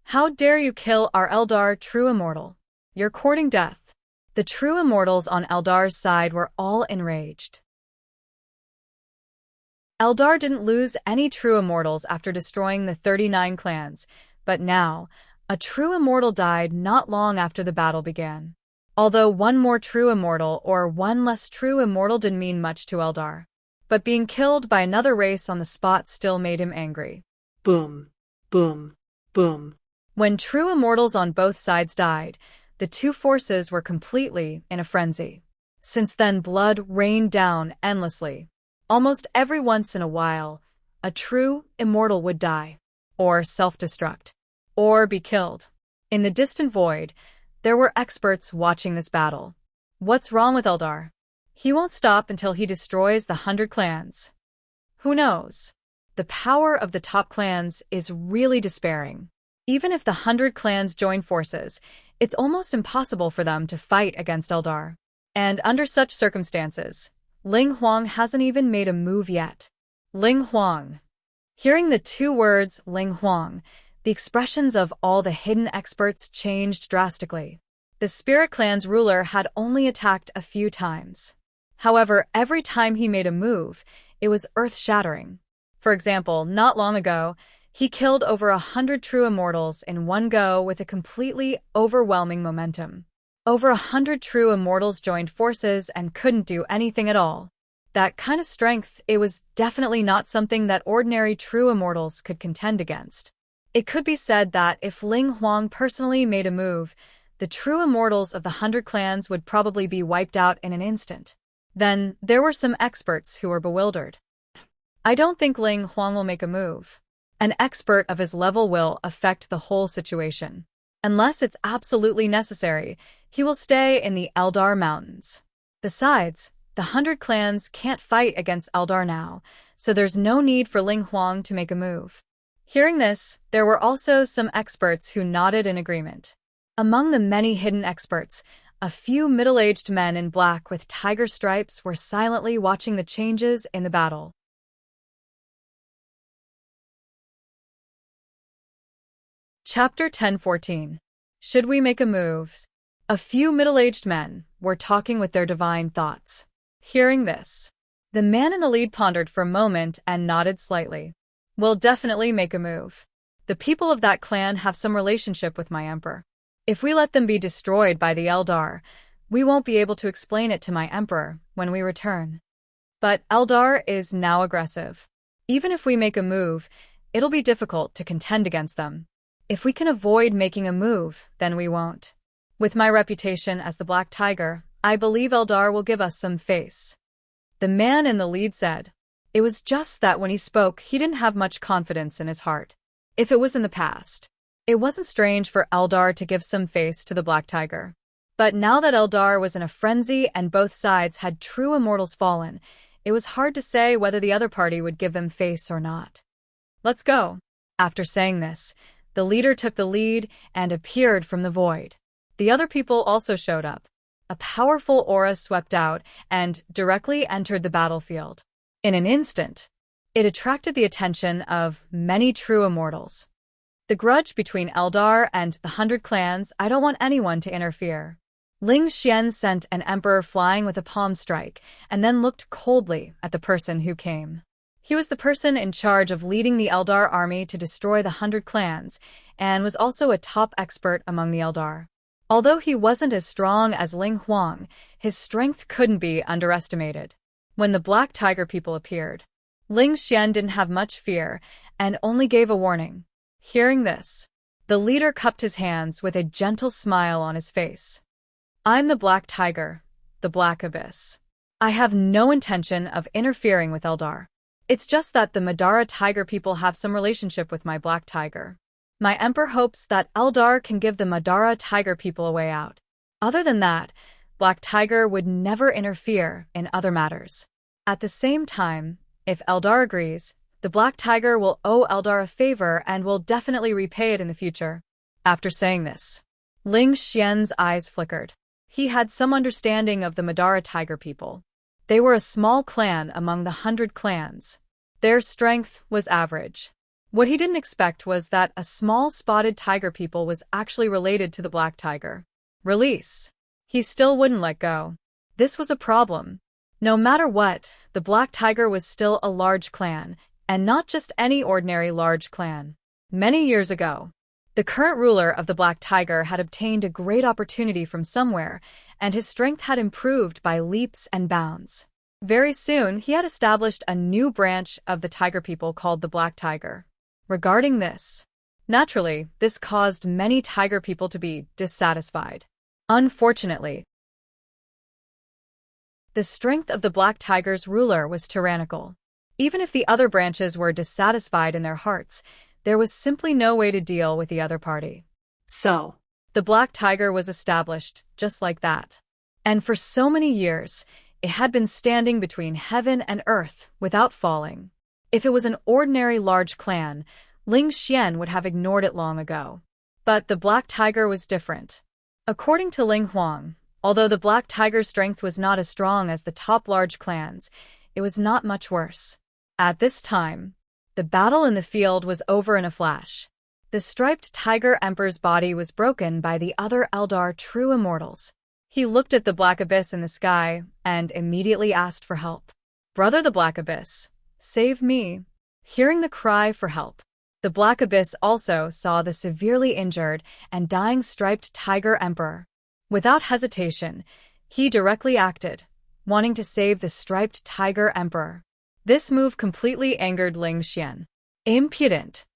How dare you kill our Eldar true immortal? You're courting death. The true immortals on Eldar's side were all enraged. Eldar didn't lose any true immortals after destroying the 39 clans, but now, a true immortal died not long after the battle began. Although one more true immortal or one less true immortal didn't mean much to Eldar, but being killed by another race on the spot still made him angry. Boom, boom, boom. When true immortals on both sides died, the two forces were completely in a frenzy. Since then, blood rained down endlessly. Almost every once in a while, a true immortal would die, or self-destruct, or be killed. In the distant void, there were experts watching this battle. What's wrong with Eldar? He won't stop until he destroys the 100 clans. Who knows? The power of the top clans is really despairing. Even if the 100 clans join forces, it's almost impossible for them to fight against Eldar. And under such circumstances, Ling Huang hasn't even made a move yet. Ling Huang. Hearing the two words Ling Huang, the expressions of all the hidden experts changed drastically. The Spirit Clan's ruler had only attacked a few times. However, every time he made a move, it was earth-shattering. For example, not long ago, He killed over 100 true immortals in one go with a completely overwhelming momentum. Over 100 true immortals joined forces and couldn't do anything at all. That kind of strength, it was definitely not something that ordinary true immortals could contend against. It could be said that if Ling Huang personally made a move, the true immortals of the 100 clans would probably be wiped out in an instant. Then, there were some experts who were bewildered. I don't think Ling Huang will make a move. An expert of his level will affect the whole situation. Unless it's absolutely necessary, he will stay in the Eldar Mountains. Besides, the 100 clans can't fight against Eldar now, so there's no need for Ling Huang to make a move. Hearing this, there were also some experts who nodded in agreement. Among the many hidden experts, a few middle-aged men in black with tiger stripes were silently watching the changes in the battle. Chapter 10:14. Should we make a move? A few middle-aged men were talking with their divine thoughts. Hearing this, the man in the lead pondered for a moment and nodded slightly. We'll definitely make a move. The people of that clan have some relationship with my emperor. If we let them be destroyed by the Eldar, we won't be able to explain it to my emperor when we return. But Eldar is now aggressive. Even if we make a move, it'll be difficult to contend against them. If we can avoid making a move, then we won't. With my reputation as the Black Tiger, I believe Eldar will give us some face. The man in the lead said. It was just that when he spoke, he didn't have much confidence in his heart. If it was in the past, it wasn't strange for Eldar to give some face to the Black Tiger. But now that Eldar was in a frenzy and both sides had true immortals fallen, it was hard to say whether the other party would give them face or not. Let's go. After saying this, the leader took the lead and appeared from the void. The other people also showed up. A powerful aura swept out and directly entered the battlefield. In an instant, it attracted the attention of many true immortals. The grudge between Eldar and the 100 clans, I don't want anyone to interfere. Ling Xian sent an emperor flying with a palm strike and then looked coldly at the person who came. He was the person in charge of leading the Eldar army to destroy the 100 clans and was also a top expert among the Eldar. Although he wasn't as strong as Ling Huang, his strength couldn't be underestimated. When the Black Tiger people appeared, Ling Xian didn't have much fear and only gave a warning. Hearing this, the leader cupped his hands with a gentle smile on his face. I'm the Black Tiger, the Black Abyss. I have no intention of interfering with Eldar. It's just that the Madara Tiger people have some relationship with my Black Tiger. My emperor hopes that Eldar can give the Madara Tiger people a way out. Other than that, Black Tiger would never interfere in other matters. At the same time, if Eldar agrees, the Black Tiger will owe Eldar a favor and will definitely repay it in the future. After saying this, Ling Xian's eyes flickered. He had some understanding of the Madara Tiger people. They were a small clan among the 100 clans. Their strength was average. What he didn't expect was that a small spotted tiger people was actually related to the Black Tiger. Release. He still wouldn't let go. This was a problem. No matter what, the Black Tiger was still a large clan, and not just any ordinary large clan. Many years ago, the current ruler of the Black Tiger had obtained a great opportunity from somewhere, and his strength had improved by leaps and bounds. Very soon, he had established a new branch of the tiger people called the Black Tiger. Regarding this, naturally, this caused many tiger people to be dissatisfied. Unfortunately, the strength of the Black Tiger's ruler was tyrannical. Even if the other branches were dissatisfied in their hearts, there was simply no way to deal with the other party. So, the Black Tiger was established just like that. And for so many years, it had been standing between heaven and earth without falling. If it was an ordinary large clan, Ling Xian would have ignored it long ago. But the Black Tiger was different. According to Ling Huang, although the Black Tiger's strength was not as strong as the top large clans, it was not much worse. At this time, the battle in the field was over in a flash. The striped tiger emperor's body was broken by the other Eldar true immortals. He looked at the Black Abyss in the sky and immediately asked for help. Brother the Black Abyss, save me. Hearing the cry for help, The Black Abyss also saw the severely injured and dying striped tiger emperor. Without hesitation, he directly acted, wanting to save the striped tiger emperor. This move completely angered Ling Xian. Impudent!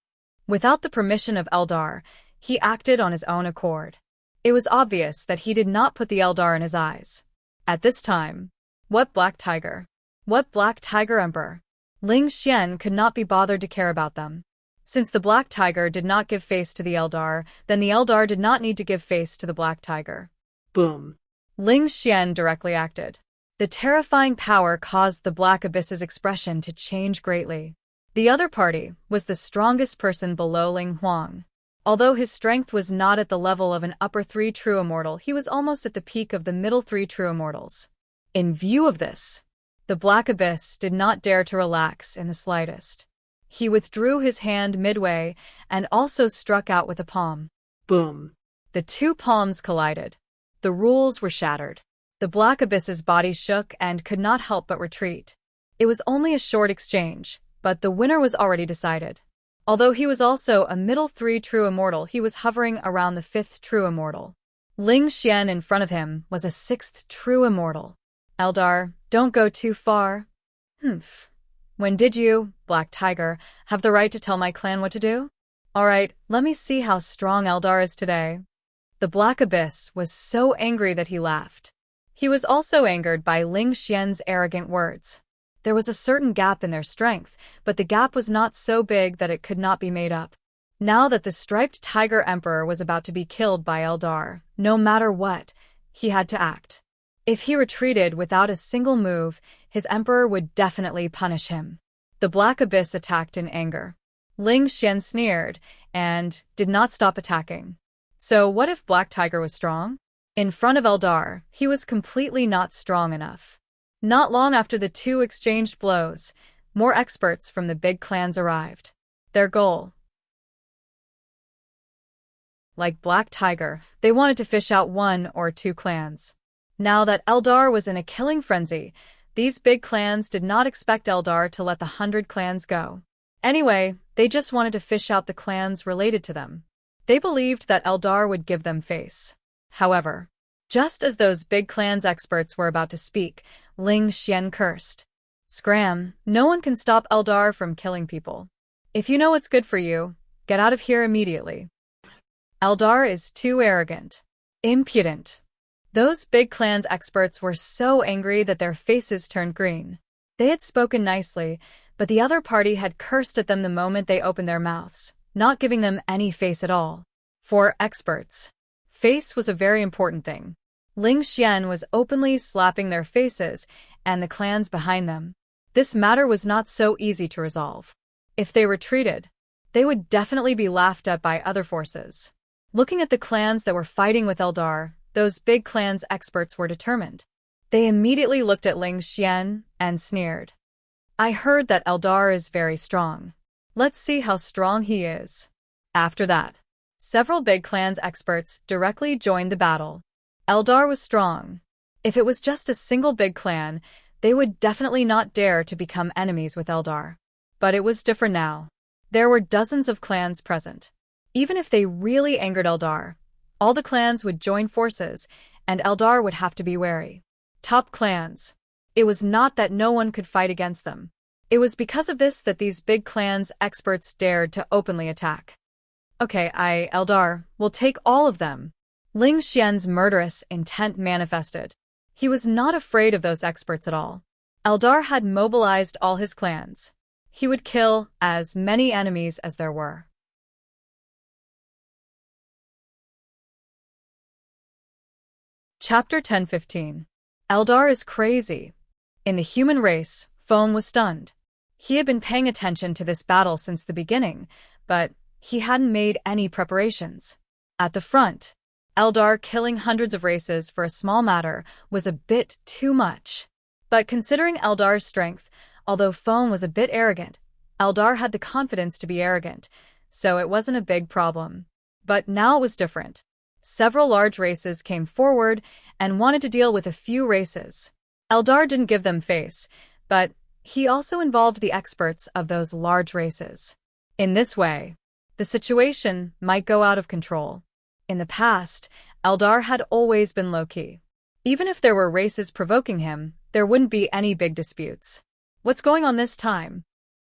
Without the permission of Eldar, he acted on his own accord. It was obvious that he did not put the Eldar in his eyes. At this time, what black tiger? What black tiger emperor? Ling Xian could not be bothered to care about them. Since the black tiger did not give face to the Eldar, then the Eldar did not need to give face to the black tiger. Boom. Ling Xian directly acted. The terrifying power caused the Black Abyss's expression to change greatly. The other party was the strongest person below Ling Huang. Although his strength was not at the level of an upper 3 true immortal, he was almost at the peak of the middle 3 true immortals. In view of this, the Black Abyss did not dare to relax in the slightest. He withdrew his hand midway and also struck out with a palm. Boom. The two palms collided. The rules were shattered. The Black Abyss's body shook and could not help but retreat. It was only a short exchange, but the winner was already decided. Although he was also a middle 3 true immortal, he was hovering around the 5th true immortal. Ling Xian in front of him was a 6th true immortal. Eldar, don't go too far. Humph. When did you, Black Tiger, have the right to tell my clan what to do? Alright, let me see how strong Eldar is today. The Black Abyss was so angry that he laughed. He was also angered by Ling Xian's arrogant words. There was a certain gap in their strength, but the gap was not so big that it could not be made up. Now that the striped tiger emperor was about to be killed by Eldar, no matter what, he had to act. If he retreated without a single move, his emperor would definitely punish him. The Black Abyss attacked in anger. Ling Xian sneered and did not stop attacking. So what if Black Tiger was strong? In front of Eldar, he was completely not strong enough. Not long after the two exchanged blows, more experts from the big clans arrived. Their goal: like Black Tiger, they wanted to fish out 1 or 2 clans. Now that Eldar was in a killing frenzy, these big clans did not expect Eldar to let the 100 clans go. Anyway, they just wanted to fish out the clans related to them. They believed that Eldar would give them face. However, just as those big clans experts were about to speak, Ling Xian cursed. Scram, no one can stop Eldar from killing people. If you know what's good for you, get out of here immediately. Eldar is too arrogant. Impudent. Those big clans experts were so angry that their faces turned green. They had spoken nicely, but the other party had cursed at them the moment they opened their mouths, not giving them any face at all. For experts, face was a very important thing. Ling Xian was openly slapping their faces and the clans behind them. This matter was not so easy to resolve. If they retreated, they would definitely be laughed at by other forces. Looking at the clans that were fighting with Eldar, those big clans experts were determined. They immediately looked at Ling Xian and sneered. I heard that Eldar is very strong. Let's see how strong he is. After that, several big clans experts directly joined the battle. Eldar was strong. If it was just a single big clan, they would definitely not dare to become enemies with Eldar. But it was different now. There were dozens of clans present. Even if they really angered Eldar, all the clans would join forces, and Eldar would have to be wary. Top clans. It was not that no one could fight against them. It was because of this that these big clans experts dared to openly attack. Okay, Eldar, will take all of them. Ling Xian's murderous intent manifested. He was not afraid of those experts at all. Eldar had mobilized all his clans. He would kill as many enemies as there were. Chapter 10:15. Eldar is crazy. In the human race, Foam was stunned. He had been paying attention to this battle since the beginning, but he hadn't made any preparations. At the front, Eldar killing hundreds of races for a small matter was a bit too much. But considering Eldar's strength, although Foam was a bit arrogant, Eldar had the confidence to be arrogant, so it wasn't a big problem. But now it was different. Several large races came forward and wanted to deal with a few races. Eldar didn't give them face, but he also involved the experts of those large races. In this way, the situation might go out of control. In the past, Eldar had always been low-key. Even if there were races provoking him, there wouldn't be any big disputes. What's going on this time?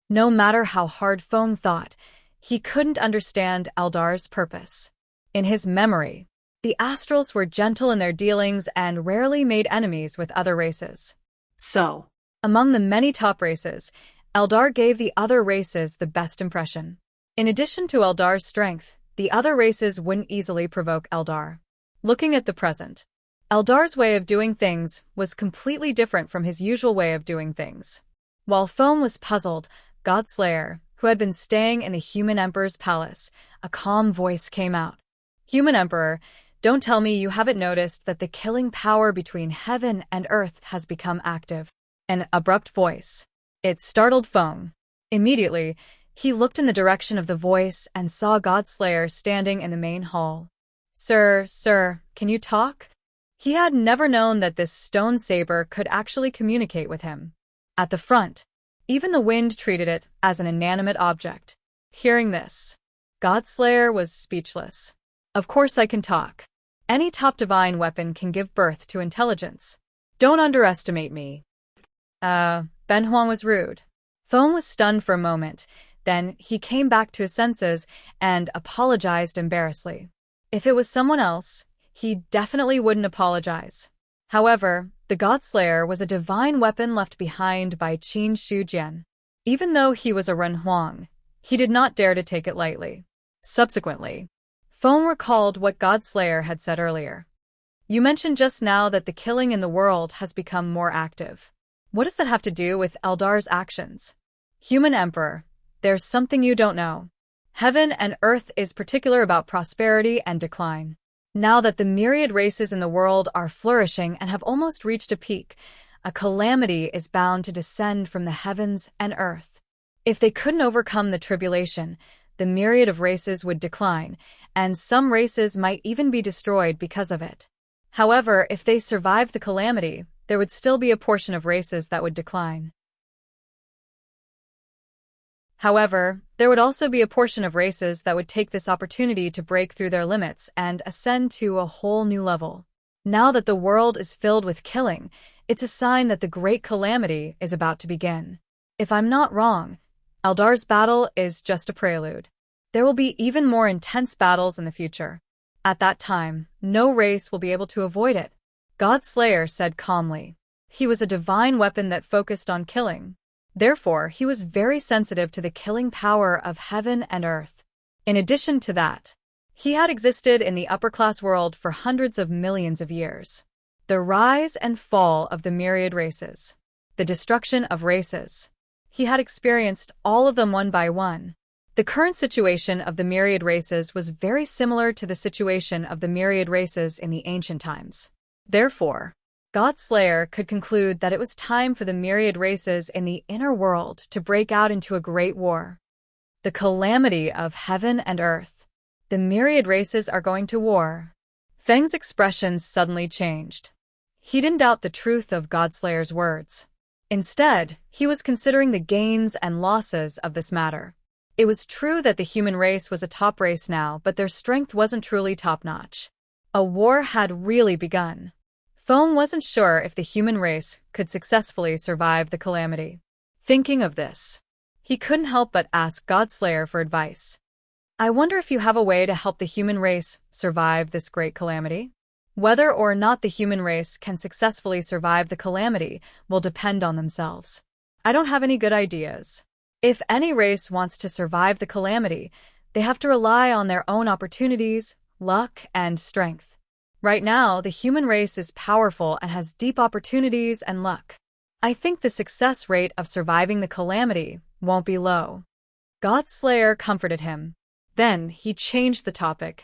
No matter how hard Foam thought, he couldn't understand Eldar's purpose. In his memory, the Astrals were gentle in their dealings and rarely made enemies with other races. So, Among the many top races, Eldar gave the other races the best impression. In addition to Eldar's strength, the other races wouldn't easily provoke Eldar. Looking at the present, Eldar's way of doing things was completely different from his usual way of doing things. While Foam was puzzled, Godslayer, who had been staying in the Human Emperor's palace, a calm voice came out. Human Emperor, don't tell me you haven't noticed that the killing power between heaven and earth has become active. An abrupt voice. It startled Foam. Immediately, he looked in the direction of the voice and saw Godslayer standing in the main hall. Sir, can you talk? He had never known that this stone saber could actually communicate with him. At the front, even the wind treated it as an inanimate object. Hearing this, Godslayer was speechless. Of course I can talk. Any top divine weapon can give birth to intelligence. Don't underestimate me. Ben Huang was rude. Foam was stunned for a moment. Then he came back to his senses and apologized embarrassedly. If it was someone else, he definitely wouldn't apologize. However, the Godslayer was a divine weapon left behind by Qin Shujian. Even though he was a Ren Huang, he did not dare to take it lightly. Subsequently, Foam recalled what Godslayer had said earlier. You mentioned just now that the killing in the world has become more active. What does that have to do with Eldar's actions? Human Emperor, there's something you don't know. Heaven and Earth is particular about prosperity and decline. Now that the myriad races in the world are flourishing and have almost reached a peak, a calamity is bound to descend from the heavens and earth. If they couldn't overcome the tribulation, the myriad of races would decline, and some races might even be destroyed because of it. However, if they survived the calamity, there would still be a portion of races that would decline. However, there would also be a portion of races that would take this opportunity to break through their limits and ascend to a whole new level. Now that the world is filled with killing, it's a sign that the great calamity is about to begin. If I'm not wrong, Eldar's battle is just a prelude. There will be even more intense battles in the future. At that time, no race will be able to avoid it. Godslayer said calmly. He was a divine weapon that focused on killing. Therefore, he was very sensitive to the killing power of heaven and earth. In addition to that, he had existed in the upper-class world for hundreds of millions of years. The rise and fall of the myriad races. The destruction of races. He had experienced all of them one by one. The current situation of the myriad races was very similar to the situation of the myriad races in the ancient times. Therefore, Godslayer could conclude that it was time for the myriad races in the inner world to break out into a great war. The calamity of heaven and earth. The myriad races are going to war. Feng's expression suddenly changed. He didn't doubt the truth of Godslayer's words. Instead, he was considering the gains and losses of this matter. It was true that the human race was a top race now, but their strength wasn't truly top-notch. A war had really begun. Foam wasn't sure if the human race could successfully survive the calamity. Thinking of this, he couldn't help but ask Godslayer for advice. I wonder if you have a way to help the human race survive this great calamity? Whether or not the human race can successfully survive the calamity will depend on themselves. I don't have any good ideas. If any race wants to survive the calamity, they have to rely on their own opportunities, luck, and strength. Right now, the human race is powerful and has deep opportunities and luck. I think the success rate of surviving the calamity won't be low. Godslayer comforted him. Then he changed the topic.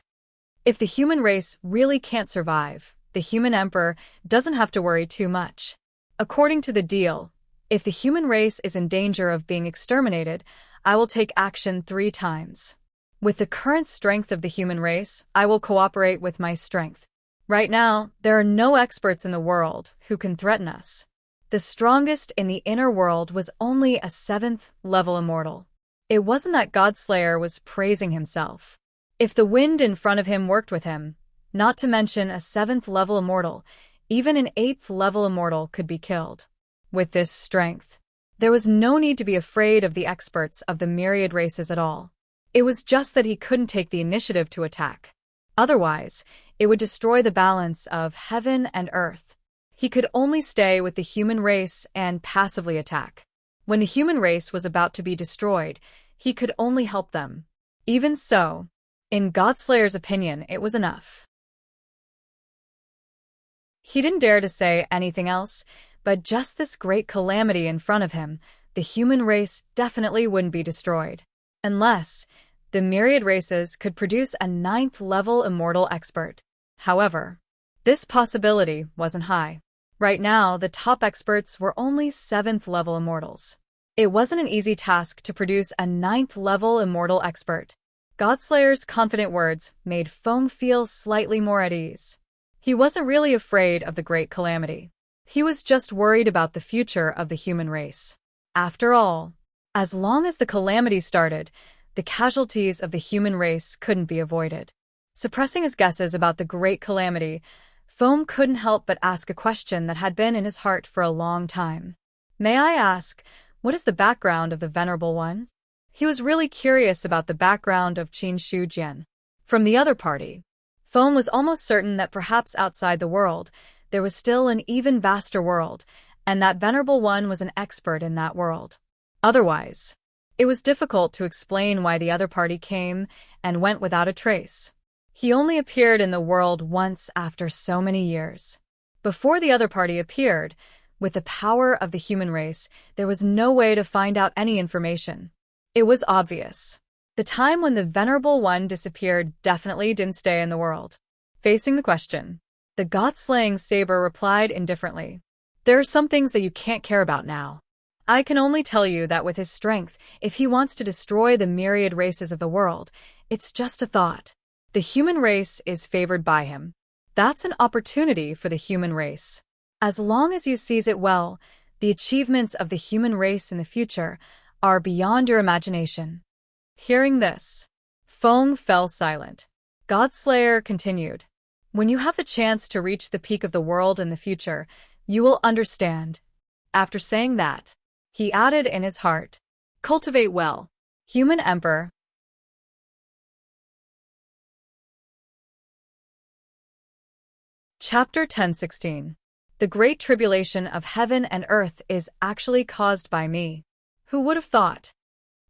If the human race really can't survive, the human emperor doesn't have to worry too much. According to the deal, if the human race is in danger of being exterminated, I will take action 3 times. With the current strength of the human race, I will cooperate with my strength. Right now, there are no experts in the world who can threaten us. The strongest in the inner world was only a 7th-level immortal. It wasn't that Godslayer was praising himself. If the wind in front of him worked with him, not to mention a 7th level immortal, even an 8th level immortal could be killed. With this strength, there was no need to be afraid of the experts of the myriad races at all. It was just that he couldn't take the initiative to attack. Otherwise, it would destroy the balance of heaven and earth. He could only stay with the human race and passively attack. When the human race was about to be destroyed, he could only help them. Even so, in Godslayer's opinion, it was enough. He didn't dare to say anything else, but just this great calamity in front of him, the human race definitely wouldn't be destroyed. Unless the myriad races could produce a 9th level immortal expert. However, this possibility wasn't high. Right now, the top experts were only 7th level immortals. It wasn't an easy task to produce a 9th level immortal expert. Godslayer's confident words made Foam feel slightly more at ease. He wasn't really afraid of the great calamity. He was just worried about the future of the human race. After all, as long as the calamity started, the casualties of the human race couldn't be avoided. Suppressing his guesses about the great calamity, Foam couldn't help but ask a question that had been in his heart for a long time. May I ask, what is the background of the Venerable Ones? He was really curious about the background of Qin Shujian. From the other party, Foam was almost certain that perhaps outside the world, there was still an even vaster world, and that Venerable One was an expert in that world. Otherwise, it was difficult to explain why the other party came and went without a trace. He only appeared in the world once after so many years. Before the other party appeared, with the power of the human race, there was no way to find out any information. It was obvious. The time when the Venerable One disappeared definitely didn't stay in the world. Facing the question, the God-slaying saber replied indifferently. There are some things that you can't care about now. I can only tell you that with his strength, if he wants to destroy the myriad races of the world, it's just a thought. The human race is favored by him. That's an opportunity for the human race. As long as you seize it well, the achievements of the human race in the future are beyond your imagination. Hearing this, Foam fell silent. Godslayer continued. When you have the chance to reach the peak of the world in the future, you will understand. After saying that, he added in his heart, cultivate well, human emperor. Chapter 10:16. The Great Tribulation of Heaven and Earth is actually caused by me. Who would have thought?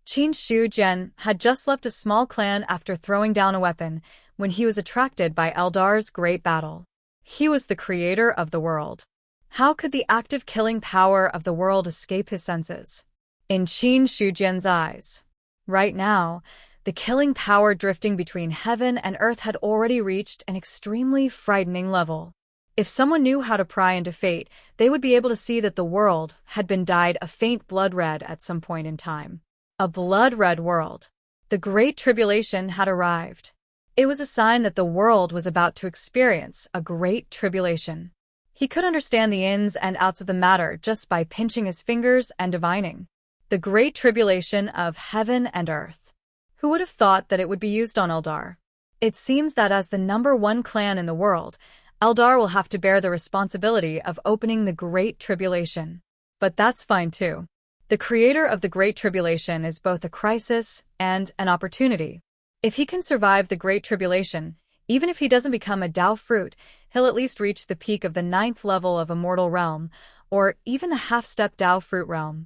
Qin Shujian had just left a small clan after throwing down a weapon when he was attracted by Eldar's great battle. He was the creator of the world. How could the active killing power of the world escape his senses? In Qin Shujian's eyes, right now, the killing power drifting between heaven and earth had already reached an extremely frightening level. If someone knew how to pry into fate, they would be able to see that the world had been dyed a faint blood red at some point in time. A blood-red world. The Great Tribulation had arrived. It was a sign that the world was about to experience a great tribulation. He could understand the ins and outs of the matter just by pinching his fingers and divining. The Great Tribulation of Heaven and Earth. Who would have thought that it would be used on Eldar? It seems that as the #1 clan in the world, Eldar will have to bear the responsibility of opening the Great Tribulation. But that's fine too. The creator of the Great Tribulation is both a crisis and an opportunity. If he can survive the Great Tribulation, even if he doesn't become a Dao fruit, he'll at least reach the peak of the 9th level of Immortal Realm, or even the half-step Dao fruit realm.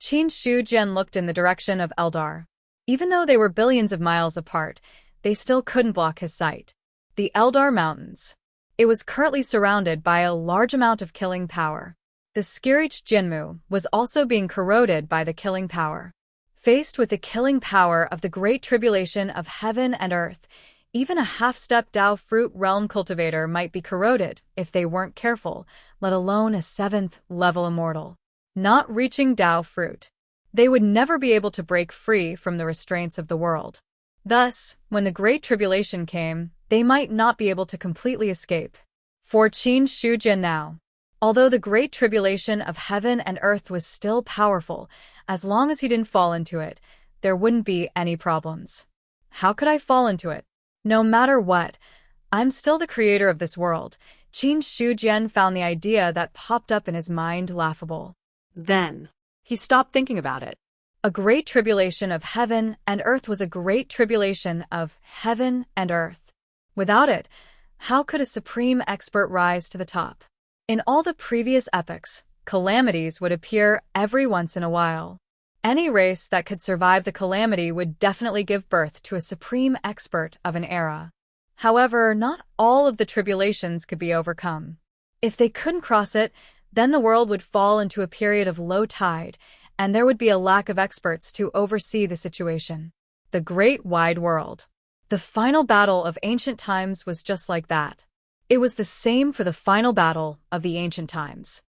Qin Shujian looked in the direction of Eldar. Even though they were billions of miles apart, they still couldn't block his sight. The Eldar Mountains. It was currently surrounded by a large amount of killing power. The Skirich Jinmu was also being corroded by the killing power. Faced with the killing power of the Great Tribulation of Heaven and Earth, even a half-step Dao fruit realm cultivator might be corroded if they weren't careful, let alone a 7th level immortal. Not reaching Dao fruit. They would never be able to break free from the restraints of the world. Thus, when the Great Tribulation came, they might not be able to completely escape. For Qin Shujian now, although the Great Tribulation of Heaven and Earth was still powerful, as long as he didn't fall into it, there wouldn't be any problems. How could I fall into it? No matter what, I'm still the creator of this world. Qin Shujian found the idea that popped up in his mind laughable. Then he stopped thinking about it. A great tribulation of heaven and earth was a great tribulation of heaven and earth. Without it, how could a supreme expert rise to the top? In all the previous epochs, calamities would appear every once in a while. Any race that could survive the calamity would definitely give birth to a supreme expert of an era. However, not all of the tribulations could be overcome. If they couldn't cross it, then the world would fall into a period of low tide, and there would be a lack of experts to oversee the situation. The Great Wide World. The final battle of ancient times was just like that. It was the same for the final battle of the ancient times.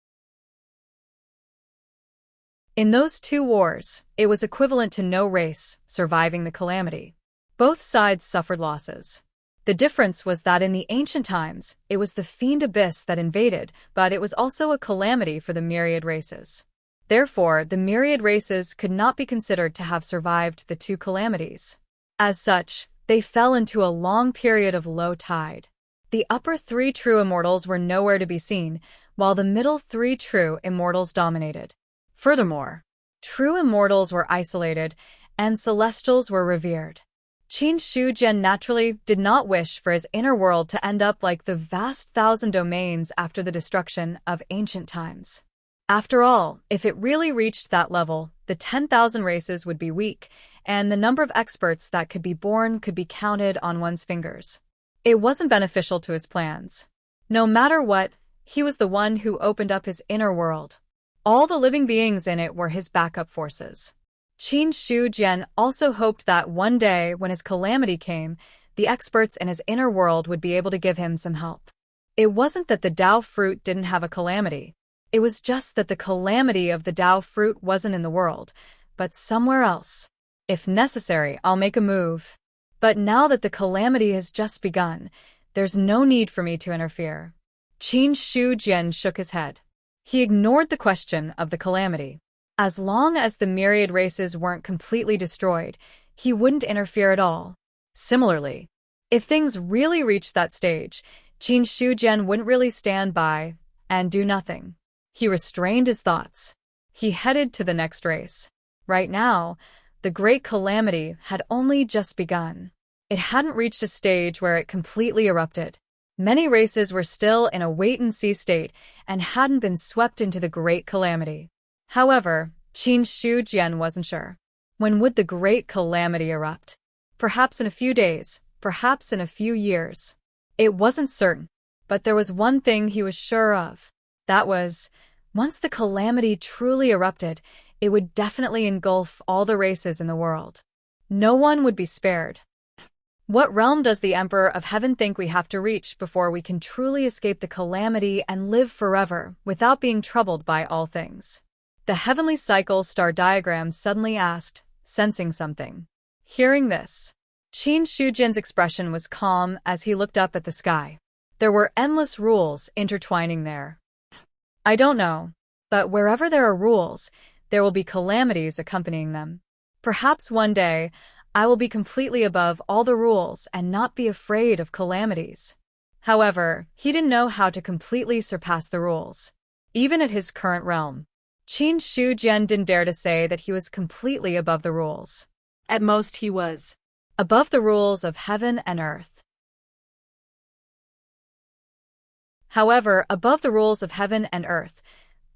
In those two wars, it was equivalent to no race surviving the calamity. Both sides suffered losses. The difference was that in the ancient times, it was the fiend abyss that invaded, but it was also a calamity for the myriad races. Therefore, the myriad races could not be considered to have survived the two calamities. As such, they fell into a long period of low tide. The upper three true immortals were nowhere to be seen, while the middle three true immortals dominated. Furthermore, true immortals were isolated, and celestials were revered. Qin Shujian naturally did not wish for his inner world to end up like the vast thousand domains after the destruction of ancient times. After all, if it really reached that level, the 10,000 races would be weak, and the number of experts that could be born could be counted on one's fingers. It wasn't beneficial to his plans. No matter what, he was the one who opened up his inner world. All the living beings in it were his backup forces. Qin Shujian also hoped that one day, when his calamity came, the experts in his inner world would be able to give him some help. It wasn't that the Dao fruit didn't have a calamity. It was just that the calamity of the Dao fruit wasn't in the world, but somewhere else. If necessary, I'll make a move. But now that the calamity has just begun, there's no need for me to interfere. Qin Shujian shook his head. He ignored the question of the calamity. As long as the myriad races weren't completely destroyed, he wouldn't interfere at all. Similarly, if things really reached that stage, Qin Shujian wouldn't really stand by and do nothing. He restrained his thoughts. He headed to the next race. Right now, the great calamity had only just begun. It hadn't reached a stage where it completely erupted. Many races were still in a wait-and-see state and hadn't been swept into the great calamity. However, Qin Shujian wasn't sure. When would the great calamity erupt? Perhaps in a few days, perhaps in a few years. It wasn't certain, but there was one thing he was sure of. That was, once the calamity truly erupted, it would definitely engulf all the races in the world. No one would be spared. What realm does the Emperor of Heaven think we have to reach before we can truly escape the calamity and live forever without being troubled by all things? The heavenly cycle star diagram suddenly asked, sensing something. Hearing this, Qin Shujian's expression was calm as he looked up at the sky. There were endless rules intertwining there. I don't know, but wherever there are rules, there will be calamities accompanying them. Perhaps one day, I will be completely above all the rules and not be afraid of calamities. However, he didn't know how to completely surpass the rules. Even at his current realm, Qin Shujian didn't dare to say that he was completely above the rules. At most he was above the rules of heaven and earth. However, above the rules of heaven and earth,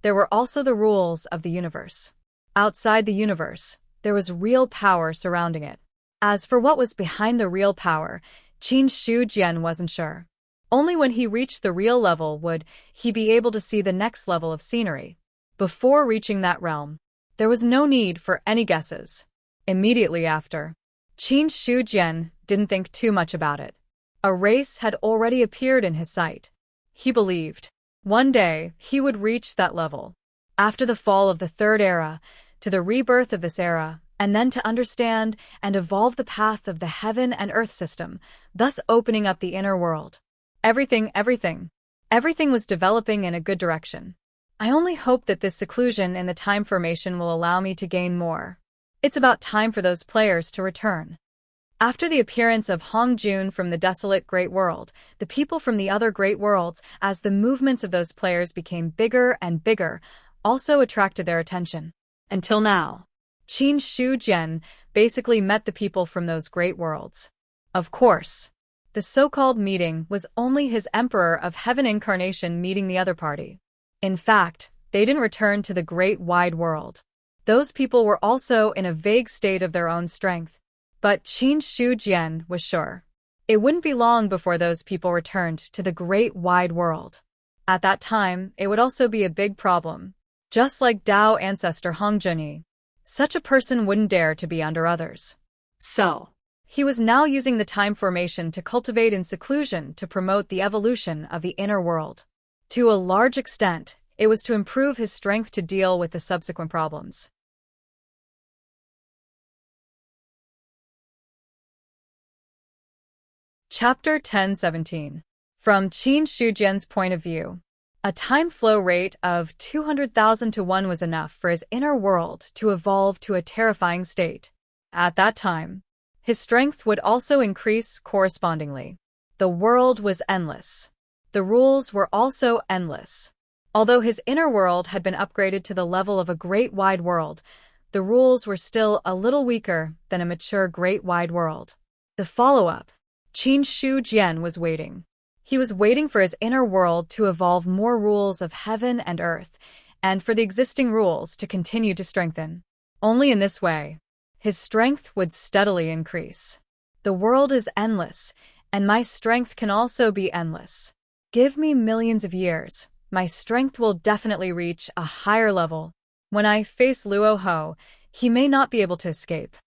there were also the rules of the universe. Outside the universe, there was real power surrounding it. As for what was behind the real power, Qin Shujian wasn't sure. Only when he reached the real level would he be able to see the next level of scenery. Before reaching that realm, there was no need for any guesses. Immediately after, Qin Shujian didn't think too much about it. A race had already appeared in his sight. He believed one day he would reach that level. After the fall of the Third Era, to the rebirth of this era, and then to understand and evolve the path of the heaven and earth system, thus opening up the inner world. Everything was developing in a good direction. I only hope that this seclusion in the time formation will allow me to gain more. It's about time for those players to return. After the appearance of Hong Jun from the desolate Great World, the people from the other Great Worlds, as the movements of those players became bigger and bigger, also attracted their attention. Until now. Qin Shu Jian basically met the people from those Great Worlds. Of course, the so-called meeting was only his Emperor of Heaven incarnation meeting the other party. In fact, they didn't return to the Great Wide World. Those people were also in a vague state of their own strength. But Qin Shu Jian was sure. It wouldn't be long before those people returned to the Great Wide World. At that time, it would also be a big problem. Just like Dao ancestor Hong Junyi, such a person wouldn't dare to be under others. So, he was now using the time formation to cultivate in seclusion to promote the evolution of the inner world. To a large extent, it was to improve his strength to deal with the subsequent problems. Chapter 10:17. From Qin Shujian's point of view, a time flow rate of 200,000 to 1 was enough for his inner world to evolve to a terrifying state. At that time, his strength would also increase correspondingly. The world was endless. The rules were also endless. Although his inner world had been upgraded to the level of a great wide world, the rules were still a little weaker than a mature great wide world. The follow-up. Qin Shu Jian was waiting. He was waiting for his inner world to evolve more rules of heaven and earth, and for the existing rules to continue to strengthen. Only in this way, his strength would steadily increase. The world is endless, and my strength can also be endless. Give me millions of years, my strength will definitely reach a higher level. When I face Luo Ho, he may not be able to escape.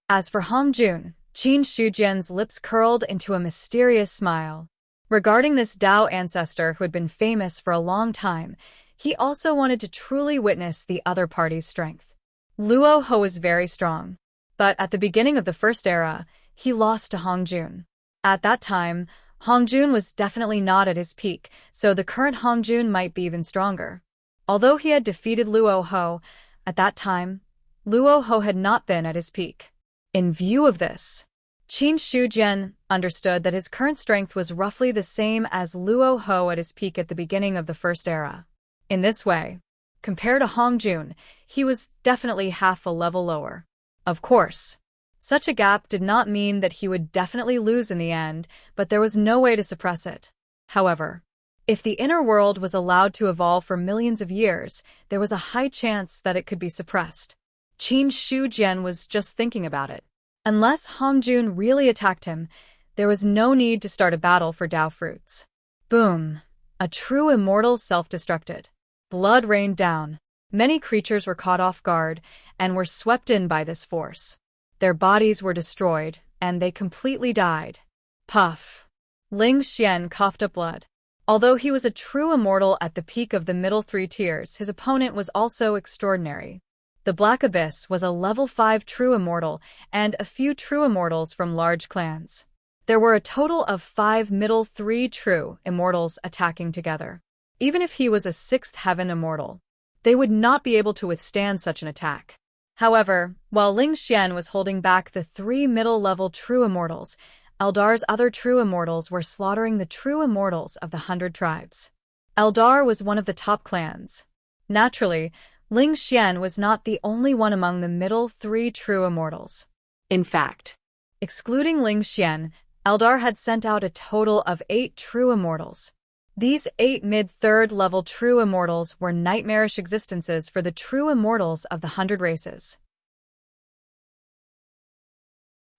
As for Hong Jun, Qin Shujian's lips curled into a mysterious smile. Regarding this Dao ancestor who had been famous for a long time, he also wanted to truly witness the other party's strength. Luo Ho was very strong, but at the beginning of the first era, he lost to Hong Jun. At that time, Hong Jun was definitely not at his peak, so the current Hong Jun might be even stronger. Although he had defeated Luo Ho, at that time, Luo Ho had not been at his peak. In view of this, Qin Shujian understood that his current strength was roughly the same as Luo Ho at his peak at the beginning of the first era. In this way, compared to Hong Jun, he was definitely half a level lower. Of course, such a gap did not mean that he would definitely lose in the end, but there was no way to suppress it. However, if the inner world was allowed to evolve for millions of years, there was a high chance that it could be suppressed. Qin Shujian was just thinking about it. Unless Hong Jun really attacked him, there was no need to start a battle for Dao fruits. Boom! A true immortal self-destructed. Blood rained down. Many creatures were caught off guard and were swept in by this force. Their bodies were destroyed, and they completely died. Puff! Ling Xian coughed up blood. Although he was a true immortal at the peak of the middle 3 tiers, his opponent was also extraordinary. The Black Abyss was a level 5 true immortal and a few true immortals from large clans. There were a total of 5 middle 3 true immortals attacking together. Even if he was a 6th heaven immortal, they would not be able to withstand such an attack. However, while Ling Xian was holding back the 3 middle-level true immortals, Eldar's other true immortals were slaughtering the true immortals of the 100 tribes. Eldar was one of the top clans. Naturally, Ling Xian was not the only one among the middle 3 true immortals. In fact, excluding Ling Xian, Eldar had sent out a total of 8 true immortals. These 8 mid-3rd level true immortals were nightmarish existences for the true immortals of the 100 races.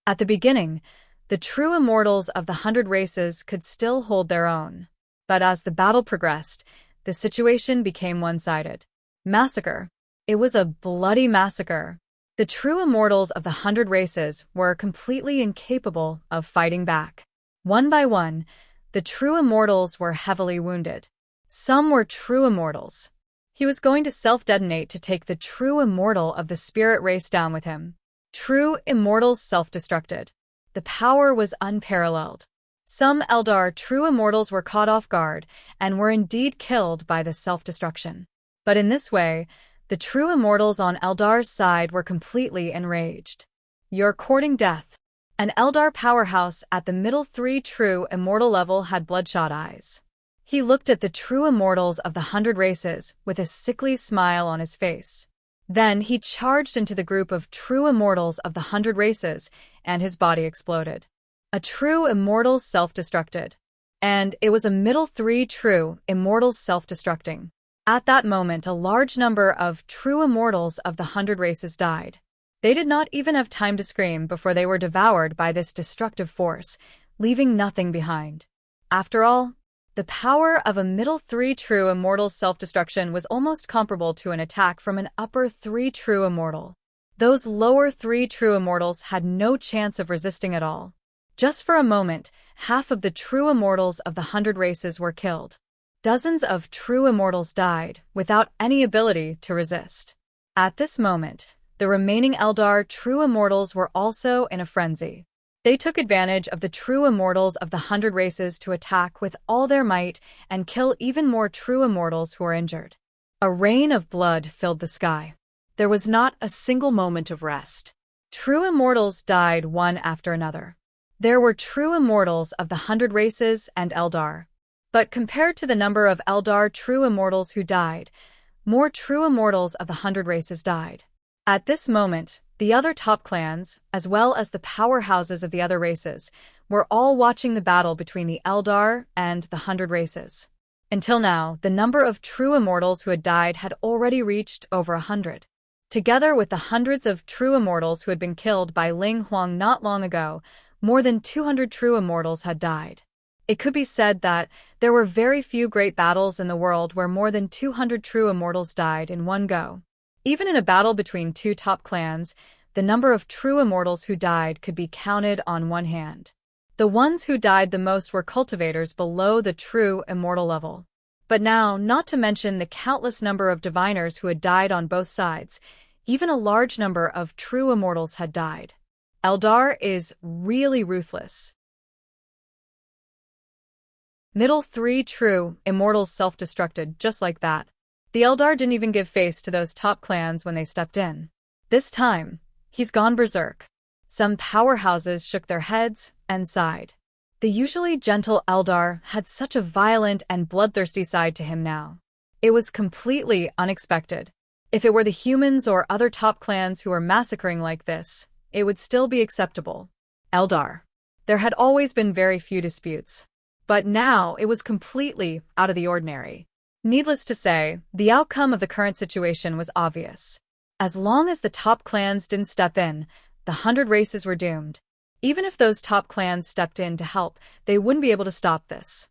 At the beginning, the true immortals of the 100 races could still hold their own. But as the battle progressed, the situation became one-sided. Massacre. It was a bloody massacre. The true immortals of the 100 races were completely incapable of fighting back. One by one, the true immortals were heavily wounded. Some were true immortals. He was going to self-detonate to take the true immortal of the spirit race down with him. True immortals self-destructed. The power was unparalleled. Some Eldar true immortals were caught off guard and were indeed killed by the self-destruction. But in this way, The true immortals on Eldar's side were completely enraged. "You're courting death." An Eldar powerhouse at the middle 3 true immortal level had bloodshot eyes. He looked at the true immortals of the 100 races with a sickly smile on his face. Then he charged into the group of true immortals of the 100 races, and his body exploded. A true immortal self-destructed. And it was a middle 3 true immortals self-destructing. At that moment, a large number of true immortals of the 100 races died. They did not even have time to scream before they were devoured by this destructive force, leaving nothing behind. After all, the power of a middle 3 true immortal's self-destruction was almost comparable to an attack from an upper 3 true immortal. Those lower 3 true immortals had no chance of resisting at all. Just for a moment, half of the true immortals of the 100 races were killed. Dozens of true immortals died without any ability to resist. At this moment, the remaining Eldar true immortals were also in a frenzy. They took advantage of the true immortals of the 100 races to attack with all their might and kill even more true immortals who were injured. A rain of blood filled the sky. There was not a single moment of rest. True immortals died one after another. There were true immortals of the 100 races and Eldar. But compared to the number of Eldar true immortals who died, more true immortals of the 100 races died. At this moment, the other top clans, as well as the powerhouses of the other races, were all watching the battle between the Eldar and the 100 races. Until now, the number of true immortals who had died had already reached over 100. Together with the hundreds of true immortals who had been killed by Ling Huang not long ago, more than 200 true immortals had died. It could be said that there were very few great battles in the world where more than 200 true immortals died in one go. Even in a battle between two top clans, the number of true immortals who died could be counted on one hand. The ones who died the most were cultivators below the true immortal level. But now, not to mention the countless number of diviners who had died on both sides, even a large number of true immortals had died. Eldar is really ruthless. Middle 3 true immortals self-destructed just like that. The Eldar didn't even give face to those top clans when they stepped in. This time, he's gone berserk. Some powerhouses shook their heads and sighed. The usually gentle Eldar had such a violent and bloodthirsty side to him now. It was completely unexpected. If it were the humans or other top clans who were massacring like this, it would still be acceptable. Eldar. There had always been very few disputes. But now it was completely out of the ordinary. Needless to say, the outcome of the current situation was obvious. As long as the top clans didn't step in, the 100 races were doomed. Even if those top clans stepped in to help, they wouldn't be able to stop this.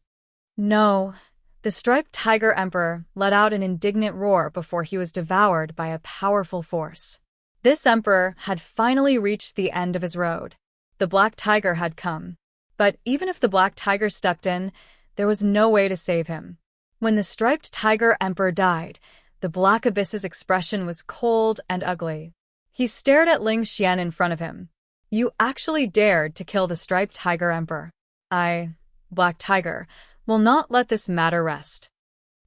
No, the striped tiger emperor let out an indignant roar before he was devoured by a powerful force. This emperor had finally reached the end of his road. The black tiger had come. But even if the black tiger stepped in, there was no way to save him. When the striped tiger emperor died, the black abyss's expression was cold and ugly. He stared at Ling Xian in front of him. "You actually dared to kill the striped tiger emperor. I, Black Tiger, will not let this matter rest."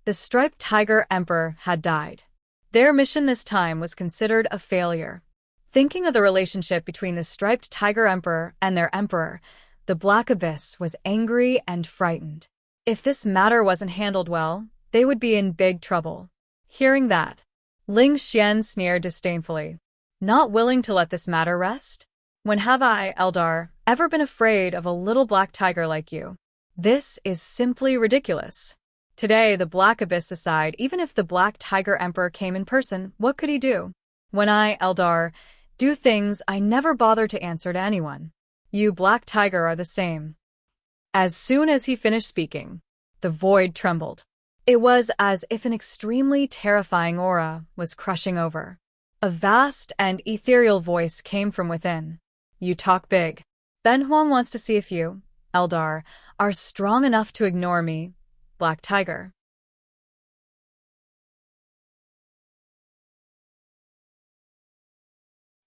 The striped tiger emperor had died. Their mission this time was considered a failure. Thinking of the relationship between the striped tiger emperor and their emperor, the black abyss was angry and frightened. If this matter wasn't handled well, they would be in big trouble. Hearing that, Ling Xian sneered disdainfully. "Not willing to let this matter rest? When have I, Eldar, ever been afraid of a little black tiger like you? This is simply ridiculous." Today, the black abyss aside, even if the black tiger emperor came in person, what could he do? When I, Eldar, do things I never bother to answer to anyone. You, Black Tiger, are the same. As soon as he finished speaking, the void trembled. It was as if an extremely terrifying aura was crushing over. A vast and ethereal voice came from within. "You talk big. Ben Huang wants to see if you, Eldar, are strong enough to ignore me, Black Tiger."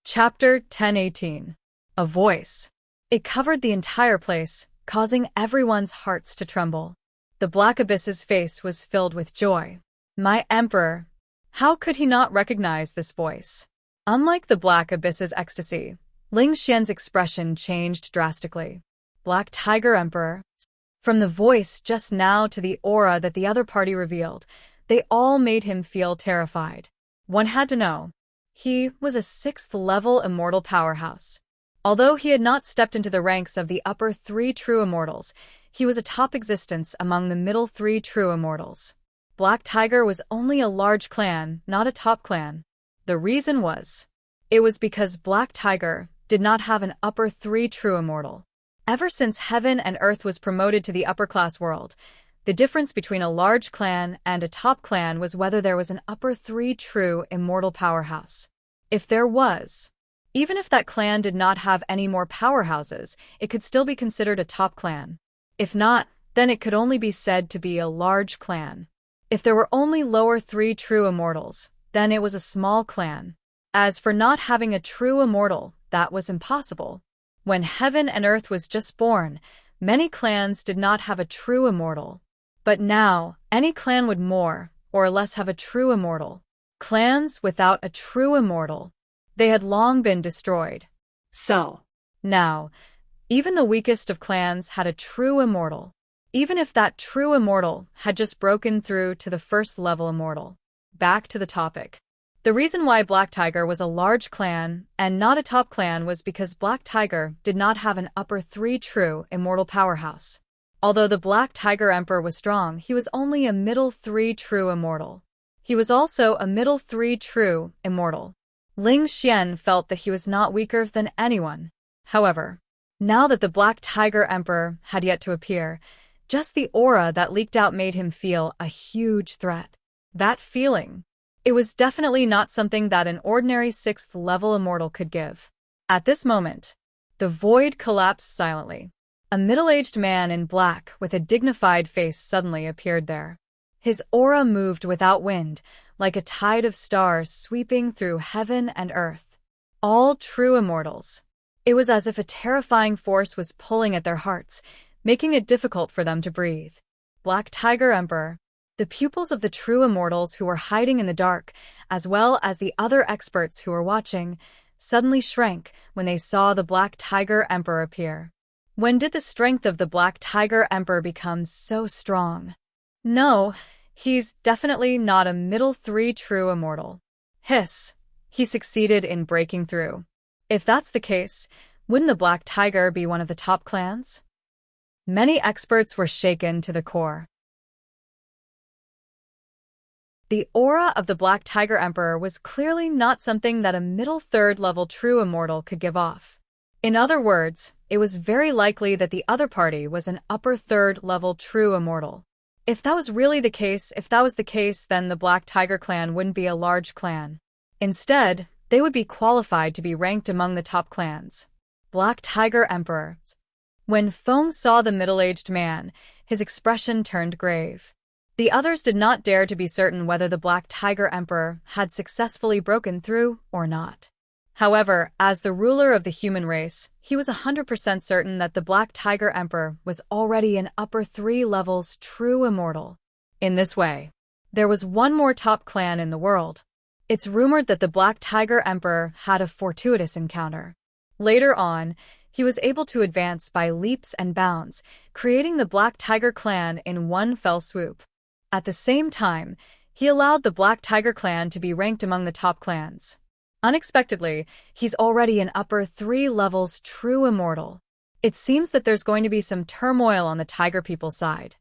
Chapter 1018. A voice. It covered the entire place, causing everyone's hearts to tremble. The black abyss's face was filled with joy. "My emperor, How could he not recognize this voice? Unlike the Black Abyss's ecstasy, Ling Xian's expression changed drastically. Black Tiger Emperor. From the voice just now to the aura that the other party revealed, they all made him feel terrified. One had to know. He was a 6th-level immortal powerhouse. Although he had not stepped into the ranks of the upper 3 true immortals, he was a top existence among the middle 3 true immortals. Black Tiger was only a large clan, not a top clan. The reason was, it was because Black Tiger did not have an upper 3 true immortal. Ever since Heaven and Earth was promoted to the upper-class world, the difference between a large clan and a top clan was whether there was an upper 3 true immortal powerhouse. If there was, even if that clan did not have any more powerhouses, it could still be considered a top clan. If not, then it could only be said to be a large clan. If there were only lower 3 true immortals, then it was a small clan. As for not having a true immortal, that was impossible. When Heaven and Earth was just born, many clans did not have a true immortal. But now, any clan would more or less have a true immortal. Clans without a true immortal, they had long been destroyed. So, now, even the weakest of clans had a true immortal, even if that true immortal had just broken through to the 1st-level immortal. Back to the topic. The reason why Black Tiger was a large clan and not a top clan was because Black Tiger did not have an upper 3 true immortal powerhouse. Although the Black Tiger Emperor was strong, he was only a middle 3 true immortal. He was also a middle 3 true immortal. Ling Xian felt that he was not weaker than anyone. However, now that the Black Tiger Emperor had yet to appear, just the aura that leaked out made him feel a huge threat. That feeling. It was definitely not something that an ordinary 6th-level immortal could give. At this moment, the void collapsed silently. A middle-aged man in black with a dignified face suddenly appeared there. His aura moved without wind, like a tide of stars sweeping through heaven and earth. All true immortals. It was as if a terrifying force was pulling at their hearts, making it difficult for them to breathe. Black Tiger Emperor. The pupils of the true immortals who were hiding in the dark, as well as the other experts who were watching, suddenly shrank when they saw the Black Tiger Emperor appear. When did the strength of the Black Tiger Emperor become so strong? No, he's definitely not a middle 3 true immortal. Hiss. He succeeded in breaking through. If that's the case, wouldn't the Black Tiger be one of the top clans? Many experts were shaken to the core. The aura of the Black Tiger Emperor was clearly not something that a middle 3rd-level true immortal could give off. In other words, it was very likely that the other party was an upper 3rd-level true immortal. If that was the case, then the Black Tiger clan wouldn't be a large clan. Instead, they would be qualified to be ranked among the top clans. Black Tiger Emperor. When Feng saw the middle-aged man, his expression turned grave. The others did not dare to be certain whether the Black Tiger Emperor had successfully broken through or not. However, as the ruler of the human race, he was 100% certain that the Black Tiger Emperor was already an upper 3 levels true immortal. In this way, there was one more top clan in the world. It's rumored that the Black Tiger Emperor had a fortuitous encounter. Later on, he was able to advance by leaps and bounds, creating the Black Tiger clan in one fell swoop. At the same time, he allowed the Black Tiger clan to be ranked among the top clans. Unexpectedly, he's already an upper 3 levels true immortal. It seems that there's going to be some turmoil on the Tiger people's side.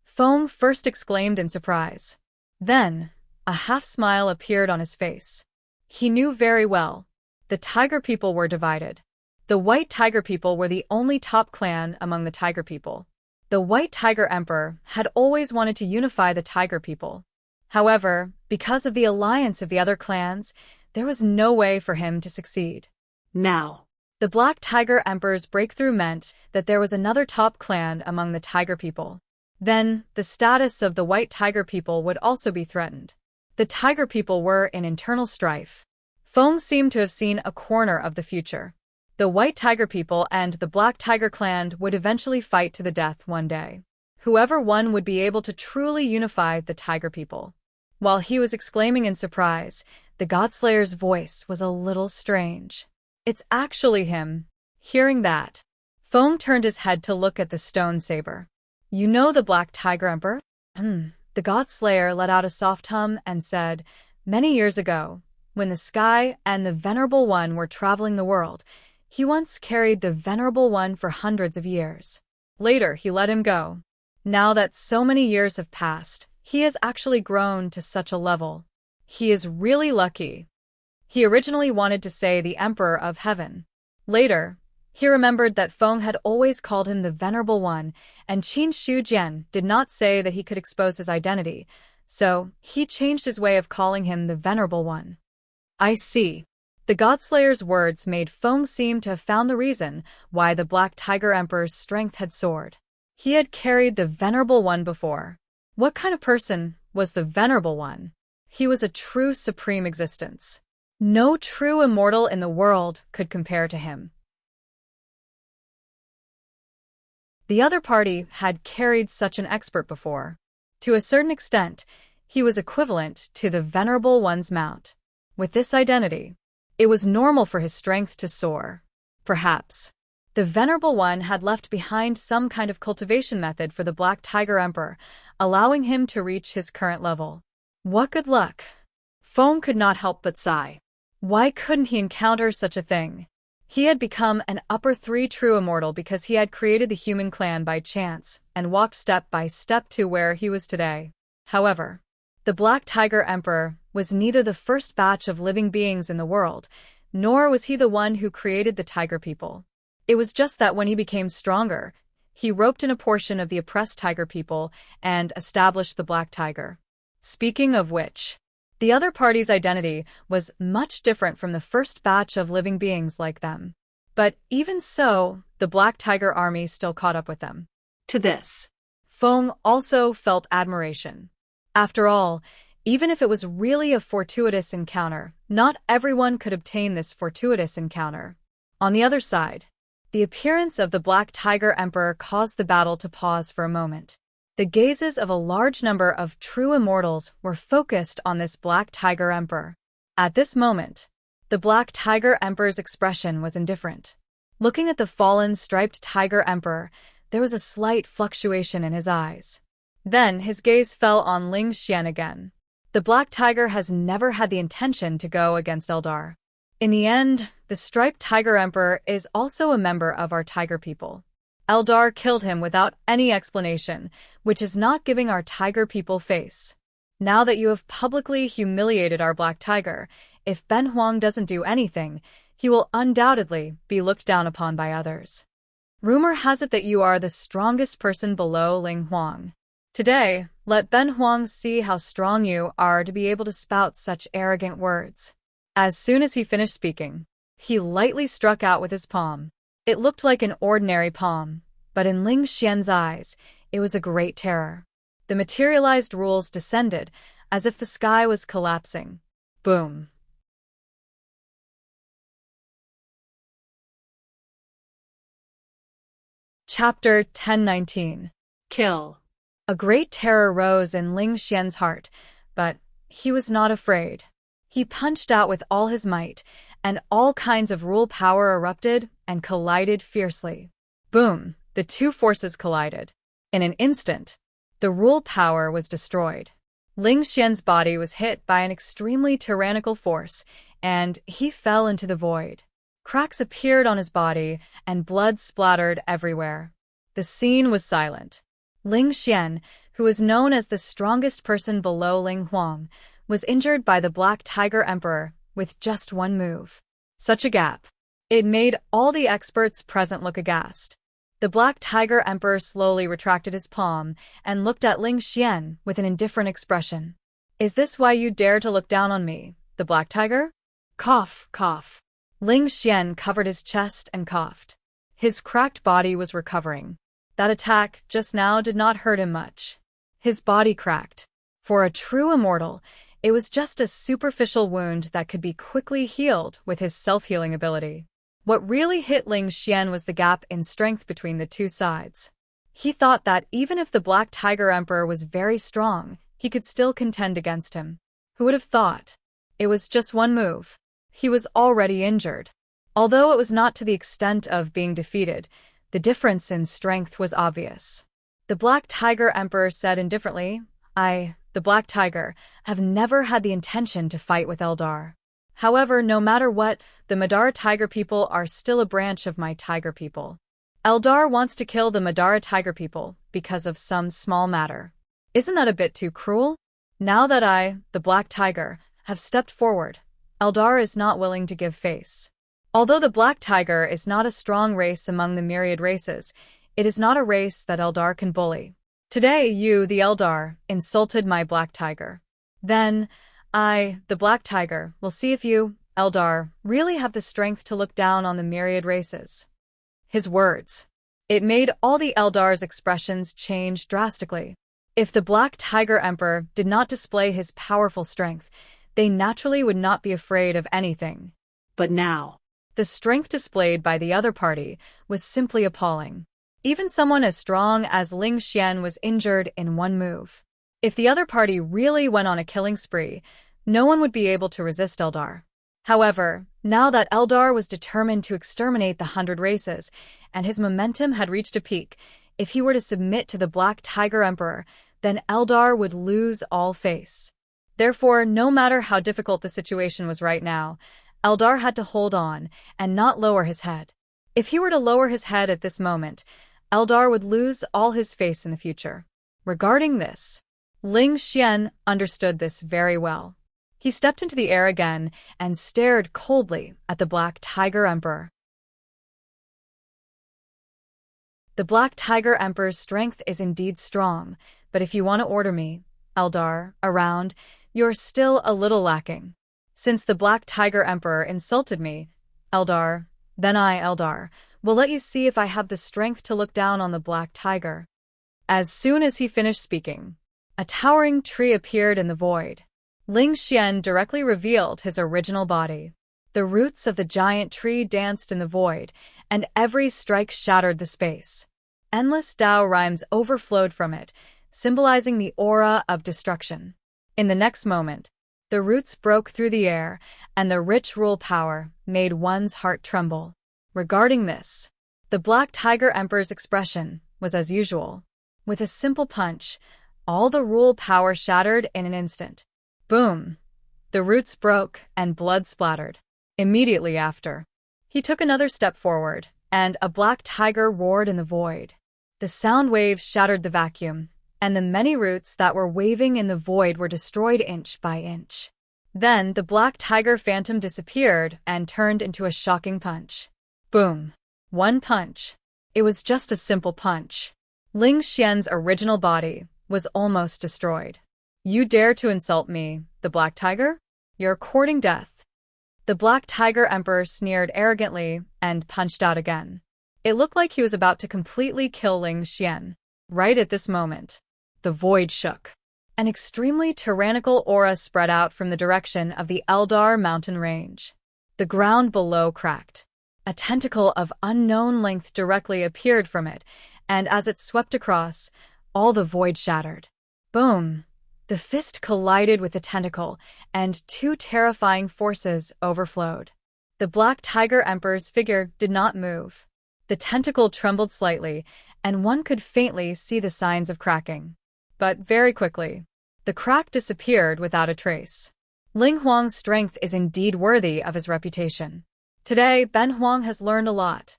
Feng first exclaimed in surprise. Then, a half-smile appeared on his face. He knew very well. The Tiger people were divided. The White Tiger people were the only top clan among the Tiger people. The White Tiger Emperor had always wanted to unify the Tiger people. However, because of the alliance of the other clans, there was no way for him to succeed. Now, the Black Tiger Emperor's breakthrough meant that there was another top clan among the Tiger people. Then, the status of the White Tiger people would also be threatened. The Tiger people were in internal strife. Feng seemed to have seen a corner of the future. The White Tiger people and the Black Tiger clan would eventually fight to the death one day. Whoever won would be able to truly unify the Tiger people. While he was exclaiming in surprise, the Godslayer's voice was a little strange. It's actually him. Hearing that, Feng turned his head to look at the stone saber. You know the Black Tiger Emperor? The Godslayer let out a soft hum and said, many years ago, when the Sky and the Venerable One were traveling the world, he once carried the Venerable One for hundreds of years. Later, he let him go. Now that so many years have passed, he has actually grown to such a level. He is really lucky. He originally wanted to say the Emperor of Heaven. Later, he remembered that Feng had always called him the Venerable One, and Qin Shujian did not say that he could expose his identity, so he changed his way of calling him the Venerable One. I see. The Godslayer's words made Feng seem to have found the reason why the Black Tiger Emperor's strength had soared. He had carried the Venerable One before. What kind of person was the Venerable One? He was a true supreme existence. No true immortal in the world could compare to him. The other party had carried such an expert before. To a certain extent, he was equivalent to the Venerable One's mount. With this identity, it was normal for his strength to soar. Perhaps the Venerable One had left behind some kind of cultivation method for the Black Tiger Emperor, allowing him to reach his current level. What good luck! Feng could not help but sigh. Why couldn't he encounter such a thing? He had become an upper 3 true immortal because he had created the human clan by chance and walked step by step to where he was today. However, the Black Tiger Emperor was neither the first batch of living beings in the world, nor was he the one who created the tiger people. It was just that when he became stronger, he roped in a portion of the oppressed tiger people and established the Black Tiger. Speaking of which, the other party's identity was much different from the first batch of living beings like them. But even so, the Black Tiger army still caught up with them. To this, Feng also felt admiration. After all, even if it was really a fortuitous encounter, not everyone could obtain this fortuitous encounter. On the other side, the appearance of the Black Tiger Emperor caused the battle to pause for a moment. The gazes of a large number of true immortals were focused on this Black Tiger Emperor. At this moment, the Black Tiger Emperor's expression was indifferent. Looking at the fallen striped Tiger Emperor, there was a slight fluctuation in his eyes. Then his gaze fell on Ling Xian again. The Black Tiger has never had the intention to go against Eldar. In the end, the striped Tiger Emperor is also a member of our tiger people. Eldar killed him without any explanation, which is not giving our tiger people face. Now that you have publicly humiliated our Black Tiger, if Ben Huang doesn't do anything, he will undoubtedly be looked down upon by others. Rumor has it that you are the strongest person below Ling Huang. Today, let Ben Huang see how strong you are to be able to spout such arrogant words. As soon as he finished speaking, he lightly struck out with his palm. It looked like an ordinary palm, but in Ling Xian's eyes, it was a great terror. The materialized rules descended, as if the sky was collapsing. Boom. Chapter 1019. Kill. A great terror rose in Ling Xian's heart, but he was not afraid. He punched out with all his might, and all kinds of rule power erupted and collided fiercely. Boom! The two forces collided. In an instant, the rule power was destroyed. Ling Xian's body was hit by an extremely tyrannical force, and he fell into the void. Cracks appeared on his body, and blood splattered everywhere. The scene was silent. Ling Xian, who was known as the strongest person below Ling Huang, was injured by the Black Tiger Emperor with just one move. Such a gap. It made all the experts present look aghast. The Black Tiger Emperor slowly retracted his palm and looked at Ling Xian with an indifferent expression. Is this why you dare to look down on me, the Black Tiger? Cough, cough. Ling Xian covered his chest and coughed. His cracked body was recovering. That attack just now did not hurt him much. His body cracked. For a true immortal, it was just a superficial wound that could be quickly healed with his self-healing ability. What really hit Ling Xian was the gap in strength between the two sides. He thought that even if the Black Tiger Emperor was very strong, he could still contend against him. Who would have thought? It was just one move. He was already injured. Although it was not to the extent of being defeated, the difference in strength was obvious. The Black Tiger Emperor said indifferently, I, the Black Tiger, have never had the intention to fight with Eldar. However, no matter what, the Madara Tiger people are still a branch of my Tiger people. Eldar wants to kill the Madara Tiger people because of some small matter. Isn't that a bit too cruel? Now that I, the Black Tiger, have stepped forward, Eldar is not willing to give face. Although the Black Tiger is not a strong race among the myriad races, it is not a race that Eldar can bully. Today you, the Eldar, insulted my Black Tiger. Then, I, the Black Tiger, will see if you, Eldar, really have the strength to look down on the myriad races. His words. It made all the Eldar's expressions change drastically. If the Black Tiger Emperor did not display his powerful strength, they naturally would not be afraid of anything. But now, the strength displayed by the other party was simply appalling. Even someone as strong as Ling Xian was injured in one move. If the other party really went on a killing spree, no one would be able to resist Eldar. However, now that Eldar was determined to exterminate the 100 races, and his momentum had reached a peak, if he were to submit to the Black Tiger Emperor, then Eldar would lose all face. Therefore, no matter how difficult the situation was right now, Eldar had to hold on and not lower his head. If he were to lower his head at this moment, Eldar would lose all his face in the future. Regarding this, Ling Xian understood this very well. He stepped into the air again and stared coldly at the Black Tiger Emperor. The Black Tiger Emperor's strength is indeed strong, but if you want to order me, Eldar, around, you're still a little lacking. Since the Black Tiger Emperor insulted me, Eldar, then I, Eldar, will let you see if I have the strength to look down on the Black Tiger. As soon as he finished speaking, a towering tree appeared in the void. Ling Xian directly revealed his original body. The roots of the giant tree danced in the void, and every strike shattered the space. Endless Dao rhymes overflowed from it, symbolizing the aura of destruction. In the next moment, the roots broke through the air, and the rich rule power made one's heart tremble. Regarding this, the Black Tiger Emperor's expression was as usual. With a simple punch, all the rule power shattered in an instant. Boom! The roots broke and blood splattered. Immediately after, he took another step forward, and a black tiger roared in the void. The sound waves shattered the vacuum, and the many roots that were waving in the void were destroyed inch by inch. Then the black tiger phantom disappeared and turned into a shocking punch. Boom! One punch. It was just a simple punch. Ling Xian's original body was almost destroyed. You dare to insult me, the Black Tiger? You're courting death. The Black Tiger Emperor sneered arrogantly and punched out again. It looked like he was about to completely kill Ling Xian. Right at this moment, the void shook. An extremely tyrannical aura spread out from the direction of the Eldar mountain range. The ground below cracked. A tentacle of unknown length directly appeared from it, and as it swept across, all the void shattered. Boom! The fist collided with the tentacle, and two terrifying forces overflowed. The Black Tiger Emperor's figure did not move. The tentacle trembled slightly, and one could faintly see the signs of cracking. But very quickly, the crack disappeared without a trace. Ling Huang's strength is indeed worthy of his reputation. Today, Ben Huang has learned a lot.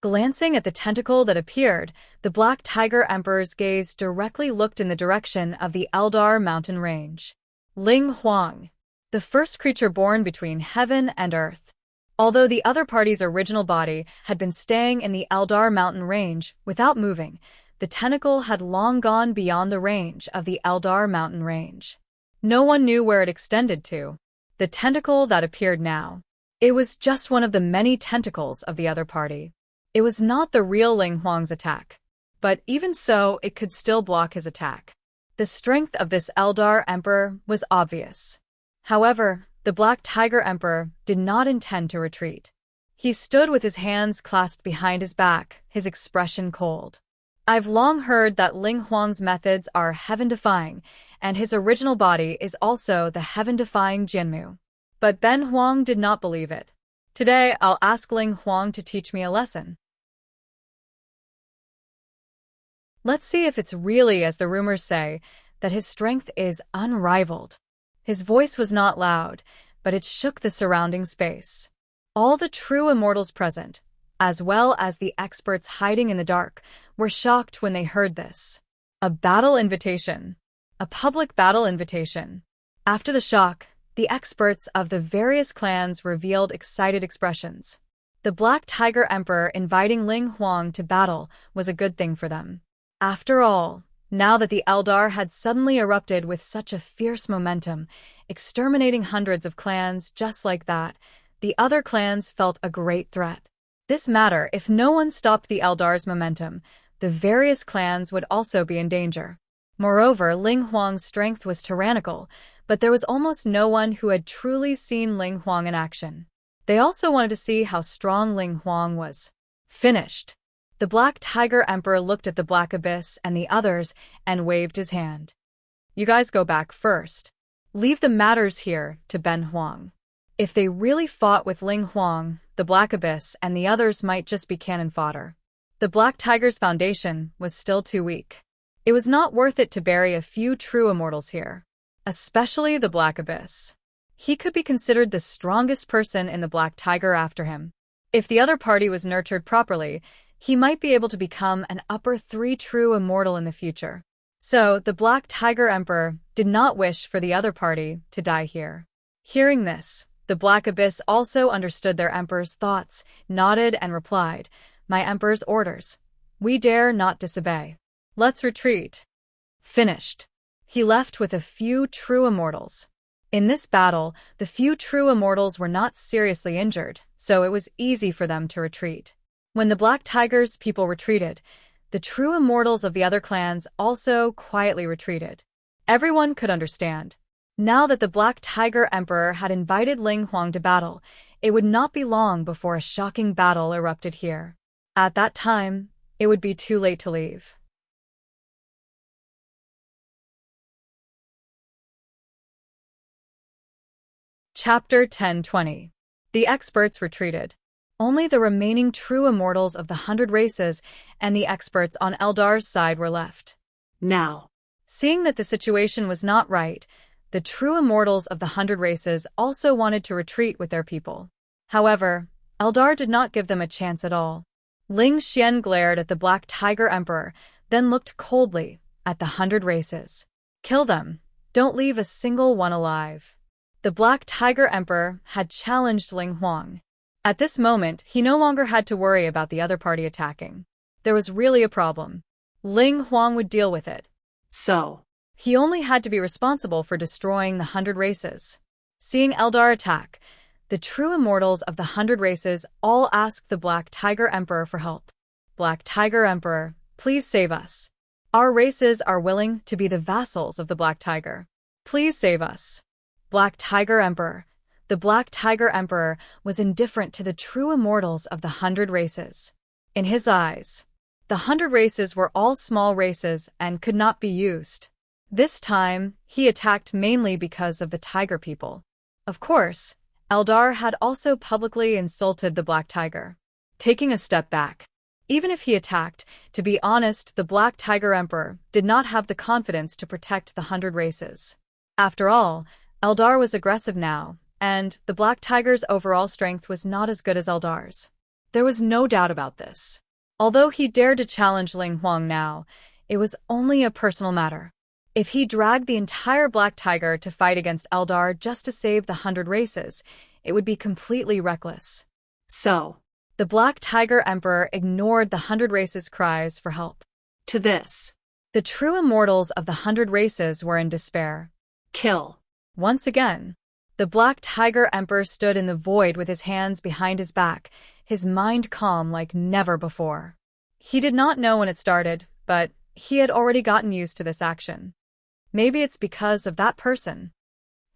Glancing at the tentacle that appeared, the Black Tiger Emperor's gaze directly looked in the direction of the Eldar mountain range. Ling Huang, the first creature born between heaven and earth. Although the other party's original body had been staying in the Eldar mountain range without moving, the tentacle had long gone beyond the range of the Eldar mountain range. No one knew where it extended to. The tentacle that appeared now. It was just one of the many tentacles of the other party. It was not the real Ling Huang's attack, but even so, it could still block his attack. The strength of this Eldar Emperor was obvious. However, the Black Tiger Emperor did not intend to retreat. He stood with his hands clasped behind his back, his expression cold. I've long heard that Ling Huang's methods are heaven-defying, and his original body is also the heaven-defying Jianmu. But Ben Huang did not believe it. Today, I'll ask Ling Huang to teach me a lesson. Let's see if it's really as the rumors say, that his strength is unrivaled. His voice was not loud, but it shook the surrounding space. All the true immortals present, as well as the experts hiding in the dark, were shocked when they heard this. A battle invitation. A public battle invitation. After the shock, the experts of the various clans revealed excited expressions. The Black Tiger Emperor inviting Ling Huang to battle was a good thing for them. After all, now that the Eldar had suddenly erupted with such a fierce momentum, exterminating hundreds of clans just like that, the other clans felt a great threat. This matter, if no one stopped the Eldar's momentum, the various clans would also be in danger. Moreover, Ling Huang's strength was tyrannical, but there was almost no one who had truly seen Ling Huang in action. They also wanted to see how strong Ling Huang was. Finished. The Black Tiger Emperor looked at the Black Abyss and the others and waved his hand. You guys go back first. Leave the matters here to Ben Huang. If they really fought with Ling Huang, the Black Abyss and the others might just be cannon fodder. The Black Tiger's foundation was still too weak. It was not worth it to bury a few true immortals here. Especially the Black Abyss. He could be considered the strongest person in the Black Tiger after him. If the other party was nurtured properly, he might be able to become an upper 3 true immortal in the future. So, the Black Tiger Emperor did not wish for the other party to die here. Hearing this, the Black Abyss also understood their emperor's thoughts, nodded and replied, "My emperor's orders. We dare not disobey. Let's retreat." Finished. He left with a few true immortals. In this battle, the few true immortals were not seriously injured, so it was easy for them to retreat. When the Black Tiger's people retreated, the true immortals of the other clans also quietly retreated. Everyone could understand. Now that the Black Tiger Emperor had invited Ling Huang to battle, it would not be long before a shocking battle erupted here. At that time, it would be too late to leave. Chapter 10-20. The experts retreated. Only the remaining true immortals of the 100 races and the experts on Eldar's side were left. Now, seeing that the situation was not right, the true immortals of the 100 races also wanted to retreat with their people. However, Eldar did not give them a chance at all. Ling Xian glared at the Black Tiger Emperor, then looked coldly at the 100 races. Kill them. Don't leave a single one alive. The Black Tiger Emperor had challenged Ling Huang. At this moment, he no longer had to worry about the other party attacking. There was really a problem. Ling Huang would deal with it. So, he only had to be responsible for destroying the 100 races. Seeing Eldar attack, the true immortals of the 100 races all asked the Black Tiger Emperor for help. Black Tiger Emperor, please save us. Our races are willing to be the vassals of the Black Tiger. Please save us. Black Tiger Emperor. The Black Tiger Emperor was indifferent to the true immortals of the 100 races. In his eyes, the 100 races were all small races and could not be used. This time, he attacked mainly because of the Tiger people. Of course, Eldar had also publicly insulted the Black Tiger. Taking a step back, even if he attacked, to be honest, the Black Tiger Emperor did not have the confidence to protect the 100 races. After all, Eldar was aggressive now, and the Black Tiger's overall strength was not as good as Eldar's. There was no doubt about this. Although he dared to challenge Ling Huang now, it was only a personal matter. If he dragged the entire Black Tiger to fight against Eldar just to save the 100 races, it would be completely reckless. So, the Black Tiger Emperor ignored the 100 races' cries for help. To this, the true immortals of the 100 races were in despair. Kill. Once again, the Black Tiger Emperor stood in the void with his hands behind his back, his mind calm like never before. He did not know when it started, but he had already gotten used to this action. Maybe it's because of that person.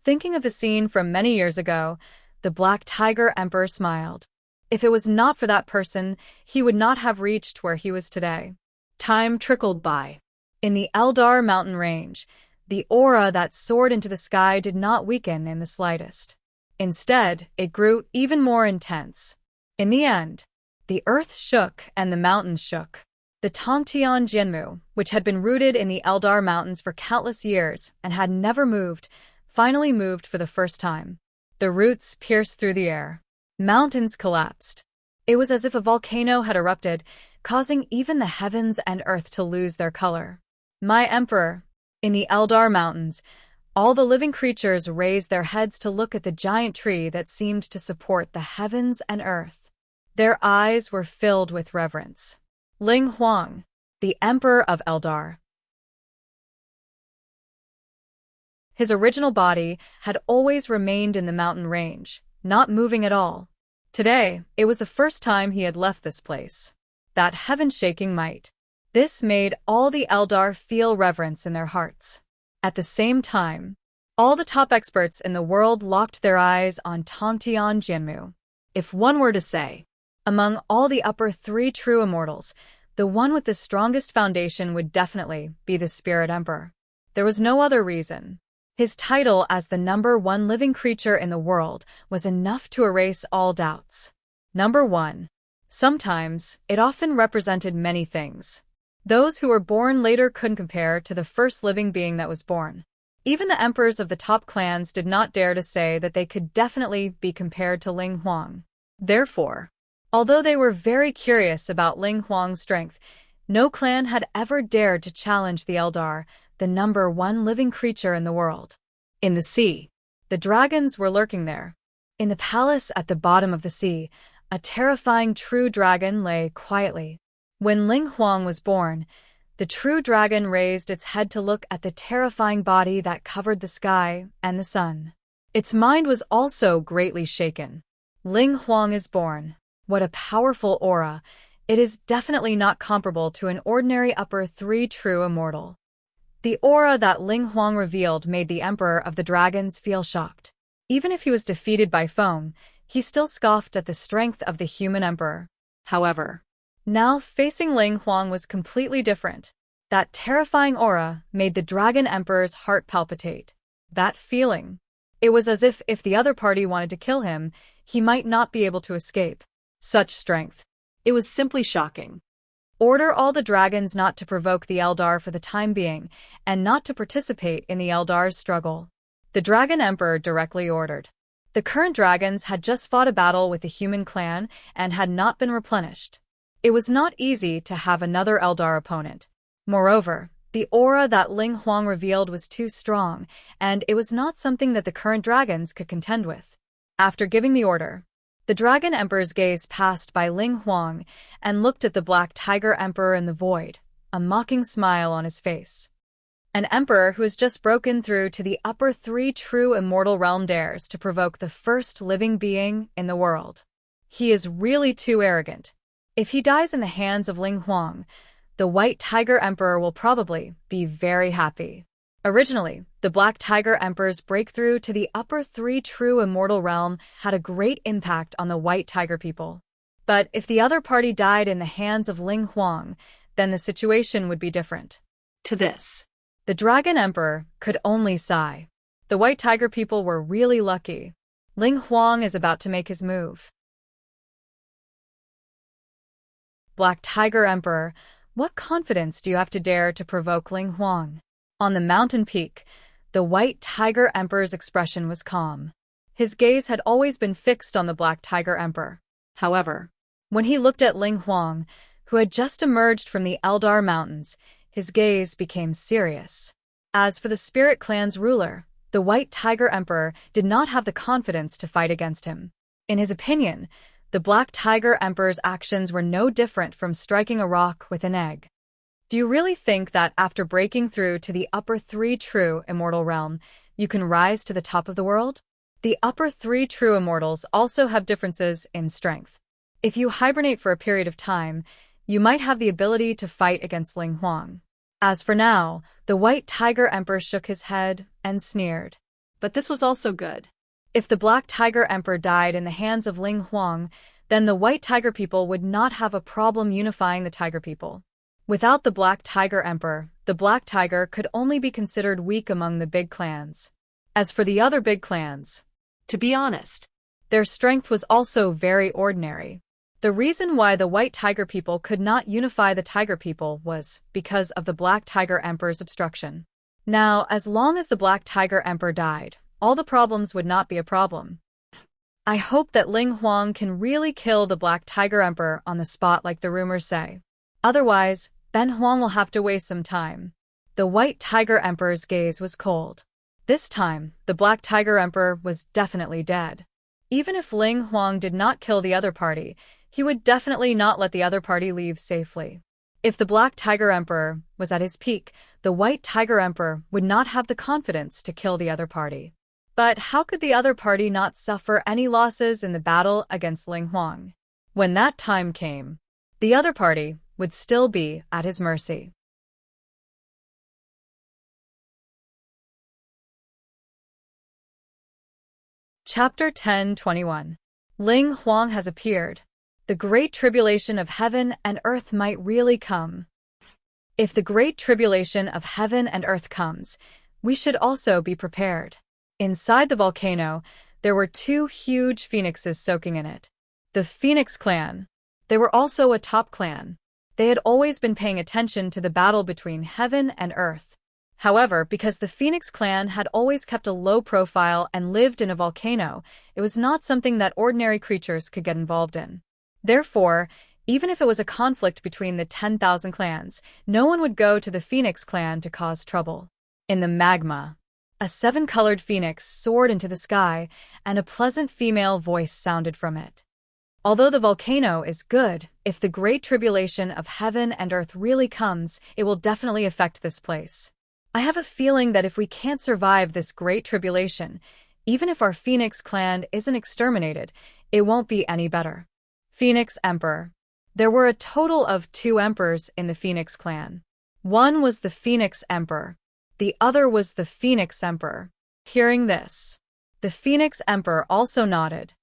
Thinking of the scene from many years ago, the Black Tiger Emperor smiled. If it was not for that person, he would not have reached where he was today. Time trickled by. In the Eldar mountain range, The aura that soared into the sky did not weaken in the slightest. Instead, it grew even more intense. In the end, the earth shook and the mountains shook. The Tongtian Jianmu, which had been rooted in the Eldar Mountains for countless years and had never moved, finally moved for the first time. The roots pierced through the air. Mountains collapsed. It was as if a volcano had erupted, causing even the heavens and earth to lose their color. My Emperor, in the Eldar Mountains, all the living creatures raised their heads to look at the giant tree that seemed to support the heavens and earth. Their eyes were filled with reverence. Ling Huang, the Emperor of Eldar. His original body had always remained in the mountain range, not moving at all. Today, it was the first time he had left this place. That heaven-shaking might. This made all the Eldar feel reverence in their hearts. At the same time, all the top experts in the world locked their eyes on Tongtian Jianmu. If one were to say, among all the upper three true immortals, the one with the strongest foundation would definitely be the Spirit Emperor. There was no other reason. His title as the #1 living creature in the world was enough to erase all doubts. #1. Sometimes, it often represented many things. Those who were born later couldn't compare to the first living being that was born. Even the emperors of the top clans did not dare to say that they could definitely be compared to Ling Huang. Therefore, although they were very curious about Ling Huang's strength, no clan had ever dared to challenge the Eldar, the #1 living creature in the world. In the sea, the dragons were lurking there. In the palace at the bottom of the sea, a terrifying true dragon lay quietly. When Ling Huang was born, the true dragon raised its head to look at the terrifying body that covered the sky and the sun. Its mind was also greatly shaken. Ling Huang is born. What a powerful aura. It is definitely not comparable to an ordinary upper three true immortal. The aura that Ling Huang revealed made the Emperor of the Dragons feel shocked. Even if he was defeated by Feng, he still scoffed at the strength of the human emperor. However, now facing Ling Huang was completely different. That terrifying aura made the Dragon Emperor's heart palpitate. That feeling. It was as if the other party wanted to kill him, he might not be able to escape. Such strength. It was simply shocking. Order all the dragons not to provoke the Eldar for the time being, and not to participate in the Eldar's struggle. The Dragon Emperor directly ordered. The current dragons had just fought a battle with the human clan and had not been replenished. It was not easy to have another Eldar opponent. Moreover, the aura that Ling Huang revealed was too strong, and it was not something that the current dragons could contend with. After giving the order, the Dragon Emperor's gaze passed by Ling Huang and looked at the Black Tiger Emperor in the void, a mocking smile on his face. An emperor who has just broken through to the upper three true immortal realm dares to provoke the first living being in the world. He is really too arrogant. If he dies in the hands of Ling Huang, the White Tiger Emperor will probably be very happy. Originally, the Black Tiger Emperor's breakthrough to the upper three true immortal realm had a great impact on the White Tiger people. But if the other party died in the hands of Ling Huang, then the situation would be different. To this, the Dragon Emperor could only sigh. The White Tiger people were really lucky. Ling Huang is about to make his move. Black Tiger Emperor, what confidence do you have to dare to provoke Ling Huang? On the mountain peak, the White Tiger Emperor's expression was calm. His gaze had always been fixed on the Black Tiger Emperor. However, when he looked at Ling Huang, who had just emerged from the Eldar Mountains, his gaze became serious. As for the Spirit Clan's ruler, the White Tiger Emperor did not have the confidence to fight against him. In his opinion, the Black Tiger Emperor's actions were no different from striking a rock with an egg. Do you really think that after breaking through to the upper three true immortal realm, you can rise to the top of the world? The upper three true immortals also have differences in strength. If you hibernate for a period of time, you might have the ability to fight against Ling Huang. As for now, the White Tiger Emperor shook his head and sneered. But this was also good. If the Black Tiger Emperor died in the hands of Ling Huang, then the White Tiger people would not have a problem unifying the Tiger people. Without the Black Tiger Emperor, the Black Tiger could only be considered weak among the big clans. As for the other big clans, To be honest, their strength was also very ordinary. The reason why the White Tiger people could not unify the Tiger people was because of the Black Tiger Emperor's obstruction. Now, as long as the Black Tiger Emperor died, all the problems would not be a problem. I hope that Ling Huang can really kill the Black Tiger Emperor on the spot like the rumors say. Otherwise, Ben Huang will have to waste some time. The White Tiger Emperor's gaze was cold. This time, the Black Tiger Emperor was definitely dead. Even if Ling Huang did not kill the other party, he would definitely not let the other party leave safely. If the Black Tiger Emperor was at his peak, the White Tiger Emperor would not have the confidence to kill the other party. But how could the other party not suffer any losses in the battle against Ling Huang? When that time came, the other party would still be at his mercy. Chapter 10:21. Ling Huang has appeared. The great tribulation of heaven and earth might really come. If the great tribulation of heaven and earth comes, we should also be prepared. Inside the volcano, there were 2 huge phoenixes soaking in it. The Phoenix clan. They were also a top clan. They had always been paying attention to the battle between heaven and earth. However, because the Phoenix clan had always kept a low profile and lived in a volcano, it was not something that ordinary creatures could get involved in. Therefore, even if it was a conflict between the 10,000 clans, no one would go to the Phoenix clan to cause trouble. In the magma, a 7-colored phoenix soared into the sky, and a pleasant female voice sounded from it. Although the volcano is good, if the great tribulation of heaven and earth really comes, it will definitely affect this place. I have a feeling that if we can't survive this great tribulation, even if our Phoenix clan isn't exterminated, it won't be any better. Phoenix Emperor. There were a total of 2 emperors in the Phoenix clan. One was the Phoenix Emperor. The other was the Phoenix Emperor. Hearing this, the Phoenix Emperor also nodded.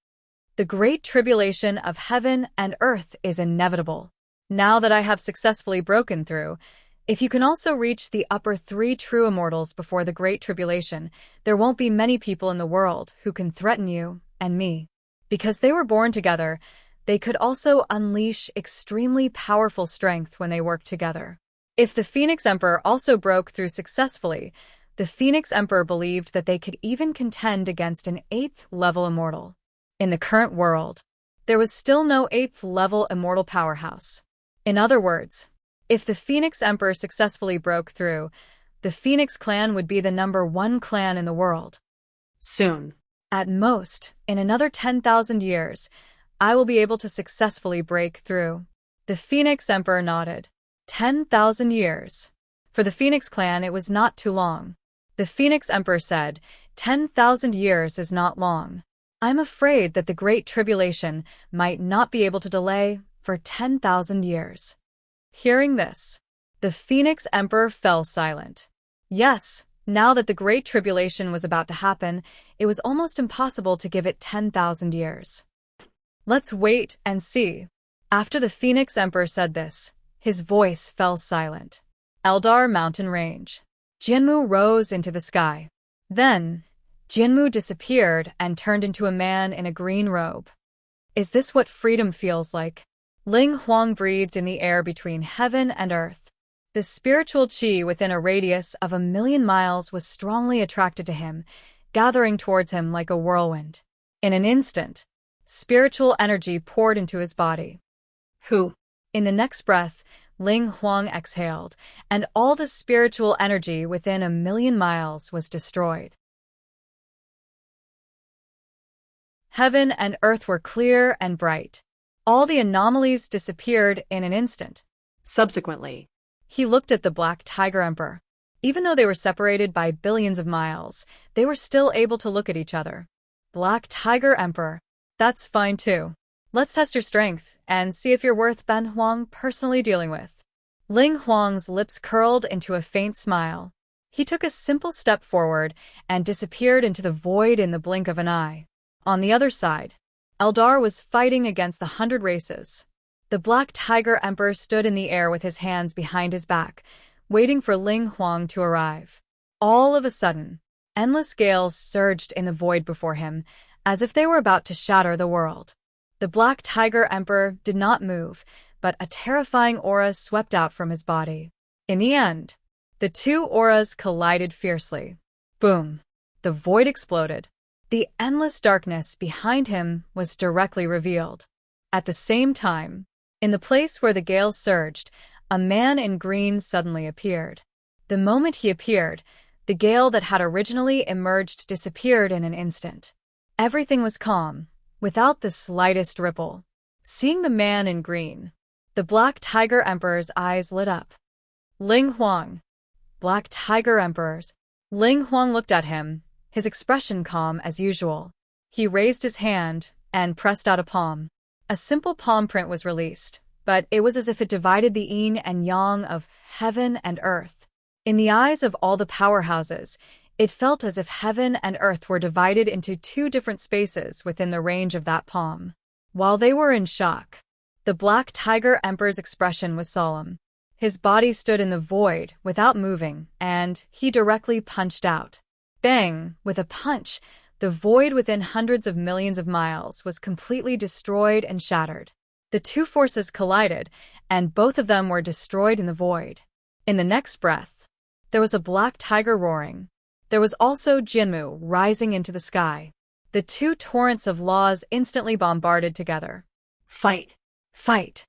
The great tribulation of heaven and earth is inevitable. Now that I have successfully broken through, if you can also reach the upper 3 true immortals before the great tribulation, there won't be many people in the world who can threaten you and me. Because they were born together, they could also unleash extremely powerful strength when they work together. If the Phoenix Emperor also broke through successfully, the Phoenix Emperor believed that they could even contend against an 8th-level immortal. In the current world, there was still no 8th-level immortal powerhouse. In other words, if the Phoenix Emperor successfully broke through, the Phoenix clan would be the #1 clan in the world. soon. At most, in another 10,000 years, I will be able to successfully break through. The Phoenix Emperor nodded. 10,000 years. For the Phoenix clan, it was not too long. The Phoenix Emperor said, 10,000 years is not long. I'm afraid that the Great Tribulation might not be able to delay for 10,000 years. Hearing this, the Phoenix Emperor fell silent. Yes, now that the Great Tribulation was about to happen, it was almost impossible to give it 10,000 years. Let's wait and see. After the Phoenix Emperor said this, his voice fell silent. Eldar Mountain Range. Jinmu rose into the sky. Then, Jinmu disappeared and turned into a man in a green robe. Is this what freedom feels like? Ling Huang breathed in the air between heaven and earth. The spiritual qi within a radius of 1,000,000 miles was strongly attracted to him, gathering towards him like a whirlwind. In an instant, spiritual energy poured into his body. Who? In the next breath, Ling Huang exhaled, and all the spiritual energy within 1,000,000 miles was destroyed. Heaven and earth were clear and bright. All the anomalies disappeared in an instant. Subsequently, He looked at the Black Tiger Emperor. Even though they were separated by billions of miles, they were still able to look at each other. Black Tiger Emperor. That's fine too. Let's test your strength and see if you're worth Ben Huang personally dealing with. Ling Huang's lips curled into a faint smile. He took a simple step forward and disappeared into the void in the blink of an eye. On the other side, Eldar was fighting against the 100 races. The Black Tiger Emperor stood in the air with his hands behind his back, waiting for Ling Huang to arrive. All of a sudden, endless gales surged in the void before him, as if they were about to shatter the world. The Black Tiger Emperor did not move, but a terrifying aura swept out from his body. In the end, the two auras collided fiercely. Boom! The void exploded. The endless darkness behind him was directly revealed. At the same time, in the place where the gale surged, a man in green suddenly appeared. The moment he appeared, the gale that had originally emerged disappeared in an instant. Everything was calm, without the slightest ripple. Seeing the man in green, the Black Tiger Emperor's eyes lit up. Ling Huang. Black Tiger Emperors. Ling Huang looked at him, his expression calm as usual. He raised his hand and pressed out a palm. A simple palm print was released, but it was as if it divided the yin and yang of heaven and earth. In the eyes of all the powerhouses, it felt as if heaven and earth were divided into two different spaces within the range of that palm. While they were in shock, the Black Tiger Emperor's expression was solemn. His body stood in the void without moving, and he directly punched out. Bang! With a punch, the void within hundreds of millions of miles was completely destroyed and shattered. The two forces collided, and both of them were destroyed in the void. In the next breath, there was a black tiger roaring. There was also Jinmu rising into the sky. The two torrents of laws instantly bombarded together. Fight! Fight!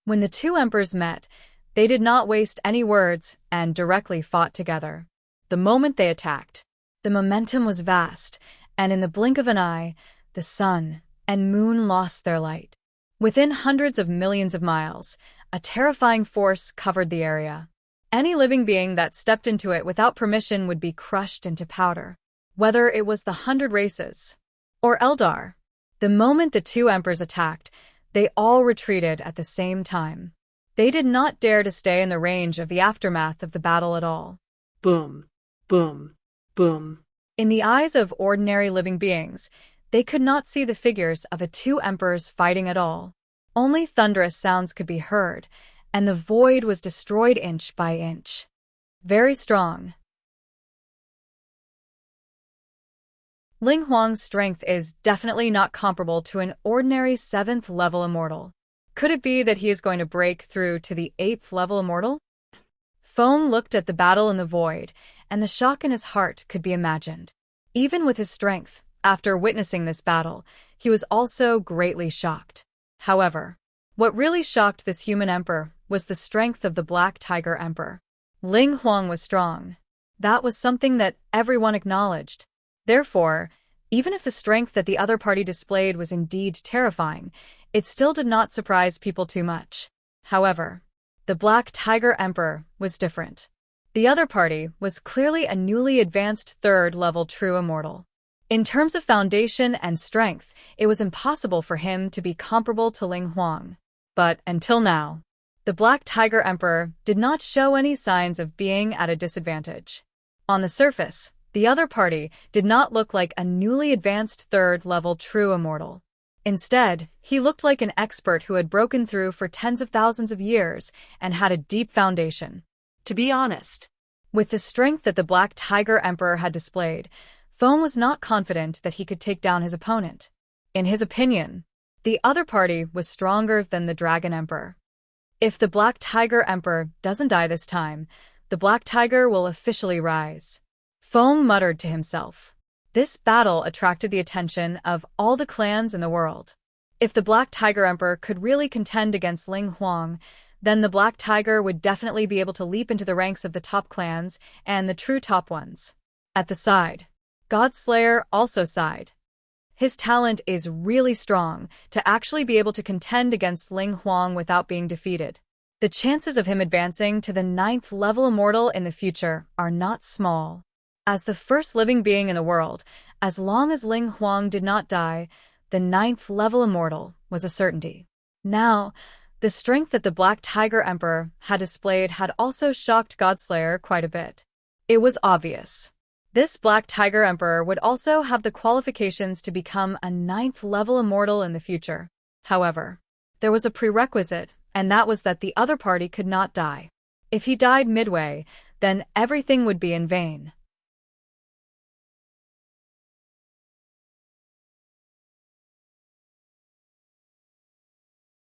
When the two emperors met, they did not waste any words and directly fought together. The moment they attacked, the momentum was vast, and in the blink of an eye, the sun and moon lost their light. Within hundreds of millions of miles, a terrifying force covered the area. Any living being that stepped into it without permission would be crushed into powder, whether it was the 100 races or Eldar. The moment the two emperors attacked, they all retreated at the same time. They did not dare to stay in the range of the aftermath of the battle at all. Boom, boom, boom. In the eyes of ordinary living beings, they could not see the figures of the two emperors fighting at all. Only thunderous sounds could be heard, and the void was destroyed inch by inch. Very strong. Ling Huang's strength is definitely not comparable to an ordinary 7th level immortal. Could it be that he is going to break through to the 8th level immortal? Foam looked at the battle in the void, and the shock in his heart could be imagined. Even with his strength, after witnessing this battle, he was also greatly shocked. However, what really shocked this human emperor was the strength of the Black Tiger Emperor. Ling Huang was strong. That was something that everyone acknowledged. Therefore, even if the strength that the other party displayed was indeed terrifying, it still did not surprise people too much. However, the Black Tiger Emperor was different. The other party was clearly a newly advanced 3rd level true immortal. In terms of foundation and strength, it was impossible for him to be comparable to Ling Huang. But until now, the Black Tiger Emperor did not show any signs of being at a disadvantage. On the surface, the other party did not look like a newly advanced 3rd level true immortal. Instead, he looked like an expert who had broken through for tens of thousands of years and had a deep foundation. To be honest, with the strength that the Black Tiger Emperor had displayed, Foam was not confident that he could take down his opponent. In his opinion, the other party was stronger than the Dragon Emperor. If the Black Tiger Emperor doesn't die this time, the Black Tiger will officially rise. Foam muttered to himself. This battle attracted the attention of all the clans in the world. If the Black Tiger Emperor could really contend against Ling Huang, then the Black Tiger would definitely be able to leap into the ranks of the top clans and the true top ones. At the side, Godslayer also sighed. His talent is really strong to actually be able to contend against Ling Huang without being defeated. The chances of him advancing to the 9th level immortal in the future are not small. As the first living being in the world, as long as Ling Huang did not die, the 9th level immortal was a certainty. Now, the strength that the Black Tiger Emperor had displayed had also shocked Godslayer quite a bit. It was obvious. This Black Tiger Emperor would also have the qualifications to become a 9th level immortal in the future. However, there was a prerequisite, and that was that the other party could not die. If he died midway, then everything would be in vain.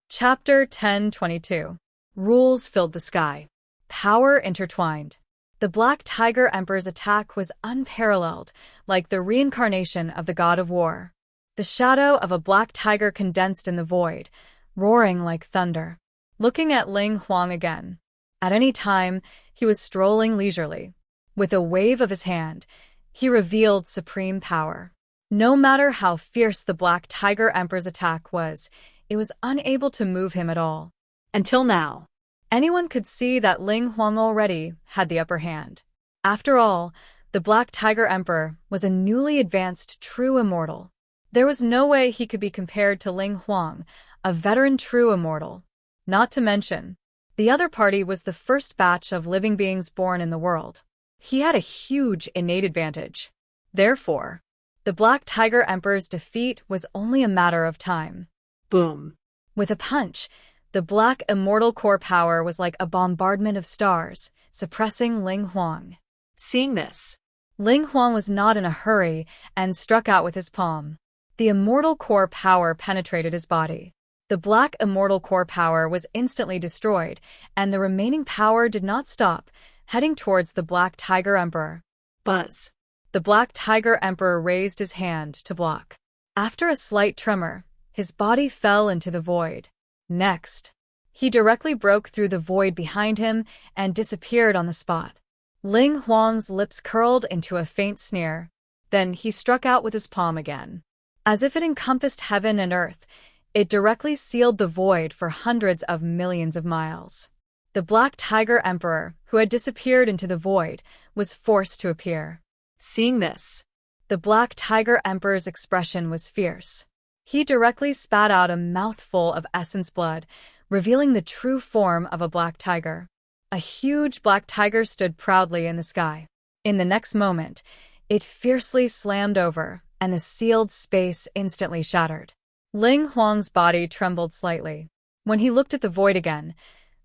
Chapter 10:22. Rules filled the sky. Power intertwined. The Black Tiger Emperor's attack was unparalleled, like the reincarnation of the god of war. The shadow of a black tiger condensed in the void, roaring like thunder. Looking at Ling Huang again. At any time, he was strolling leisurely. With a wave of his hand, he revealed supreme power. No matter how fierce the Black Tiger Emperor's attack was, it was unable to move him at all. Until now. Anyone could see that Ling Huang already had the upper hand. After all, the Black Tiger Emperor was a newly advanced true immortal. There was no way he could be compared to Ling Huang, a veteran true immortal. Not to mention, the other party was the first batch of living beings born in the world. He had a huge innate advantage. Therefore, the Black Tiger Emperor's defeat was only a matter of time. Boom. With a punch, the black immortal core power was like a bombardment of stars, suppressing Ling Huang. Seeing this, Ling Huang was not in a hurry and struck out with his palm. The immortal core power penetrated his body. The black immortal core power was instantly destroyed, and the remaining power did not stop, heading towards the Black Tiger Emperor. Buzz. The Black Tiger Emperor raised his hand to block. After a slight tremor, his body fell into the void. Next, he directly broke through the void behind him and disappeared on the spot. Ling Huang's lips curled into a faint sneer. Then he struck out with his palm again. As if it encompassed heaven and earth, it directly sealed the void for hundreds of millions of miles. The Black Tiger Emperor, who had disappeared into the void, was forced to appear. Seeing this, the Black Tiger Emperor's expression was fierce. He directly spat out a mouthful of essence blood, revealing the true form of a black tiger. A huge black tiger stood proudly in the sky. In the next moment, it fiercely slammed over, and the sealed space instantly shattered. Ling Huang's body trembled slightly. When he looked at the void again,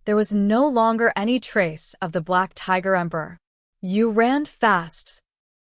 there was no longer any trace of the Black Tiger Emperor. You ran fast.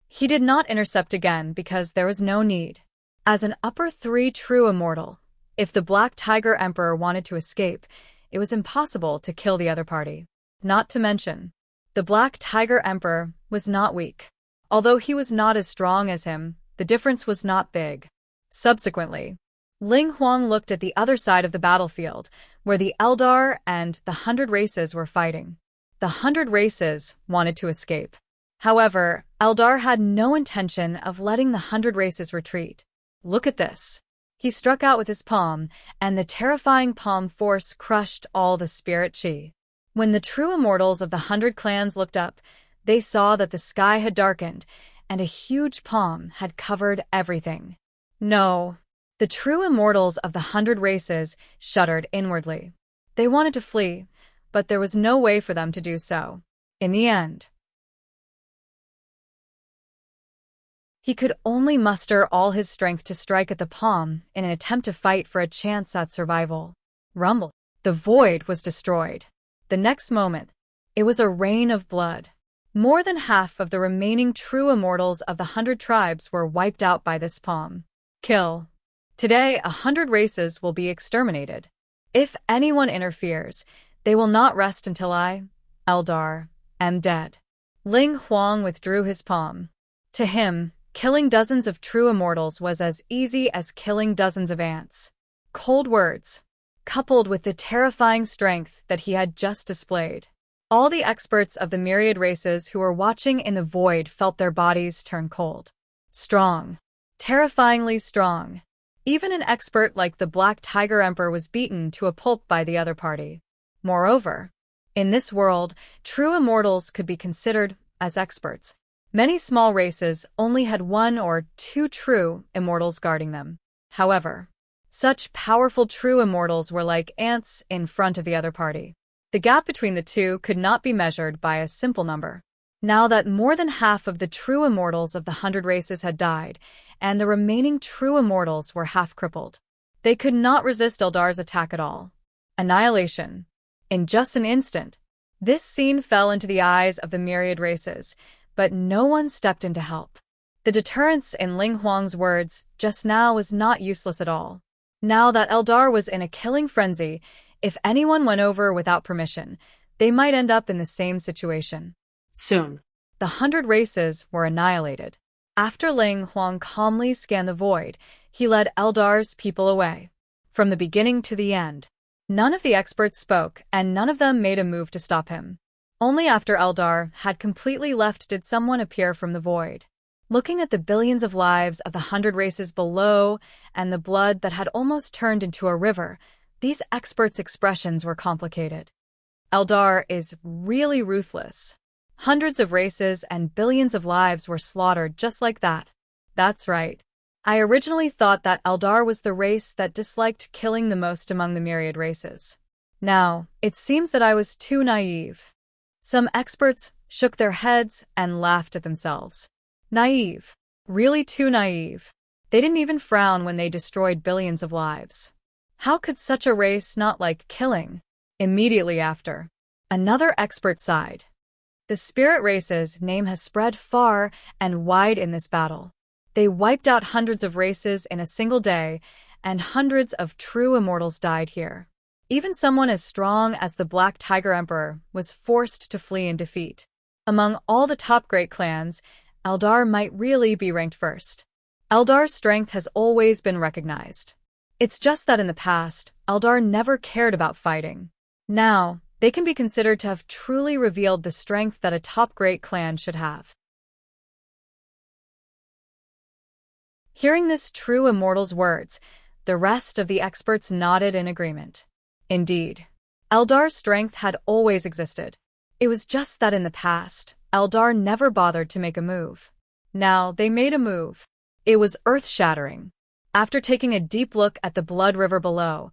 He did not intercept again because there was no need. As an upper 3 true immortal, if the Black Tiger Emperor wanted to escape, it was impossible to kill the other party. Not to mention, the Black Tiger Emperor was not weak. Although he was not as strong as him, the difference was not big. Subsequently, Ling Huang looked at the other side of the battlefield, where the Eldar and the 100 races were fighting. The 100 races wanted to escape. However, Eldar had no intention of letting the 100 races retreat. Look at this. He struck out with his palm, and the terrifying palm force crushed all the spirit chi. When the true immortals of the 100 clans looked up, they saw that the sky had darkened, and a huge palm had covered everything. No. The true immortals of the 100 races shuddered inwardly. They wanted to flee, but there was no way for them to do so. In the end, he could only muster all his strength to strike at the palm in an attempt to fight for a chance at survival. Rumble. The void was destroyed. The next moment, it was a rain of blood. More than half of the remaining true immortals of the 100 tribes were wiped out by this palm. Kill. Today, 100 races will be exterminated. If anyone interferes, they will not rest until I, Eldar, am dead. Ling Huang withdrew his palm. To him, killing dozens of true immortals was as easy as killing dozens of ants. Cold words, coupled with the terrifying strength that he had just displayed. All the experts of the myriad races who were watching in the void felt their bodies turn cold. Strong. Terrifyingly strong. Even an expert like the Black Tiger Emperor was beaten to a pulp by the other party. Moreover, in this world, true immortals could be considered as experts. Many small races only had 1 or 2 true immortals guarding them. However, such powerful true immortals were like ants in front of the other party. The gap between the two could not be measured by a simple number. Now that more than half of the true immortals of the 100 races had died, and the remaining true immortals were half crippled, they could not resist Eldar's attack at all. Annihilation. In just an instant, This scene fell into the eyes of the myriad races, but no one stepped in to help. The deterrence in Ling Huang's words just now was not useless at all. Now that Eldar was in a killing frenzy, if anyone went over without permission, they might end up in the same situation. Soon. The 100 races were annihilated. After Ling Huang calmly scanned the void, he led Eldar's people away. From the beginning to the end, none of the experts spoke, and none of them made a move to stop him. Only after Eldar had completely left did someone appear from the void. Looking at the billions of lives of the 100 races below and the blood that had almost turned into a river, these experts' expressions were complicated. Eldar is really ruthless. Hundreds of races and billions of lives were slaughtered just like that. That's right. I originally thought that Eldar was the race that disliked killing the most among the myriad races. Now, it seems that I was too naive. Some experts shook their heads and laughed at themselves. Naive. Really too naive. They didn't even frown when they destroyed billions of lives. How could such a race not like killing? Immediately after, another expert sighed. The spirit race's name has spread far and wide in this battle. They wiped out hundreds of races in a single day, and hundreds of true immortals died here. Even someone as strong as the Black Tiger Emperor was forced to flee in defeat. Among all the top great clans, Eldar might really be ranked first. Eldar's strength has always been recognized. It's just that in the past, Eldar never cared about fighting. Now, they can be considered to have truly revealed the strength that a top great clan should have. Hearing this true immortal's words, the rest of the experts nodded in agreement. Indeed, Eldar's strength had always existed. It was just that in the past, Eldar never bothered to make a move. Now they made a move. It was earth-shattering. After taking a deep look at the blood river below,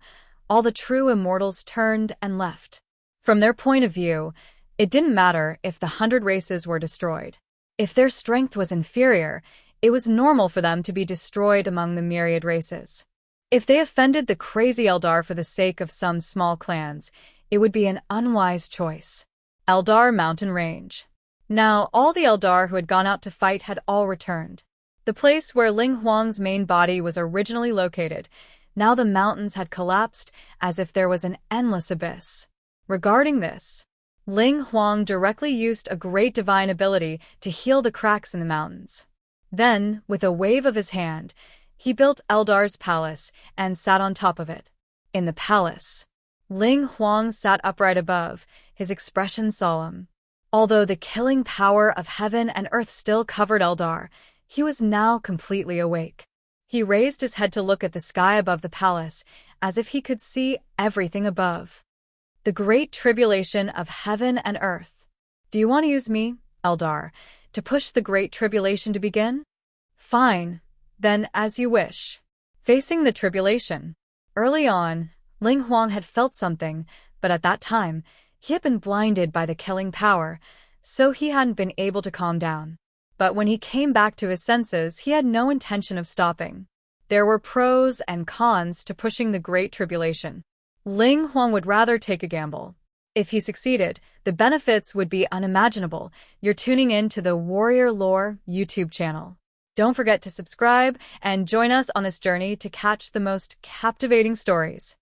all the true immortals turned and left. From their point of view, it didn't matter if the 100 races were destroyed. If their strength was inferior, it was normal for them to be destroyed among the myriad races. If they offended the crazy Eldar for the sake of some small clans, it would be an unwise choice. Eldar Mountain Range. Now, all the Eldar who had gone out to fight had all returned. The place where Ling Huang's main body was originally located, now the mountains had collapsed as if there was an endless abyss. Regarding this, Ling Huang directly used a great divine ability to heal the cracks in the mountains. Then, with a wave of his hand, he built Eldar's palace and sat on top of it. In the palace, Ling Huang sat upright above, his expression solemn. Although the killing power of heaven and earth still covered Eldar, he was now completely awake. He raised his head to look at the sky above the palace, as if he could see everything above. The great tribulation of heaven and earth. Do you want to use me, Eldar, to push the great tribulation to begin? Fine, then as you wish. Facing the tribulation. Early on, Ling Huang had felt something, but at that time, he had been blinded by the killing power, so he hadn't been able to calm down. But when he came back to his senses, he had no intention of stopping. There were pros and cons to pushing the Great Tribulation. Ling Huang would rather take a gamble. If he succeeded, the benefits would be unimaginable. You're tuning in to the Warrior Lore YouTube channel. Don't forget to subscribe and join us on this journey to catch the most captivating stories.